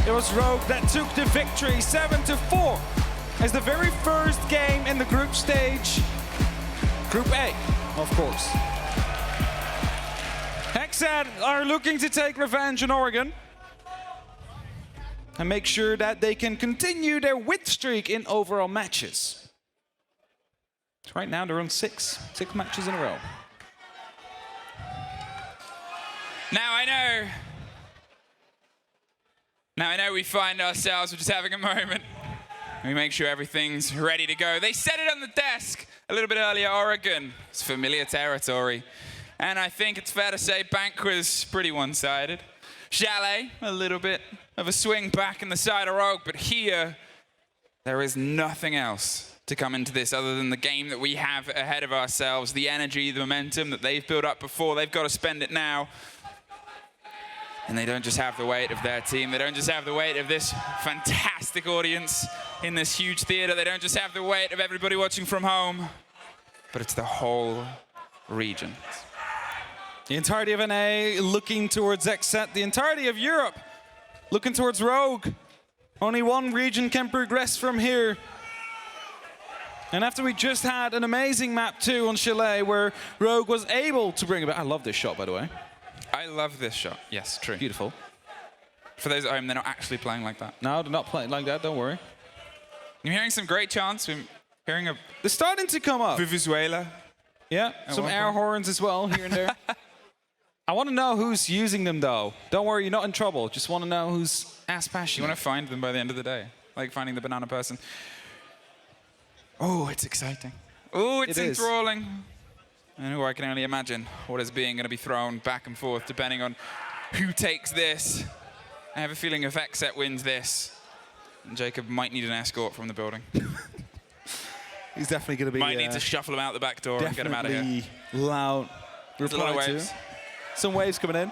it was Rogue that took the victory 7-4 as the very first game in the group stage. Group A, of course. XSET are looking to take revenge in Oregon and make sure that they can continue their win streak in overall matches. Right now, they're on six matches in a row. Now I know we find ourselves just having a moment. We make sure everything's ready to go. They set it on the desk a little bit earlier, Oregon. It's familiar territory. And I think it's fair to say Bank was pretty one-sided. Chalet, a little bit of a swing back in the side of Rogue, but here, there is nothing else to come into this other than the game that we have ahead of ourselves, the energy, the momentum that they've built up before. They've got to spend it now. And they don't just have the weight of their team. They don't just have the weight of this fantastic audience in this huge theater. They don't just have the weight of everybody watching from home, but it's the whole region. The entirety of NA looking towards XSET. The entirety of Europe looking towards Rogue. Only one region can progress from here. And after we just had an amazing map 2 on Chalet where Rogue was able to bring it back. I love this shot, by the way. I love this shot. Yes, true. Beautiful. For those at home, they're not actually playing like that. No, they're not playing like that, don't worry. I'm hearing some great chants. I'm hearing a They're starting to come up. Venezuela. Yeah, some air horns as well here and there. I want to know who's using them, though. Don't worry, you're not in trouble. Just want to know who's as passionate. You want to find them by the end of the day, like finding the banana person. Oh, it's exciting. Oh, it's enthralling. And I can only imagine what is going to be thrown back and forth depending on who takes this. I have a feeling if XSET wins this, Jacob might need an escort from the building. He's definitely going to be... Might need to shuffle him out the back door and get him out of here. Loud. There's a lot of waves. Some waves coming in.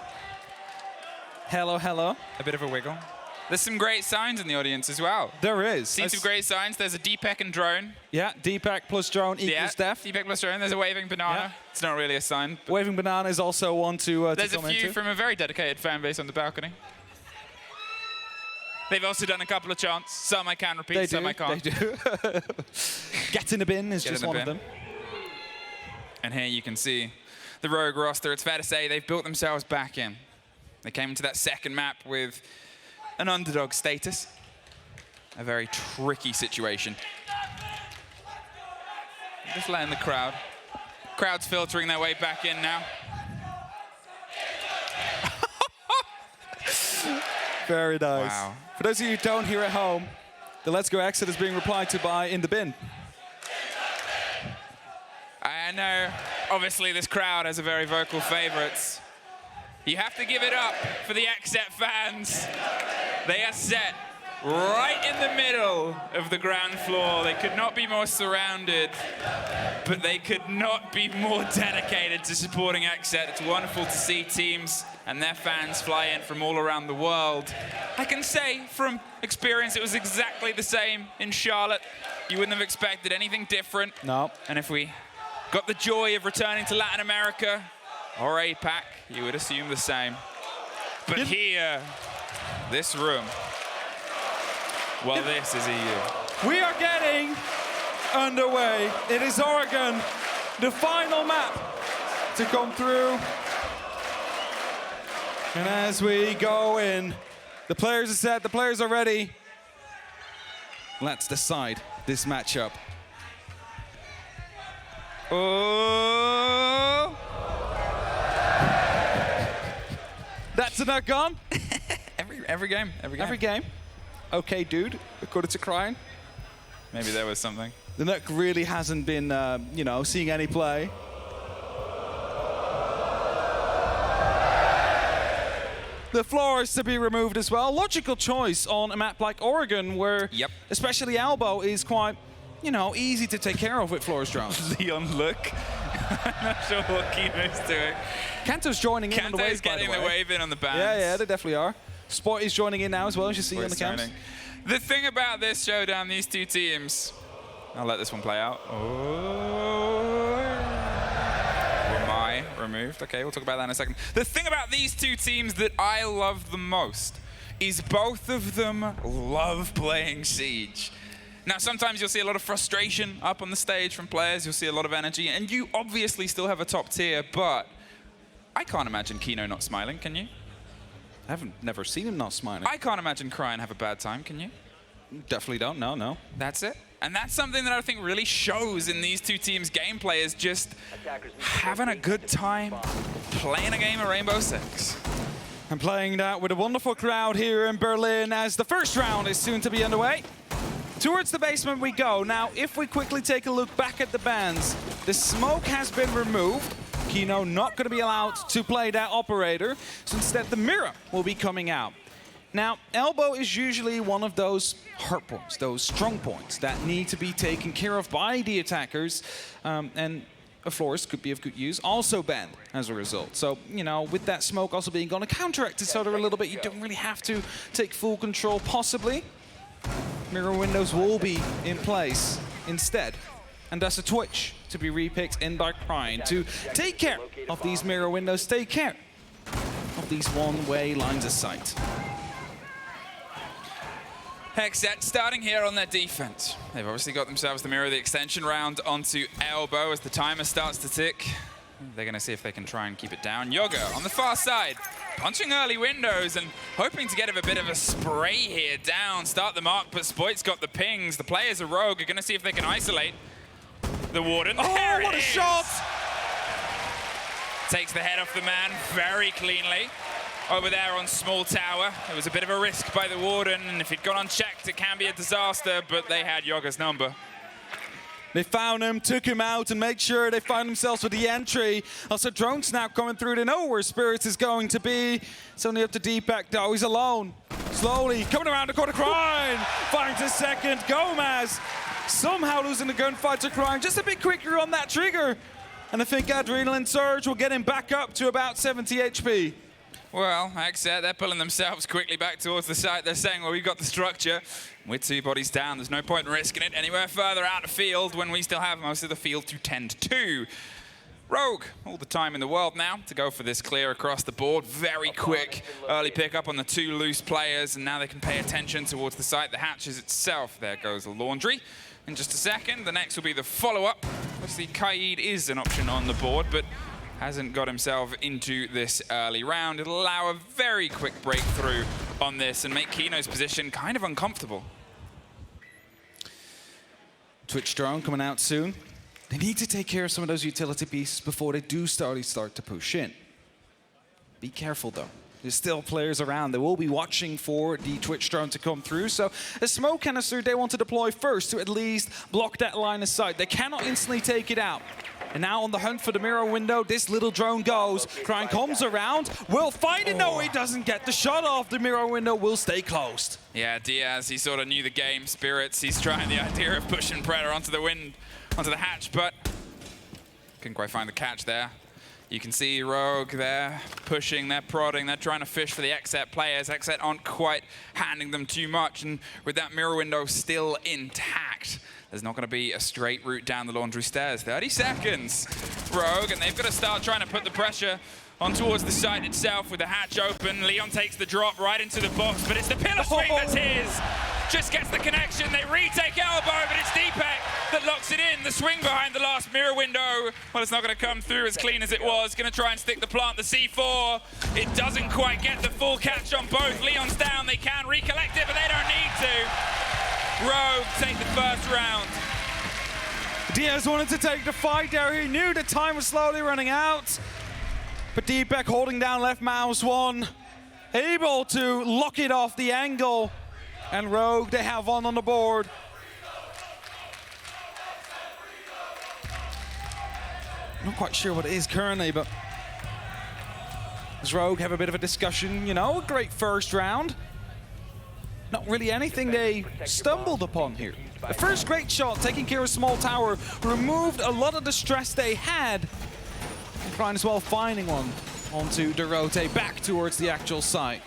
Hello, hello. A bit of a wiggle. There's some great signs in the audience as well. There is. Seen some great signs. There's a DPEC and drone. Yeah, DPEC plus drone equals def. DPEC plus drone. There's a waving banana. Yeah. It's not really a sign. Waving banana is also one to there's a few from a very dedicated fan base on the balcony. They've also done a couple of chants. Some I can repeat, some I can't. They do. Get in the bin is just one of them. And here you can see the Rogue roster. It's fair to say they've built themselves back in. They came into that second map with an underdog status. A very tricky situation. Just letting the crowd's filtering their way back in now. Very nice. Wow. For those of you who don't hear at home, the Let's Go XSET is being replied to by In the Bin. I know, obviously this crowd has a very vocal favorites. You have to give it up for the XSET fans. They are set right in the middle of the ground floor. They could not be more surrounded, but they could not be more dedicated to supporting XSET. It's wonderful to see teams and their fans fly in from all around the world. I can say from experience it was exactly the same in Charlotte. You wouldn't have expected anything different. No. And if we got the joy of returning to Latin America or APAC, you would assume the same. But here, this room, well, this is EU. We are getting underway. It is Oregon, the final map to come through. And as we go in, the players are set, the players are ready. Let's decide this matchup. Oh! That's a nut gone. Every game. Every game. Okay, dude, according to Crying. Maybe there was something. The nut really hasn't been, seeing any play. The floor is to be removed as well. Logical choice on a map like Oregon, where especially Elbow is quite you know, easy to take care of with Flora's drones. Leon, look. I'm not sure what Kino's doing. Kanto's joining in on the wave, by the way. Getting the wave in on the bands. Yeah, they definitely are. Sport is joining in now as well, as you see on the cams. The thing about this showdown, these two teams, I'll let this one play out. Oh. Ramai removed. Okay, we'll talk about that in a second. The thing about these two teams that I love the most is both of them love playing Siege. Now, sometimes you'll see a lot of frustration up on the stage from players. You'll see a lot of energy, and you obviously still have a top tier, but I can't imagine Kino not smiling, can you? I haven't never seen him not smiling. I can't imagine Cry and have a bad time, can you? Definitely don't, no. That's it. And that's something that I think really shows in these two teams' gameplay is just having a good time playing a game of Rainbow Six. And playing that with a wonderful crowd here in Berlin as the first round is soon to be underway. Towards the basement we go. Now, if we quickly take a look back at the bans, the smoke has been removed. Kino not going to be allowed to play that operator, so instead the mirror will be coming out. Now, elbow is usually one of those hurt points, those strong points that need to be taken care of by the attackers, and of course could be of good use, also banned as a result. So, you know, with that smoke also being gone to counteract each other a little bit, you don't really have to take full control, possibly. Mirror windows will be in place instead. And that's a Twitch to be repicked in by Prime to take care of these mirror windows, take care of these one-way lines of sight. XSET starting here on their defense. They've obviously got themselves the mirror, the extension round onto elbow as the timer starts to tick. They're going to see if they can try and keep it down. Yoga on the far side, punching early windows and hoping to get a bit of a spray here down. Start the mark, but Spoit's got the pings. The players of Rogue are going to see if they can isolate the Warden. Oh, what a shot! Takes the head off the man very cleanly. Over there on small tower, it was a bit of a risk by the Warden, and if he'd gone unchecked, it can be a disaster, but they had Yoga's number. They found him, took him out, and made sure they find themselves with the entry. Also, drones now coming through. They know where Spirits is going to be. It's only up to Deepak, though. He's alone. Slowly coming around the corner, Crying. Finds a second. Gomez somehow losing the gunfight to Crying. Just a bit quicker on that trigger. And I think Adrenaline Surge will get him back up to about 70 HP. Well, XSET, they're pulling themselves quickly back towards the site. They're saying, well, we've got the structure. With two bodies down, there's no point in risking it anywhere further out of field when we still have most of the field to tend to. Rogue, all the time in the world now to go for this clear across the board. Very quick early pickup on the two loose players, and now they can pay attention towards the site, the hatches itself. There goes the laundry. In just a second, the next will be the follow-up. Obviously, Kaid is an option on the board, but hasn't got himself into this early round. It'll allow a very quick breakthrough on this and make Kino's position kind of uncomfortable. Twitch drone coming out soon. They need to take care of some of those utility pieces before they do start to push in. Be careful though. There's still players around. They will be watching for the Twitch drone to come through. So a smoke canister they want to deploy first to at least block that line of sight. They cannot instantly take it out. And now on the hunt for the mirror window, this little drone goes. Crying comes around, will find it. No, he doesn't get the shot off. The mirror window will stay closed. Yeah, Diaz, he sort of knew the game. Spirits, he's trying the idea of pushing Predator onto the hatch, but couldn't quite find the catch there. You can see Rogue there pushing, they're prodding, they're trying to fish for the XSET players. XSET aren't quite handing them too much, and with that mirror window still intact, there's not going to be a straight route down the laundry stairs. 30 seconds, Rogue, and they've got to start trying to put the pressure on towards the site itself with the hatch open. Leon takes the drop right into the box, but it's the pillar swing that's his. Just gets the connection, they retake elbow, but it's Deepak that locks it in. The swing behind the last mirror window. Well, it's not going to come through as clean as it was. Going to try and stick the plant, the C4. It doesn't quite get the full catch on both. Leon's down, they can recollect it, but they don't need to. Rogue take the first round. Diaz wanted to take the fight there. He knew the time was slowly running out. But Deepak holding down left mouse one, able to lock it off the angle. And Rogue, they have one on the board. Not quite sure what it is currently, but does Rogue have a bit of a discussion? You know, a great first round. not really anything they stumbled upon here. The first great shot, taking care of small tower, removed a lot of the stress they had. And Crine as well finding one onto Dorote back towards the actual site.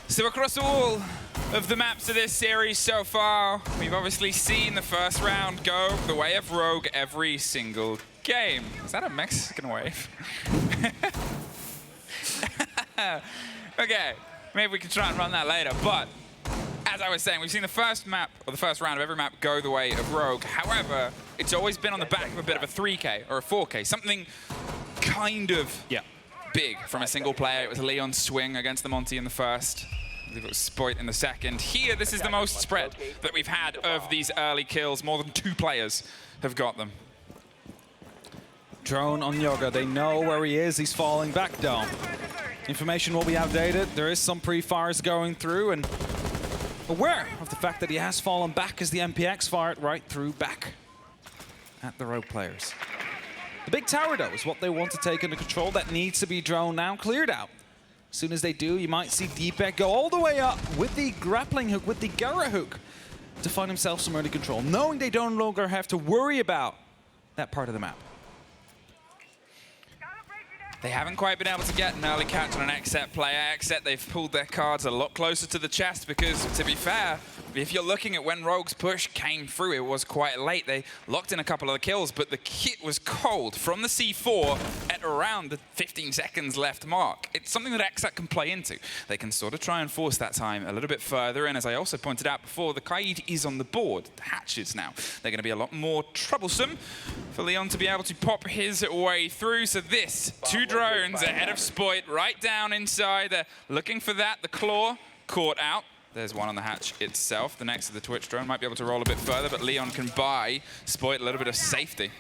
So across all of the maps of this series so far, we've obviously seen the first round go the way of Rogue every single game. Is that a Mexican wave? Okay, maybe we can try and run that later, but as I was saying, we've seen the first map, or the first round of every map go the way of Rogue. However, it's always been on the back of a bit of a 3K or a 4K, something kind of big from a single player. It was Leon's swing against the Monty in the first. I believe it was Spoit in the second. Here, this is the most spread that we've had of these early kills. More than 2 players have got them. Drone on Yoga, they know where he is, he's falling back down. Information will be outdated, there is some pre-fires going through, and aware of the fact that he has fallen back as the MPX fired right through back at the Rogue players. The big tower, though, is what they want to take under control. That needs to be drone now, cleared out. As soon as they do, you might see Deepek go all the way up with the grappling hook, with the Gara hook, to find himself some early control, knowing they don't longer have to worry about that part of the map. They haven't quite been able to get an early catch on an XSET player. XSET, they've pulled their cards a lot closer to the chest because, to be fair, if you're looking at when Rogue's push came through, it was quite late. They locked in a couple of the kills, but the kit was cold from the C4 at around the 15 seconds left mark. It's something that XSET can play into. They can sort of try and force that time a little bit further, and as I also pointed out before, the Kaid is on the board, the hatches now. They're going to be a lot more troublesome for Leon to be able to pop his way through. So this, 2 drones ahead of Spoit, right down inside. They're looking for that. The claw caught out. There's one on the hatch itself. The next to the Twitch drone might be able to roll a bit further, but Leon can buy Spoit a little bit of safety.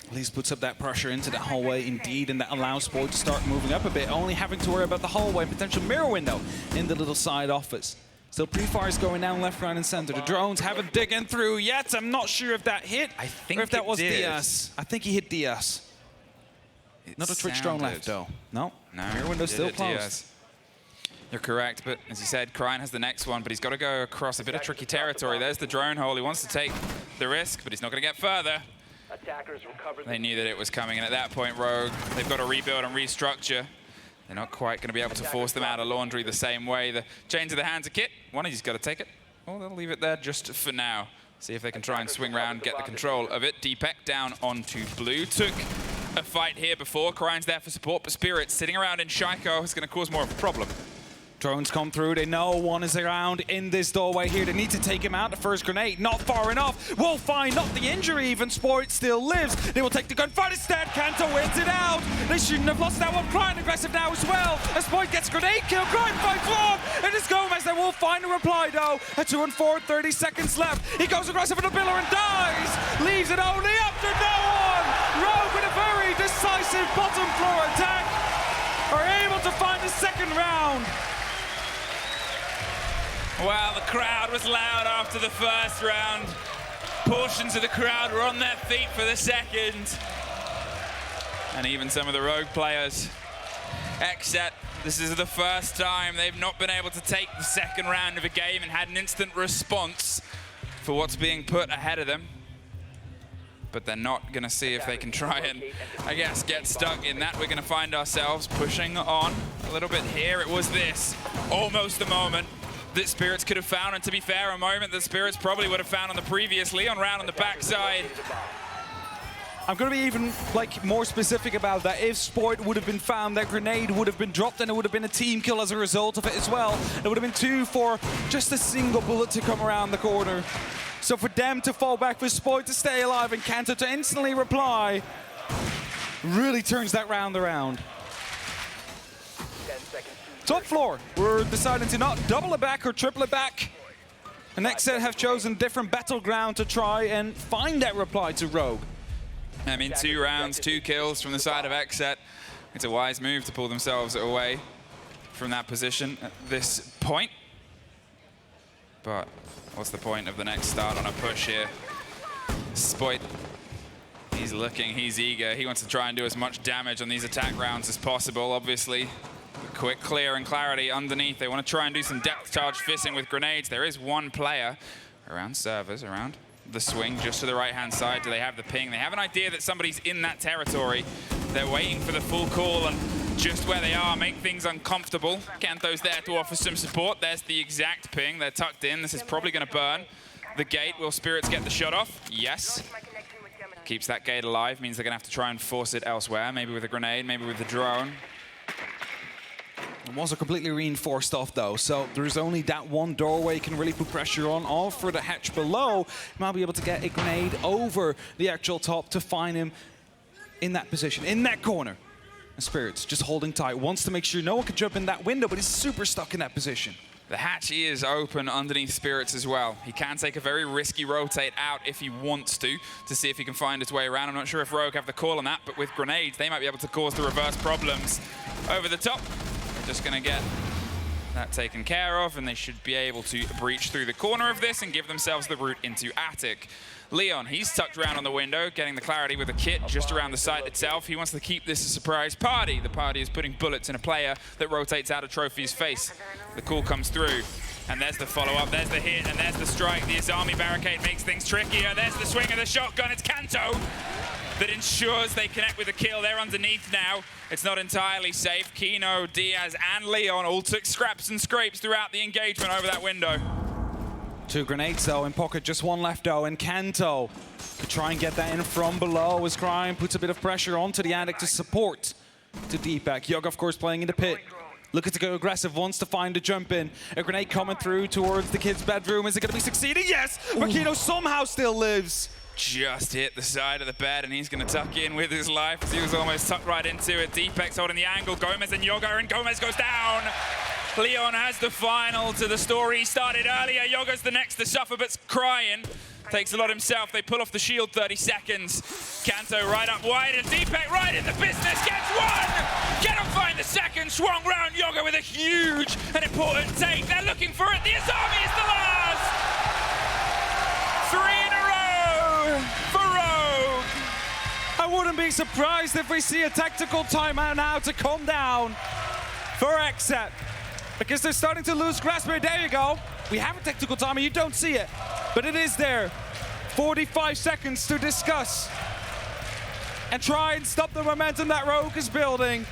At least puts up that pressure into the hallway indeed, and that allows Spoit to start moving up a bit, only having to worry about the hallway and potential mirror window in the little side office. Still pre-fires going down left, right, and center. The drones haven't digging through yet. I'm not sure if that hit. I think or if that was did. Diaz. I think he hit Diaz. Not a Twitch drone left, though. No, mirror window's still closed. Diaz. You're correct, but as you said, Crine has the next one, but he's got to go across a bit of tricky territory. There's the drone hole. He wants to take the risk, but he's not going to get further. They knew that it was coming, and at that point, Rogue, they've got to rebuild and restructure. They're not quite going to be able to force them out of laundry the same way. The chains of the hands of Kit. One of you's got to take it. Well, they'll leave it there just for now. See if they can try and swing around, get the control of it. Deepek down onto blue. Took a fight here before. Krine's there for support, but Spirit sitting around in Shaiko is going to cause more of a problem. Drones come through. They know one is around in this doorway here. They need to take him out. The first grenade, not far enough. Will find not the injury even. Spoit still lives. They will take the gunfight instead. Kanto wins it out. They shouldn't have lost that one. Crine aggressive now as well. As Spoit gets grenade kill. Crine fights long. It is Gomez. They will find a reply though. At 2 and 4, 30 seconds left. He goes aggressive in the pillar and dies. Leaves it only up to no one. Rogue with a very decisive bottom floor attack are able to find the second round. Well, the crowd was loud after the first round. Portions of the crowd were on their feet for the second. And even some of the Rogue players. XSET, this is the first time they've not been able to take the second round of a game and had an instant response for what's being put ahead of them. But they're not going to see if they can try and, I guess, get stuck in that. We're going to find ourselves pushing on a little bit here. It was this, almost the moment that Spirits could have found, and to be fair, a moment that Spirits probably would have found on the previous Leon round on the backside. I'm going to be even more specific about that. If Spoit would have been found, that grenade would have been dropped, and it would have been a team kill as a result of it as well. It would have been 2 for just a single bullet to come around the corner. So for them to fall back, for Spoit to stay alive, and Kanto to instantly reply, really turns that round around. Top floor, we're deciding to not double it back or triple it back. And XSET have chosen different battleground to try and find that reply to Rogue. I mean, 2 rounds, 2 kills from the side of XSET. It's a wise move to pull themselves away from that position at this point. But what's the point of the next start on a push here? Spoit, he's looking, he's eager. He wants to try and do as much damage on these attack rounds as possible, obviously. Quick clear and clarity underneath. They want to try and do some depth charge fizzing with grenades. There is one player around servers, around the swing, just to the right-hand side. Do they have the ping? They have an idea that somebody's in that territory. They're waiting for the full call, and just where they are, make things uncomfortable. Kanto's there to offer some support. There's the exact ping. They're tucked in. This is probably going to burn the gate. Will Spirits get the shot off? Yes. Keeps that gate alive. Means they're going to have to try and force it elsewhere. Maybe with a grenade, maybe with a drone. It wasn't completely reinforced off though, so there's only that one doorway you can really put pressure on. All for the hatch below. You might be able to get a grenade over the actual top to find him in that position, in that corner. And Spirits just holding tight, wants to make sure no one can jump in that window, but he's super stuck in that position. The hatch is open underneath Spirits as well. He can take a very risky rotate out if he wants to see if he can find his way around. I'm not sure if Rogue have the call on that, but with grenades, they might be able to cause the reverse problems. Over the top, they're just going to get that taken care of, and they should be able to breach through the corner of this and give themselves the route into Attic. Leon, he's tucked around on the window, getting the clarity with a kit just around the site itself. He wants to keep this a surprise party. The party is putting bullets in a player that rotates out of Trophy's face. The call comes through, and there's the follow-up, there's the hit, and there's the strike. The Azami barricade makes things trickier. There's the swing of the shotgun. It's Kanto that ensures they connect with a kill. They're underneath now. It's not entirely safe. Kino, Diaz, and Leon all took scraps and scrapes throughout the engagement over that window. 2 grenades though in pocket, just one left though, and Kanto could try and get that in from below as Crime puts a bit of pressure onto the Attic to support to Deepak. Yoga, of course, playing in the pit. Looking to go aggressive, wants to find a jump in. A grenade coming through towards the kid's bedroom. Is it going to be succeeding? Yes! Makino somehow still lives. Just hit the side of the bed, and he's going to tuck in with his life as he was almost tucked right into it. Deepak's holding the angle. Gomez and Yoga, and Gomez goes down. Leon has the final to the story he started earlier. Yoga's the next to suffer, but's crying. Takes a lot himself. They pull off the shield 30 seconds. Kanto right up wide, and Deepak right in the business. Gets one! Cannot find the second. Swung round Yoga with a huge and important take. They're looking for it. The Azami is the last! 3 in a row for Rogue. I wouldn't be surprised if we see a tactical timeout now to calm down for XSET. Because they're starting to lose grasp. There you go. We have a tactical timer, you don't see it, but it is there. 45 seconds to discuss and try and stop the momentum that Rogue is building.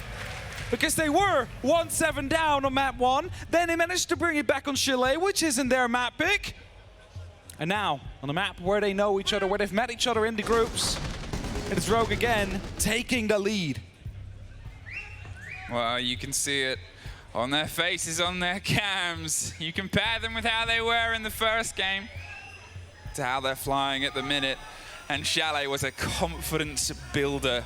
Because they were 1-7 down on map 1, then they managed to bring it back on Chalet, which isn't their map pick. And now, on the map where they know each other, where they've met each other in the groups, it is Rogue again taking the lead. Well, you can see it on their faces, on their cams. You compare them with how they were in the first game to how they're flying at the minute. And Chalet was a confidence builder.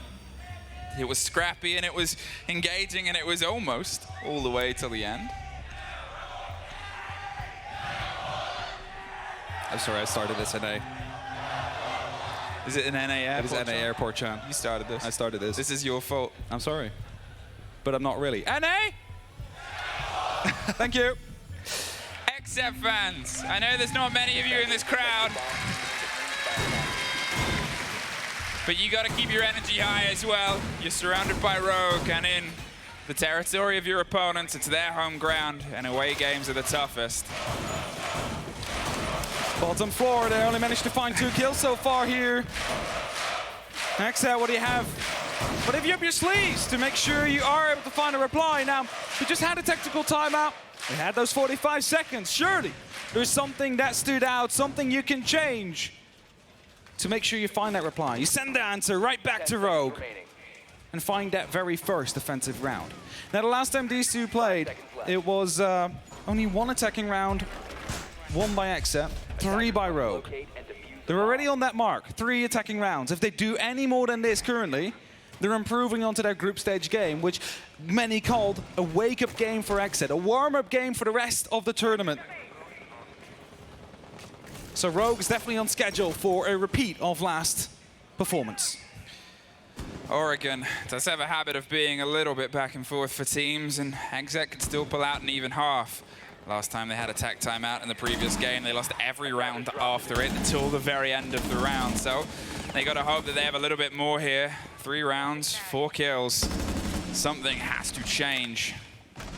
It was scrappy and it was engaging and it was almost all the way till the end. I'm sorry, I started this NA. Is it an NA airport? It is NA airport, Chan. You started this. I started this. This is your fault. I'm sorry, but I'm not really. NA? Thank you. XSET fans, I know there's not many of you in this crowd, but you got to keep your energy high as well. You're surrounded by Rogue and in the territory of your opponents. It's their home ground, and away games are the toughest. Bottom floor, they only managed to find 2 kills so far here. XSET, what do you have? What have you up your sleeves to make sure you are able to find a reply? Now, we just had a tactical timeout. We had those 45 seconds. Surely there's something that stood out, something you can change to make sure you find that reply. You send the answer right back to Rogue and find that very first offensive round. Now, the last time these two played, it was only 1 attacking round, 1 by XSET, 3 by Rogue. They're already on that mark, 3 attacking rounds. If they do any more than this currently, they're improving onto their group stage game, which many called a wake-up game for XSET, a warm-up game for the rest of the tournament. So Rogue is definitely on schedule for a repeat of last performance. Oregon does have a habit of being a little bit back and forth for teams, and XSET could still pull out an even half. Last time they had a tech timeout in the previous game, they lost every round after it until the very end of the round. So they got to hope that they have a little bit more here. 3 rounds, 4 kills. Something has to change.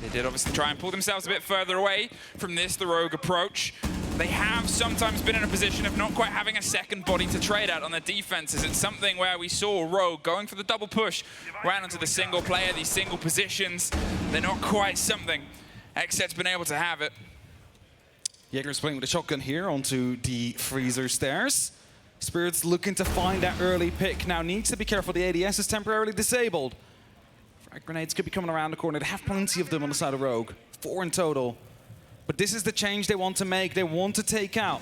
They did obviously try and pull themselves a bit further away from this, the Rogue approach. They have sometimes been in a position of not quite having a second body to trade at on their defenses. It's something where we saw Rogue going for the double push, ran onto the single player, these single positions. They're not quite something. XSET's been able to have it. Jaeger's playing with a shotgun here onto the freezer stairs. Spirit's looking to find that early pick. Now needs to be careful, the ADS is temporarily disabled. Frag grenades could be coming around the corner. They have plenty of them on the side of Rogue. 4 in total. But this is the change they want to make. They want to take out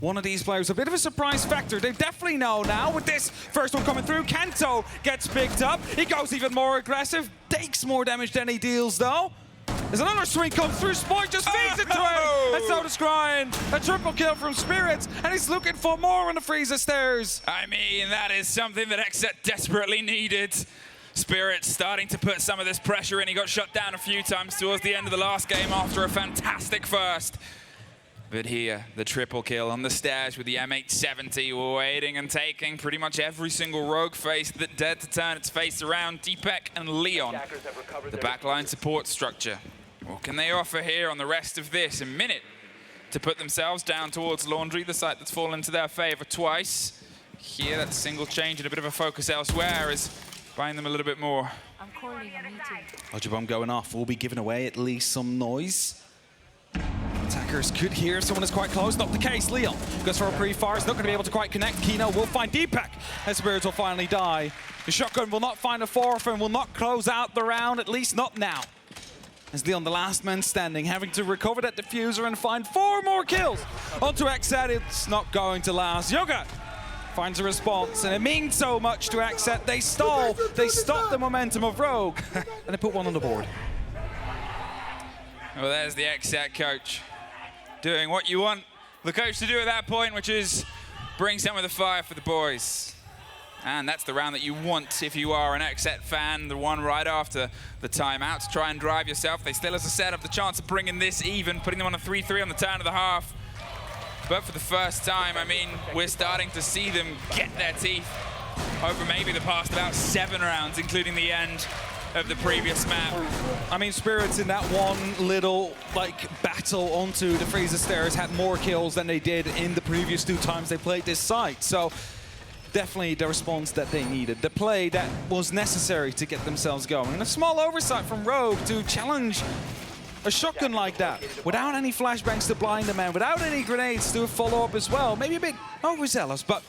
one of these players. A bit of a surprise factor. They definitely know now with this first one coming through. Kanto gets picked up. He goes even more aggressive. Takes more damage than he deals though. There's another swing comes through. Spoit just feeds it to him. And so does Scrying. A triple kill from Spirits. And he's looking for more on the freezer stairs. I mean, that is something that XSET desperately needed. Spirit starting to put some of this pressure in. He got shut down a few times towards the end of the last game after a fantastic first. But here, the triple kill on the stairs with the M870 waiting and taking pretty much every single Rogue face that dared to turn its face around. Deepak and Leon, the backline support structure. What can they offer here on the rest of this? A minute to put themselves down towards Laundry, the site that's fallen to their favor twice. Here, that single change and a bit of a focus elsewhere is buying them a little bit more. I'm calling a meeting. Roger bomb going off will be giving away at least some noise. Attackers could hear someone is quite close. Not the case. Leon goes for a pre-fire. He's not going to be able to quite connect. Kino will find Deepak. As Spirits will finally die. The shotgun will not find a fourth and will not close out the round, at least not now. As Leon, the last man standing, having to recover that diffuser and find 4 more kills. Onto XSET, it's not going to last. Yoga finds a response, and it means so much to XSET. They stall, they stop the momentum of Rogue, and they put one on the board. Well, there's the XSET coach doing what you want the coach to do at that point, which is bring some of the fire for the boys. And that's the round that you want if you are an XSET fan, the one right after the timeout to try and drive yourself. They still, as I said, have the chance of bringing this even, putting them on a 3-3 on the turn of the half. But for the first time, I mean, we're starting to see them get their teeth over maybe the past about 7 rounds, including the end of the previous map. I mean, Spirits in that one little, battle onto the freezer stairs had more kills than they did in the previous 2 times they played this site. So definitely the response that they needed, the play that was necessary to get themselves going. And a small oversight from Rogue to challenge a shotgun like that, without any flashbangs to blind the man, without any grenades to follow up as well. Maybe a bit overzealous, but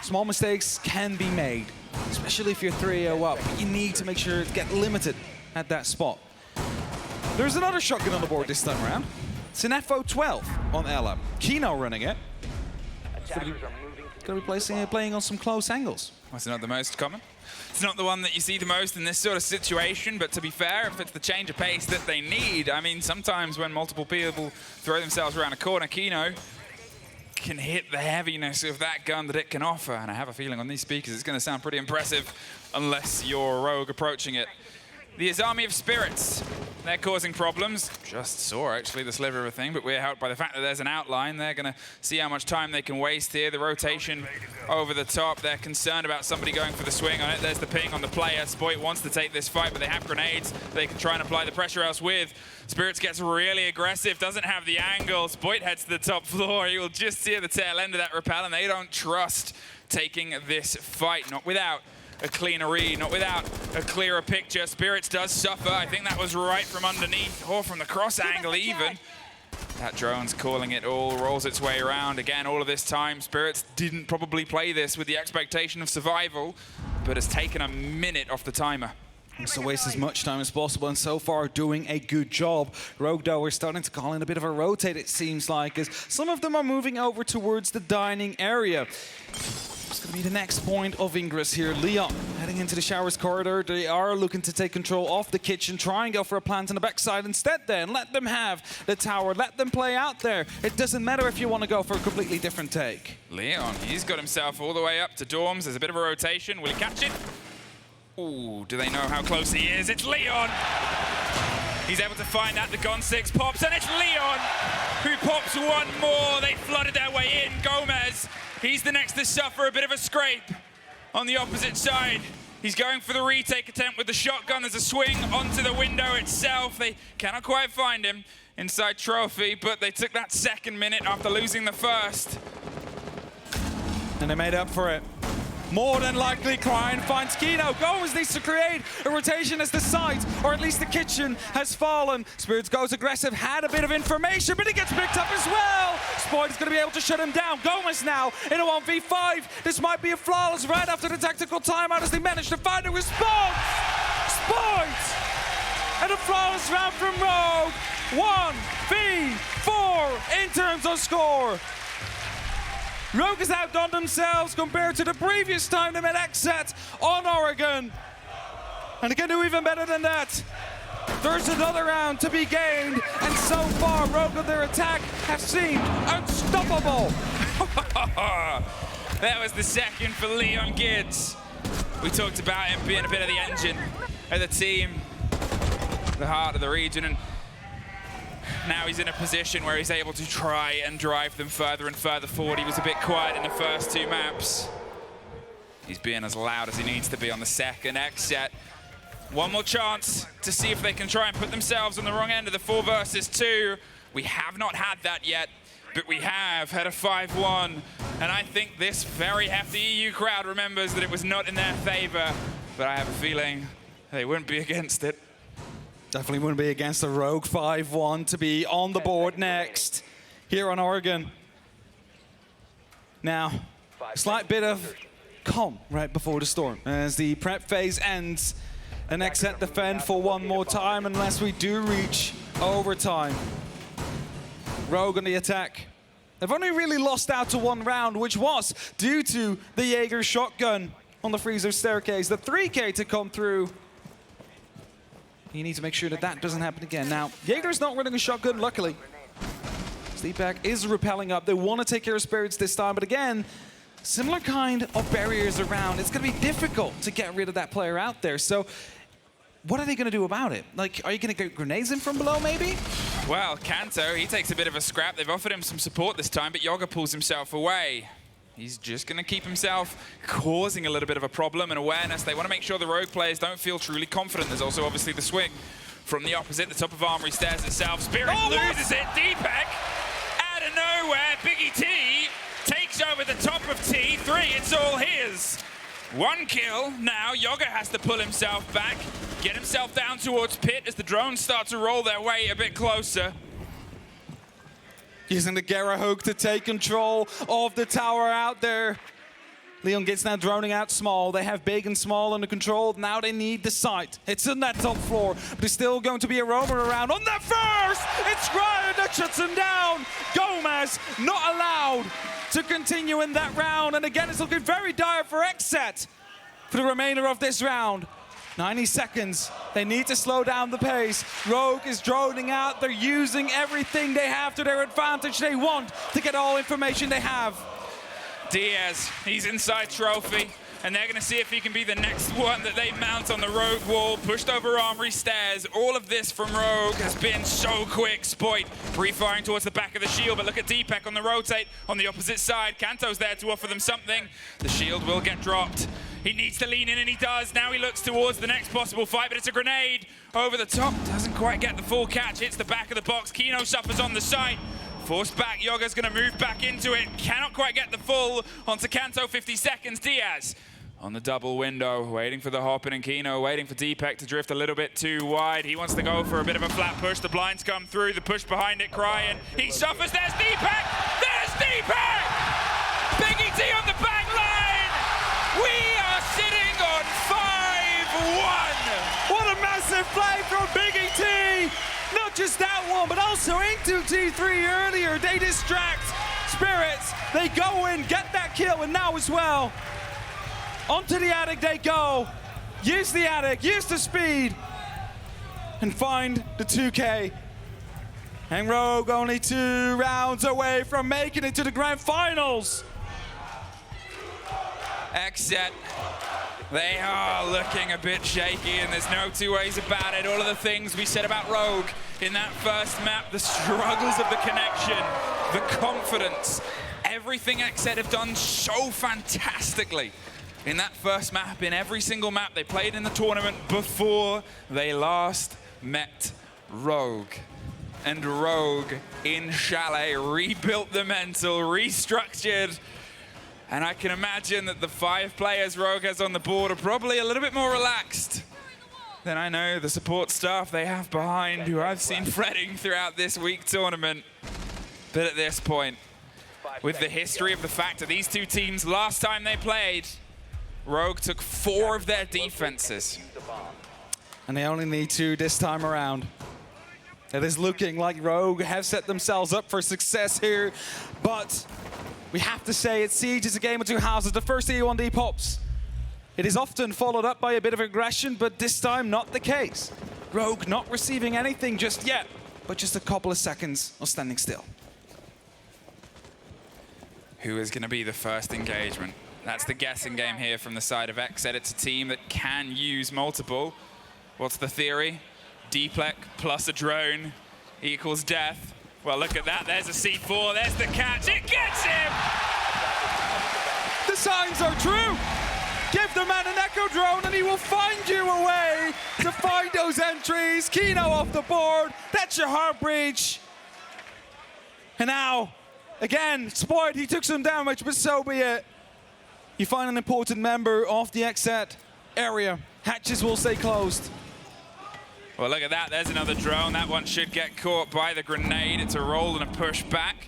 small mistakes can be made, especially if you're 3-0 up. But you need to make sure to get limited at that spot. There's another shotgun on the board this time around. It's an FO12 on Ella. Kino running it. Going to be playing on some close angles. That's not the most common. It's not the one that you see the most in this sort of situation, but to be fair, if it's the change of pace that they need, I mean, sometimes when multiple people throw themselves around a corner, Kino can hit the heaviness of that gun that it can offer. And I have a feeling on these speakers it's going to sound pretty impressive unless you're Rogue approaching it. The Army of Spirits, they're causing problems. Just saw, actually, the sliver of a thing, but we're helped by the fact that there's an outline. They're going to see how much time they can waste here. The rotation over the top. They're concerned about somebody going for the swing on it. There's the ping on the player. Spoit wants to take this fight, but they have grenades. They can try and apply the pressure else with. Spirits gets really aggressive, doesn't have the angle. Spoit heads to the top floor. You will just see at the tail end of that rappel, and they don't trust taking this fight, not without a cleaner read, not without a clearer picture. Spirits does suffer. I think that was right from underneath, or from the cross angle even. That drone's calling it all, rolls its way around. Again, all of this time, Spirits didn't probably play this with the expectation of survival, but has taken a minute off the timer. So waste as much time as possible, and so far doing a good job. Rogue, though, we're starting to call in a bit of a rotate, it seems like, as some of them are moving over towards the dining area. It's going to be the next point of ingress here. Leon heading into the showers corridor. They are looking to take control of the kitchen, try and go for a plant on the backside instead then. Let them have the tower. Let them play out there. It doesn't matter if you want to go for a completely different take. Leon, he's got himself all the way up to dorms. There's a bit of a rotation. Will he catch it? Ooh, do they know how close he is? It's Leon! He's able to find out the Gon 6 pops, and it's Leon who pops one more. They flooded their way in. Gomez, he's the next to suffer a bit of a scrape on the opposite side. He's going for the retake attempt with the shotgun. There's a swing onto the window itself. They cannot quite find him inside Trophy, but they took that second minute after losing the first. And they made up for it. More than likely, Cryan finds Kino. Gomez needs to create a rotation as the site, or at least the kitchen, has fallen. Spirits goes aggressive, had a bit of information, but he gets picked up as well. Spoid is going to be able to shut him down. Gomez now in a 1v5. This might be a flawless right after the tactical timeout as they manage to find a response. Spoid! And a flawless round from Rogue. 1v4 in terms of score. Rogue has outdone themselves compared to the previous time they met XSET on Oregon. And they can do even better than that. There's another round to be gained, and so far Rogue and their attack have seemed unstoppable. That was the second for Leon Gids. We talked about him being a bit of the engine of the team, the heart of the region, and now he's in a position where he's able to try and drive them further and further forward. He was a bit quiet in the first two maps. He's being as loud as he needs to be on the second XSET. One more chance to see if they can try and put themselves on the wrong end of the 4 versus 2. We have not had that yet, but we have had a 5-1. And I think this very hefty EU crowd remembers that it was not in their favor, but I have a feeling they wouldn't be against it. Definitely wouldn't be against a Rogue 5-1 to be on the board next here on Oregon. Now, a slight bit of calm right before the storm as the prep phase ends. An XSET defend for one more time unless we do reach overtime. Rogue on the attack. They've only really lost out to one round, which was due to the Jaeger shotgun on the freezer staircase. The 3K to come through. You need to make sure that that doesn't happen again. Now, Jaeger's not running a shotgun, luckily. Steepak is rappelling up. They want to take care of Spirits this time, but again, similar kind of barriers around. It's going to be difficult to get rid of that player out there. So, what are they going to do about it? Like, are you going to get grenades in from below, maybe? Well, Kanto, he takes a bit of a scrap. They've offered him some support this time, but Yoga pulls himself away. He's just going to keep himself causing a little bit of a problem and awareness. They want to make sure the Rogue players don't feel truly confident. There's also obviously the swing from the opposite, the top of Armory stairs itself. Spirit loses it. Deepak out of nowhere. Biggie T takes over the top of T3. It's all his. 1 kill. Now Yoga has to pull himself back, get himself down towards Pit as the drones start to roll their way a bit closer. Using the Gera hook to take control of the tower out there. Leon gets now droning out small. They have big and small under control. Now they need the site. It's on that top floor, but there's still going to be a roamer around. On the first, it's Cryan that shuts him down. Gomez not allowed to continue in that round. And again, it's looking very dire for XSET for the remainder of this round. 90 seconds. They need to slow down the pace. Rogue is droning out. They're using everything they have to their advantage. They want to get all information they have. Diaz, he's inside Trophy, and they're going to see if he can be the next one that they mount on the Rogue wall. Pushed over Armory stairs. All of this from Rogue has been so quick. Spoit pre-firing towards the back of the shield, but look at Deepak on the rotate on the opposite side. Kanto's there to offer them something. The shield will get dropped. He needs to lean in, and he does. Now he looks towards the next possible fight, but it's a grenade over the top. Doesn't quite get the full catch. Hits the back of the box. Kino suffers on the side. Forced back. Yoga's going to move back into it. Cannot quite get the full onto Kanto. 50 seconds. Diaz on the double window, waiting for the hop in, and Kino waiting for Deepak to drift a little bit too wide. He wants to go for a bit of a flat push. The blinds come through. The push behind it. Cryan. He suffers. There's Deepak. There's Deepak. Biggie T on the back line. We are sitting on 5-1. What a massive play from Biggie T! Not just that one, but also into T3 earlier. They distract Spirits. They go in, get that kill, and now as well. Onto the attic they go. Use the attic, use the speed, and find the 2K. And Rogue only 2 rounds away from making it to the grand finals. XSET, they are looking a bit shaky, and there's no two ways about it. All of the things we said about Rogue in that first map, the struggles of the connection, the confidence, everything XSET have done so fantastically in that first map, in every single map they played in the tournament before they last met Rogue. And Rogue in Chalet rebuilt the mental, restructured. And I can imagine that the 5 players Rogue has on the board are probably a little bit more relaxed than I know the support staff they have behind, who I've seen fretting throughout this week tournament. But at this point, with the history of the fact that these two teams, last time they played, Rogue took 4 of their defenses. And they only need 2 this time around. It is looking like Rogue have set themselves up for success here, but we have to say it Siege is a game of 2 houses. The first E1D pops. It is often followed up by a bit of aggression, but this time not the case. Rogue not receiving anything just yet, but just a couple of seconds of standing still. Who is going to be the first engagement? That's the guessing game here from the side of XSET. It's a team that can use multiple. What's the theory? Deeplek plus a drone equals death. Well, look at that. There's a C4. There's the catch. It gets him! The signs are true. Give the man an Echo drone and he will find you a way to find those entries. Kino off the board. That's your heart breach. And now, again, spoiled. He took some damage, but so be it. You find an important member of the XSET area. Hatches will stay closed. Well, look at that. There's another drone. That one should get caught by the grenade. It's a roll and a push back.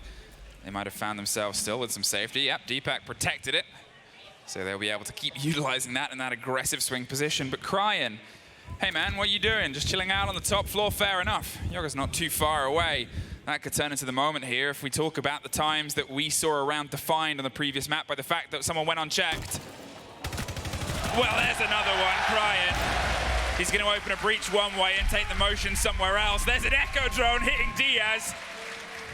They might have found themselves still with some safety. Yep, Deepak protected it. So they'll be able to keep utilizing that in that aggressive swing position. But Cryan, hey man, what are you doing? Just chilling out on the top floor? Fair enough. Yoga's not too far away. That could turn into the moment here if we talk about the times that we saw around defined on the previous map by the fact that someone went unchecked. Well, there's another one, Cryan. He's going to open a breach one way and take the motion somewhere else. There's an Echo drone hitting Diaz.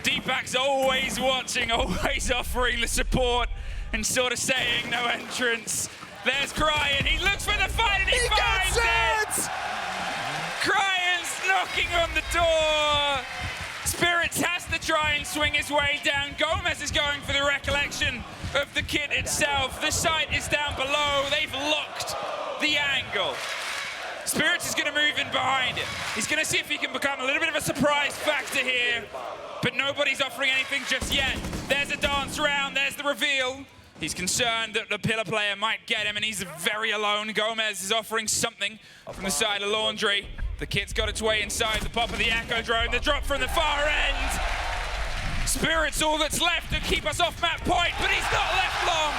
Deepak's always watching, always offering the support and sort of saying no entrance. There's Cryan. He looks for the fight and he finds it! Cryan's knocking on the door. Spirits has to try and swing his way down. Gomez is going for the recollection of the kit itself. The sight is down below. They've locked the angle. Spirits is going to move in behind him. He's going to see if he can become a little bit of a surprise factor here, but nobody's offering anything just yet. There's a dance round. There's the reveal. He's concerned that the pillar player might get him, and he's very alone. Gomez is offering something from the side of Laundry. The kit's got its way inside the pop of the Echo drone. The drop from the far end. Spirit's all that's left to keep us off map point, but he's not left long.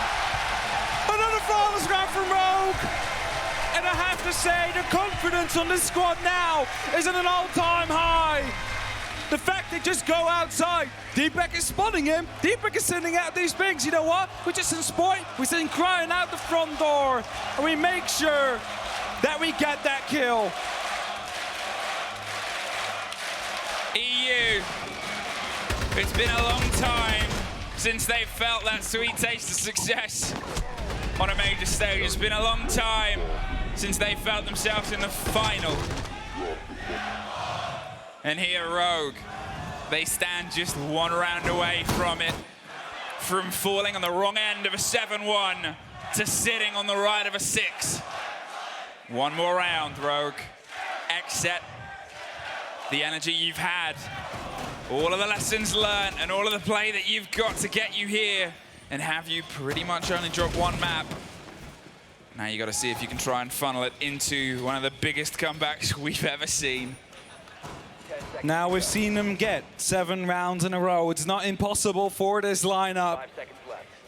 Another flawless round from Rogue. And I have to say, the confidence on this squad now is at an all-time high. The fact they just go outside. Deepak is spotting him. Deepak is sending out these pings. You know what? We just exploit. We're sending Cryan out the front door. And we make sure that we get that kill. EU. It's been a long time since they've felt that sweet taste of success on a major stage. It's been a long time since they felt themselves in the final. And here, Rogue, they stand just one round away from it, from falling on the wrong end of a 7-1 to sitting on the right of a 6. One more round, Rogue. XSET, the energy you've had, all of the lessons learned, and all of the play that you've got to get you here, and have you pretty much only dropped one map. Now you got to see if you can try and funnel it into one of the biggest comebacks we've ever seen. Now we've seen them get 7 rounds in a row. It's not impossible for this lineup.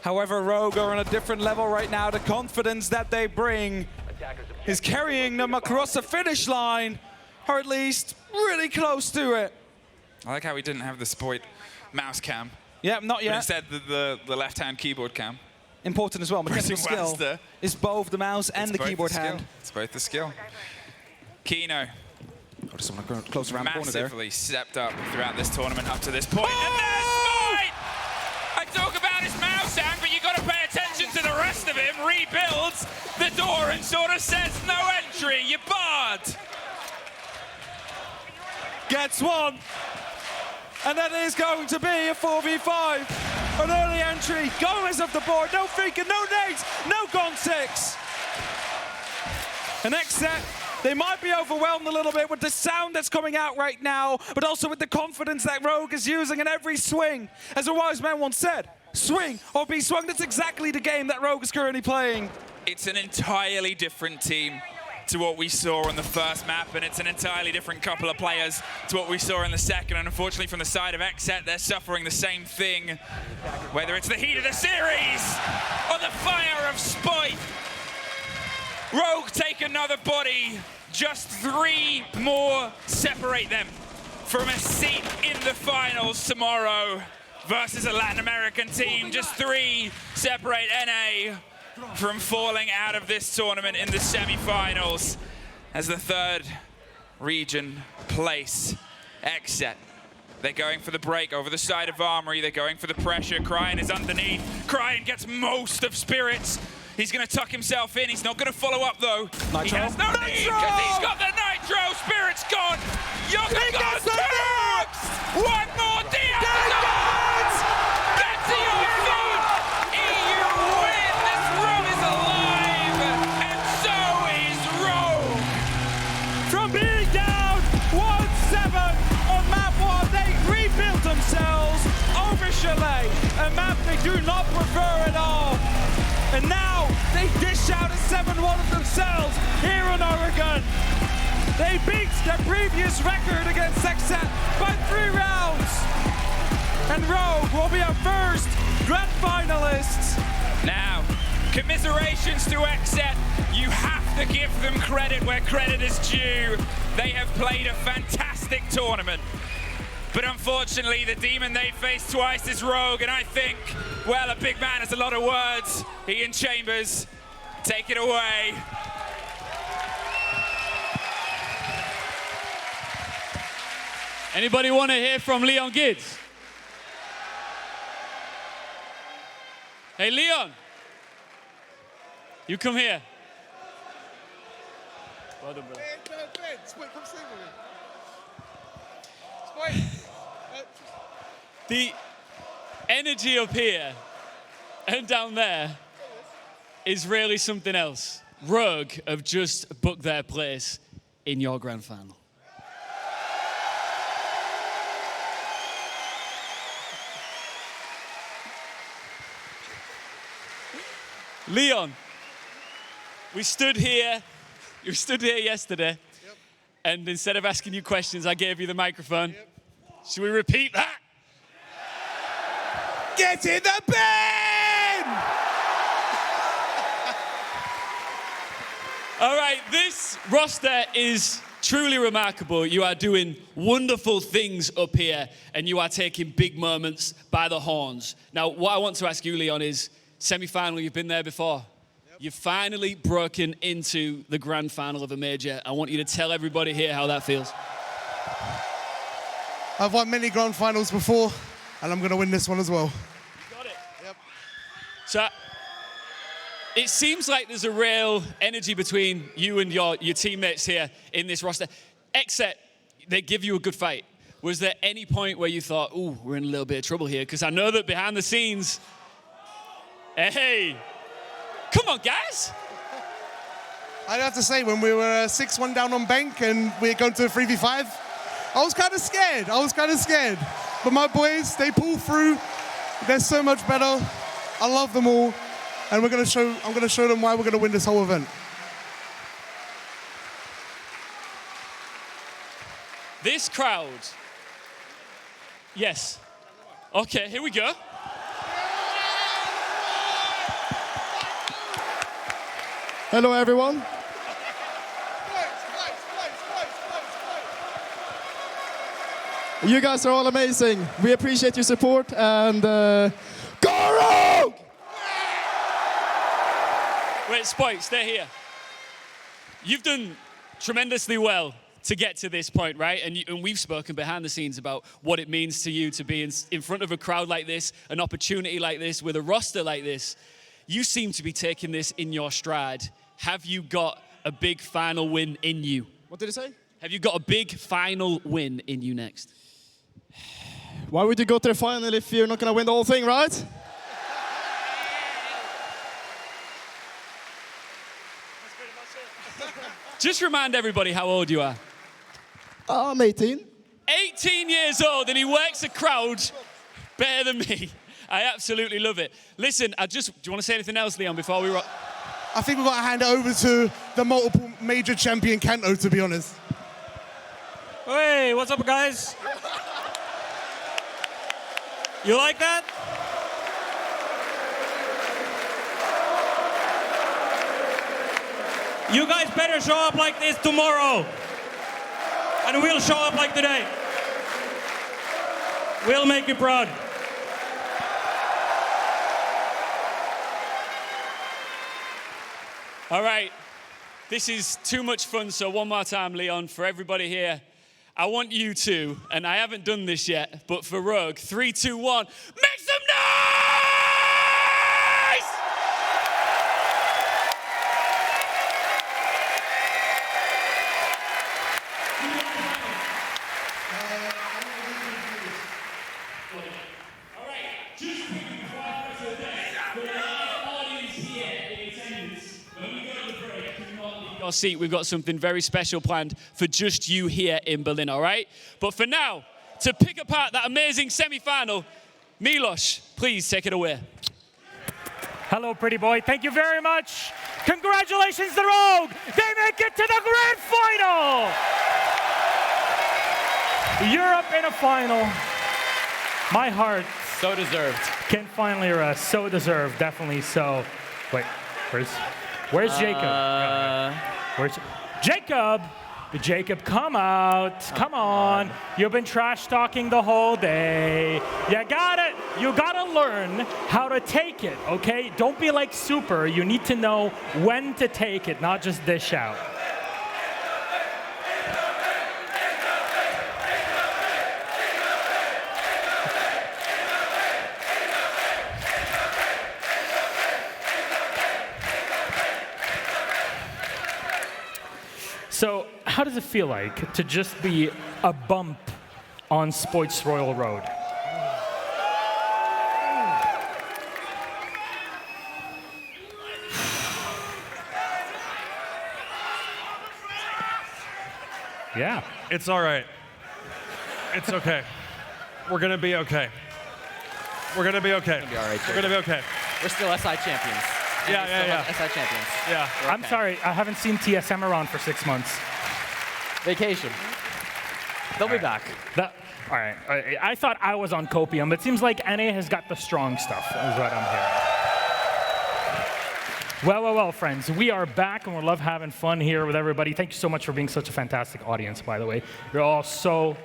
However, Rogue are on a different level right now. The confidence that they bring is carrying them across the finish line, or at least really close to it. I like how we didn't have the Spoit mouse cam. Yeah, not yet. But instead, the left-hand keyboard cam. Important as well. Mechanical skill is both the mouse and the keyboard hand. It's both the skill. Kino. I just want to go close around the corner there. Massively stepped up throughout this tournament up to this point. And there's Spoit! I talk about his mouse hand, but you got to pay attention to the rest of him. Rebuilds the door and sort of says, no entry, you're barred. Gets one. And that is going to be a 4v5. An early entry. Gomez off the board. No thinking, no nades, no gone 6. And XSET, they might be overwhelmed a little bit with the sound that's coming out right now, but also with the confidence that Rogue is using in every swing. As a wise man once said, swing or be swung. That's exactly the game that Rogue is currently playing. It's an entirely different team to what we saw on the first map, and it's an entirely different couple of players to what we saw in the second. And unfortunately, from the side of XSET, they're suffering the same thing, whether it's the heat of the series or the fire of spite. Rogue take another body. Just 3 more separate them from a seat in the finals tomorrow versus a Latin American team. Just 3 separate NA from falling out of this tournament in the semi-finals as the 3rd region place. XSET, they're going for the break over the side of Armory. They're going for the pressure. Cryan is underneath. Cryan gets most of Spirits. He's going to tuck himself in. He's not going to follow up, though. Nitro. He has no need, because he's got the Nitro. Spirits gone. Yoga gone too. One more Diaz. Get to your feet. EU win. This room is alive. And so is Rogue. From being down 1-7 on map 1, they rebuilt themselves over Chalet, a map they do not prefer at all. And now they dish out a 7-1 of themselves here in Oregon. They beat their previous record against XSET by 3 rounds. And Rogue will be our first grand finalists. Now, commiserations to XSET. You have to give them credit where credit is due. They have played a fantastic tournament. But unfortunately, the demon they faced twice is Rogue, and I think, well, a big man has a lot of words. Ian Chambers, take it away. Anybody want to hear from Leon Gids? Hey, Leon. You come here. Well done, brother. Come sing with me. The energy up here and down there is really something else. Rogue have just booked their place in your grand final. Leon, we stood here, you stood here yesterday, and instead of asking you questions, I gave you the microphone. Should we repeat that? Get in the bin! All right, this roster is truly remarkable. You are doing wonderful things up here, and you are taking big moments by the horns. Now, what I want to ask you, Leon, is semi-final, you've been there before. You've finally broken into the grand final of a major. I want you to tell everybody here how that feels. I've won many grand finals before, and I'm going to win this one as well. You got it. Yep. So it seems like there's a real energy between you and your teammates here in this roster. XSET, they give you a good fight. Was there any point where you thought, ooh, we're in a little bit of trouble here? Because I know that behind the scenes, hey, come on, guys. I'd have to say, when we were 6-1 down on bank and we were going to a 3v5, I was kind of scared. But my boys, they pull through. They're so much better. I love them all. And I'm going to show them why we're going to win this whole event. This crowd. Yes. Okay, here we go. Hello, everyone. You guys are all amazing. We appreciate your support, and go Rogue! Wait, Spike, stay here. You've done tremendously well to get to this point, right? And we've spoken behind the scenes about what it means to you to be in front of a crowd like this, an opportunity like this, with a roster like this. You seem to be taking this in your stride. Have you got a big final win in you? What did he say? Have you got a big final win in you next? Why would you go to the final if you're not going to win the whole thing, right? Just remind everybody how old you are. I'm 18. 18 years old, and he works a crowd better than me. I absolutely love it. Listen, do you want to say anything else, Leon, before we rock? I think we've got to hand it over to the multiple major champion Kanto, to be honest. Hey, what's up, guys? You like that? You guys better show up like this tomorrow. And we'll show up like today. We'll make you proud. All right, this is too much fun, so one more time, Leon, for everybody here, I want you to, and I haven't done this yet, but for Rogue, 3, 2, 1, make some noise! All right, just quickly before I go to the day, for the live audience here in attendance, when we go to the break, do not leave your seat. We've got something very special planned for just you here in Berlin, all right? But for now, to pick apart that amazing semi-final, Milos, please take it away. Hello, pretty boy. Thank you very much. Congratulations to Rogue. They make it to the grand final. Europe in a final. My heart So deserved. can finally rest. So deserved, definitely so. Wait, where's Jacob? Where's Jacob? Jacob, come out. Come on. You've been trash talking the whole day. You gotta learn how to take it, okay? Don't be like Super. You need to know when to take it, not just dish out. So, how does it feel like to just be a bump on Sports Royal Road? Yeah. It's all right. It's okay. We're gonna be okay. We're gonna be okay. Be all right, We're gonna be okay. We're still SI champions. And Yeah, we yeah, still yeah. have SI champions. Yeah. We're I'm okay. sorry, I haven't seen TSM around for 6 months. Vacation. They'll be back. All right, I thought I was on copium, but it seems like NA has got the strong stuff, is what I'm hearing. Well, friends, we are back, and we love having fun here with everybody. Thank you so much for being such a fantastic audience, by the way. You're all so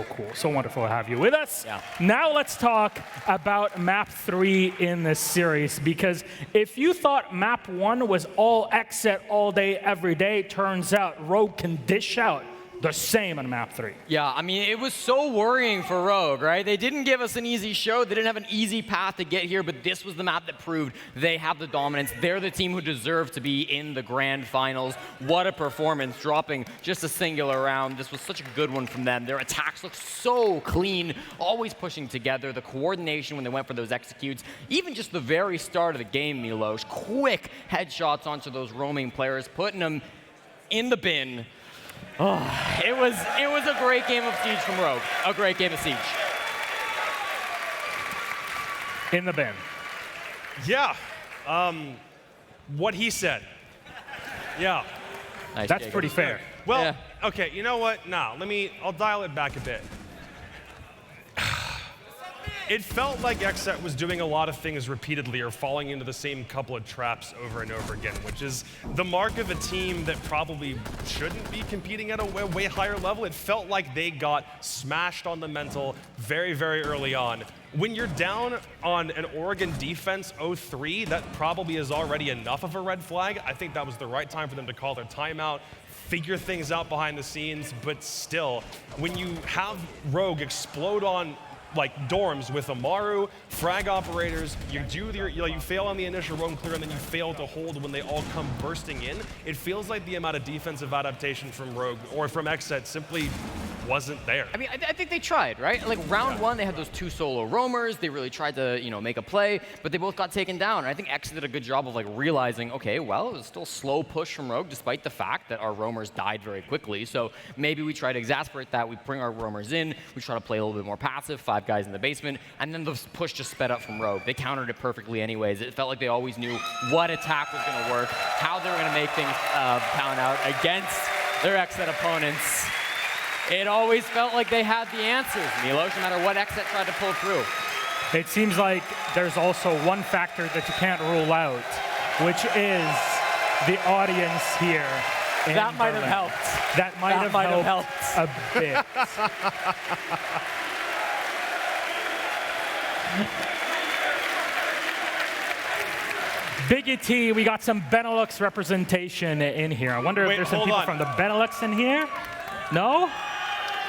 cool. So wonderful to have you with us. Yeah. Now let's talk about Map 3 in this series, because if you thought Map 1 was all XSET all day, every day, turns out Rogue can dish out the same on Map 3. Yeah, I mean, it was so worrying for Rogue, right? They didn't give us an easy show. They didn't have an easy path to get here, but this was the map that proved they have the dominance. They're the team who deserve to be in the grand finals. What a performance, dropping just a singular round. This was such a good one from them. Their attacks look so clean, always pushing together. The coordination when they went for those executes, even just the very start of the game, Milos, quick headshots onto those roaming players, putting them in the bin. Oh, it was a great game of Siege from Rogue. A great game of Siege. In the bin. Yeah. What he said. Yeah. Nice, That's Jacob. pretty fair. Well, Yeah. okay, you know what? Now, I'll dial it back a bit. It felt like XSET was doing a lot of things repeatedly or falling into the same couple of traps over and over again, which is the mark of a team that probably shouldn't be competing at a way higher level. It felt like they got smashed on the mental very, very early on. When you're down on an Oregon defense 0-3, that probably is already enough of a red flag. I think that was the right time for them to call their timeout, figure things out behind the scenes, but still, when you have Rogue explode on like dorms with Amaru, frag operators. You fail on the initial roam clear, and then you fail to hold when they all come bursting in. It feels like the amount of defensive adaptation from Rogue or from XSET simply wasn't there. I mean, I think they tried, right? Like round one, they had those 2 solo roamers. They really tried to, make a play, but they both got taken down. And I think XSET did a good job of like realizing, okay, well, it was still a slow push from Rogue, despite the fact that our roamers died very quickly. So maybe we try to exasperate that. We bring our roamers in. We try to play a little bit more passive, 5 guys in the basement, and then the push just sped up from Rogue. They countered it perfectly anyways. It felt like they always knew what attack was going to work, how they were going to make things pound out against their XSET opponents. It always felt like they had the answers, Milos, no matter what XSET tried to pull through. It seems like there's also one factor that you can't rule out, which is the audience here. That might have helped. That might have helped a bit. Biggie T, we got some Benelux representation in here. I wonder if there's some people from the Benelux in here. No?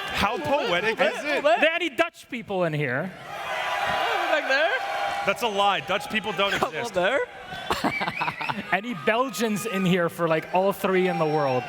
How poetic is it? Are there any Dutch people in here? Back there? That's a lie. Dutch people don't exist. There? Any Belgians in here for like all 3 in the world?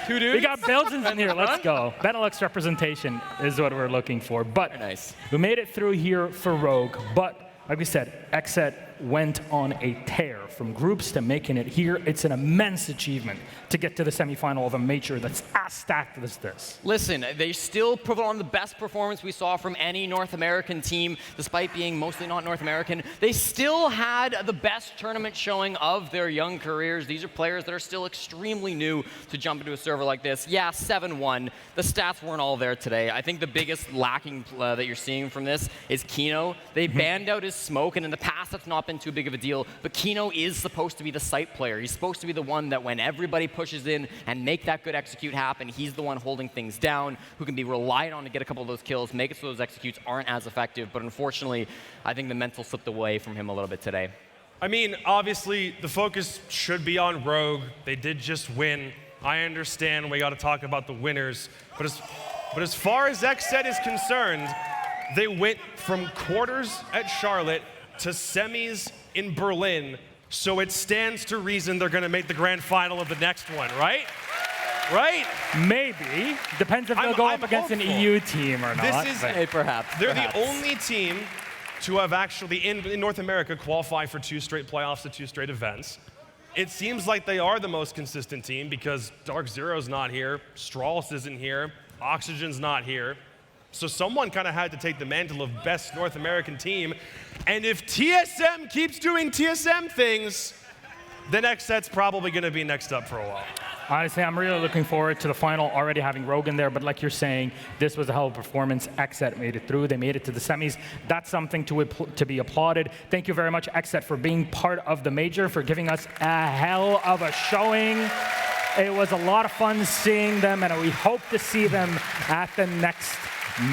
2 dudes? We got Belgians in here. Let's go. Benelux representation is what we're looking for. But nice. We made it through here for Rogue. But like we said, XSET went on a tear from groups to making it here. It's an immense achievement to get to the semifinal of a major that's as stacked as this. Listen, they still put on the best performance we saw from any North American team, despite being mostly not North American. They still had the best tournament showing of their young careers. These are players that are still extremely new to jump into a server like this. Yeah, 7-1. The stats weren't all there today. I think the biggest lacking that you're seeing from this is Kino. They banned out his smoke, and in the past that's not been too big of a deal, but Kino is supposed to be the site player. He's supposed to be the one that when everybody pushes in and make that good execute happen, he's the one holding things down, who can be relied on to get a couple of those kills, make it so those executes aren't as effective. But unfortunately, I think the mental slipped away from him a little bit today. I mean, obviously, the focus should be on Rogue. They did just win. I understand we got to talk about the winners, but as far as XSET is concerned, they went from quarters at Charlotte to semis in Berlin, so it stands to reason they're going to make the grand final of the next one, right? Right? Maybe. Depends if they'll go up against an EU team or not. Perhaps. They're the only team to have actually, in North America, qualified for 2 straight playoffs at 2 straight events. It seems like they are the most consistent team because Dark Zero's not here, Strauss isn't here, Oxygen's not here. So someone kind of had to take the mantle of best North American team. And if TSM keeps doing TSM things, then XSET's probably going to be next up for a while. Honestly, I'm really looking forward to the final, already having Rogue in there. But like you're saying, this was a hell of a performance. XSET made it through. They made it to the semis. That's something to be applauded. Thank you very much, XSET, for being part of the major, for giving us a hell of a showing. It was a lot of fun seeing them, and we hope to see them at the next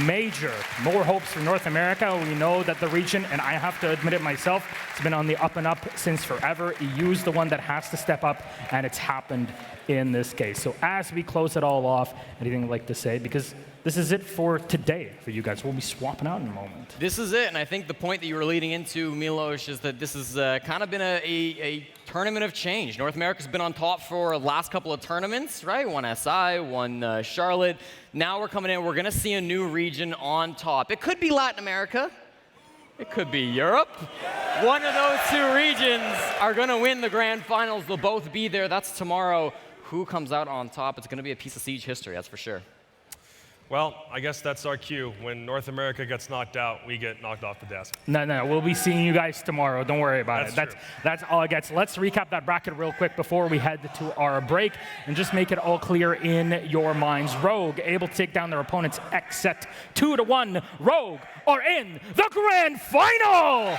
major. More hopes for North America. We know that the region, and I have to admit it myself, it's been on the up and up since forever. EU's the one that has to step up, and it's happened in this case. So as we close it all off, anything you'd like to say? Because this is it for today for you guys. We'll be swapping out in a moment. This is it, and I think the point that you were leading into, Milos, is that this has kind of been a tournament of change. North America's been on top for the last couple of tournaments, right? One SI, one Charlotte. Now we're coming in, we're gonna see a new region on top. It could be Latin America. It could be Europe. One of those 2 regions are gonna win the grand finals. They'll both be there. That's tomorrow. Who comes out on top? It's gonna be a piece of Siege history, that's for sure. Well, I guess that's our cue. When North America gets knocked out, we get knocked off the desk. No, we'll be seeing you guys tomorrow. Don't worry about it. That's all I get. So let's recap that bracket real quick before we head to our break and just make it all clear in your minds. Rogue able to take down their opponents XSET 2-1. Rogue are in the grand final!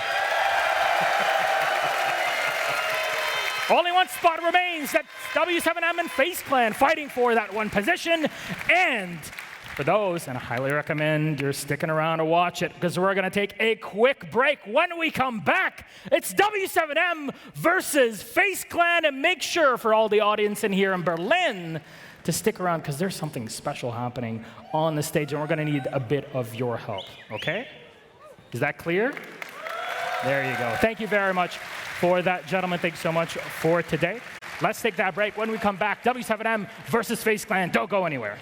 Only one spot remains. That's W7M and FaZe Clan fighting for that one position. And for those, and I highly recommend you're sticking around to watch it because we're going to take a quick break. When we come back, it's W7M versus FaZe Clan, and make sure for all the audience in here in Berlin to stick around because there's something special happening on the stage, and we're going to need a bit of your help, okay? Is that clear? There you go. Thank you very much for that, gentlemen. Thanks so much for today. Let's take that break. When we come back, W7M versus FaZe Clan. Don't go anywhere.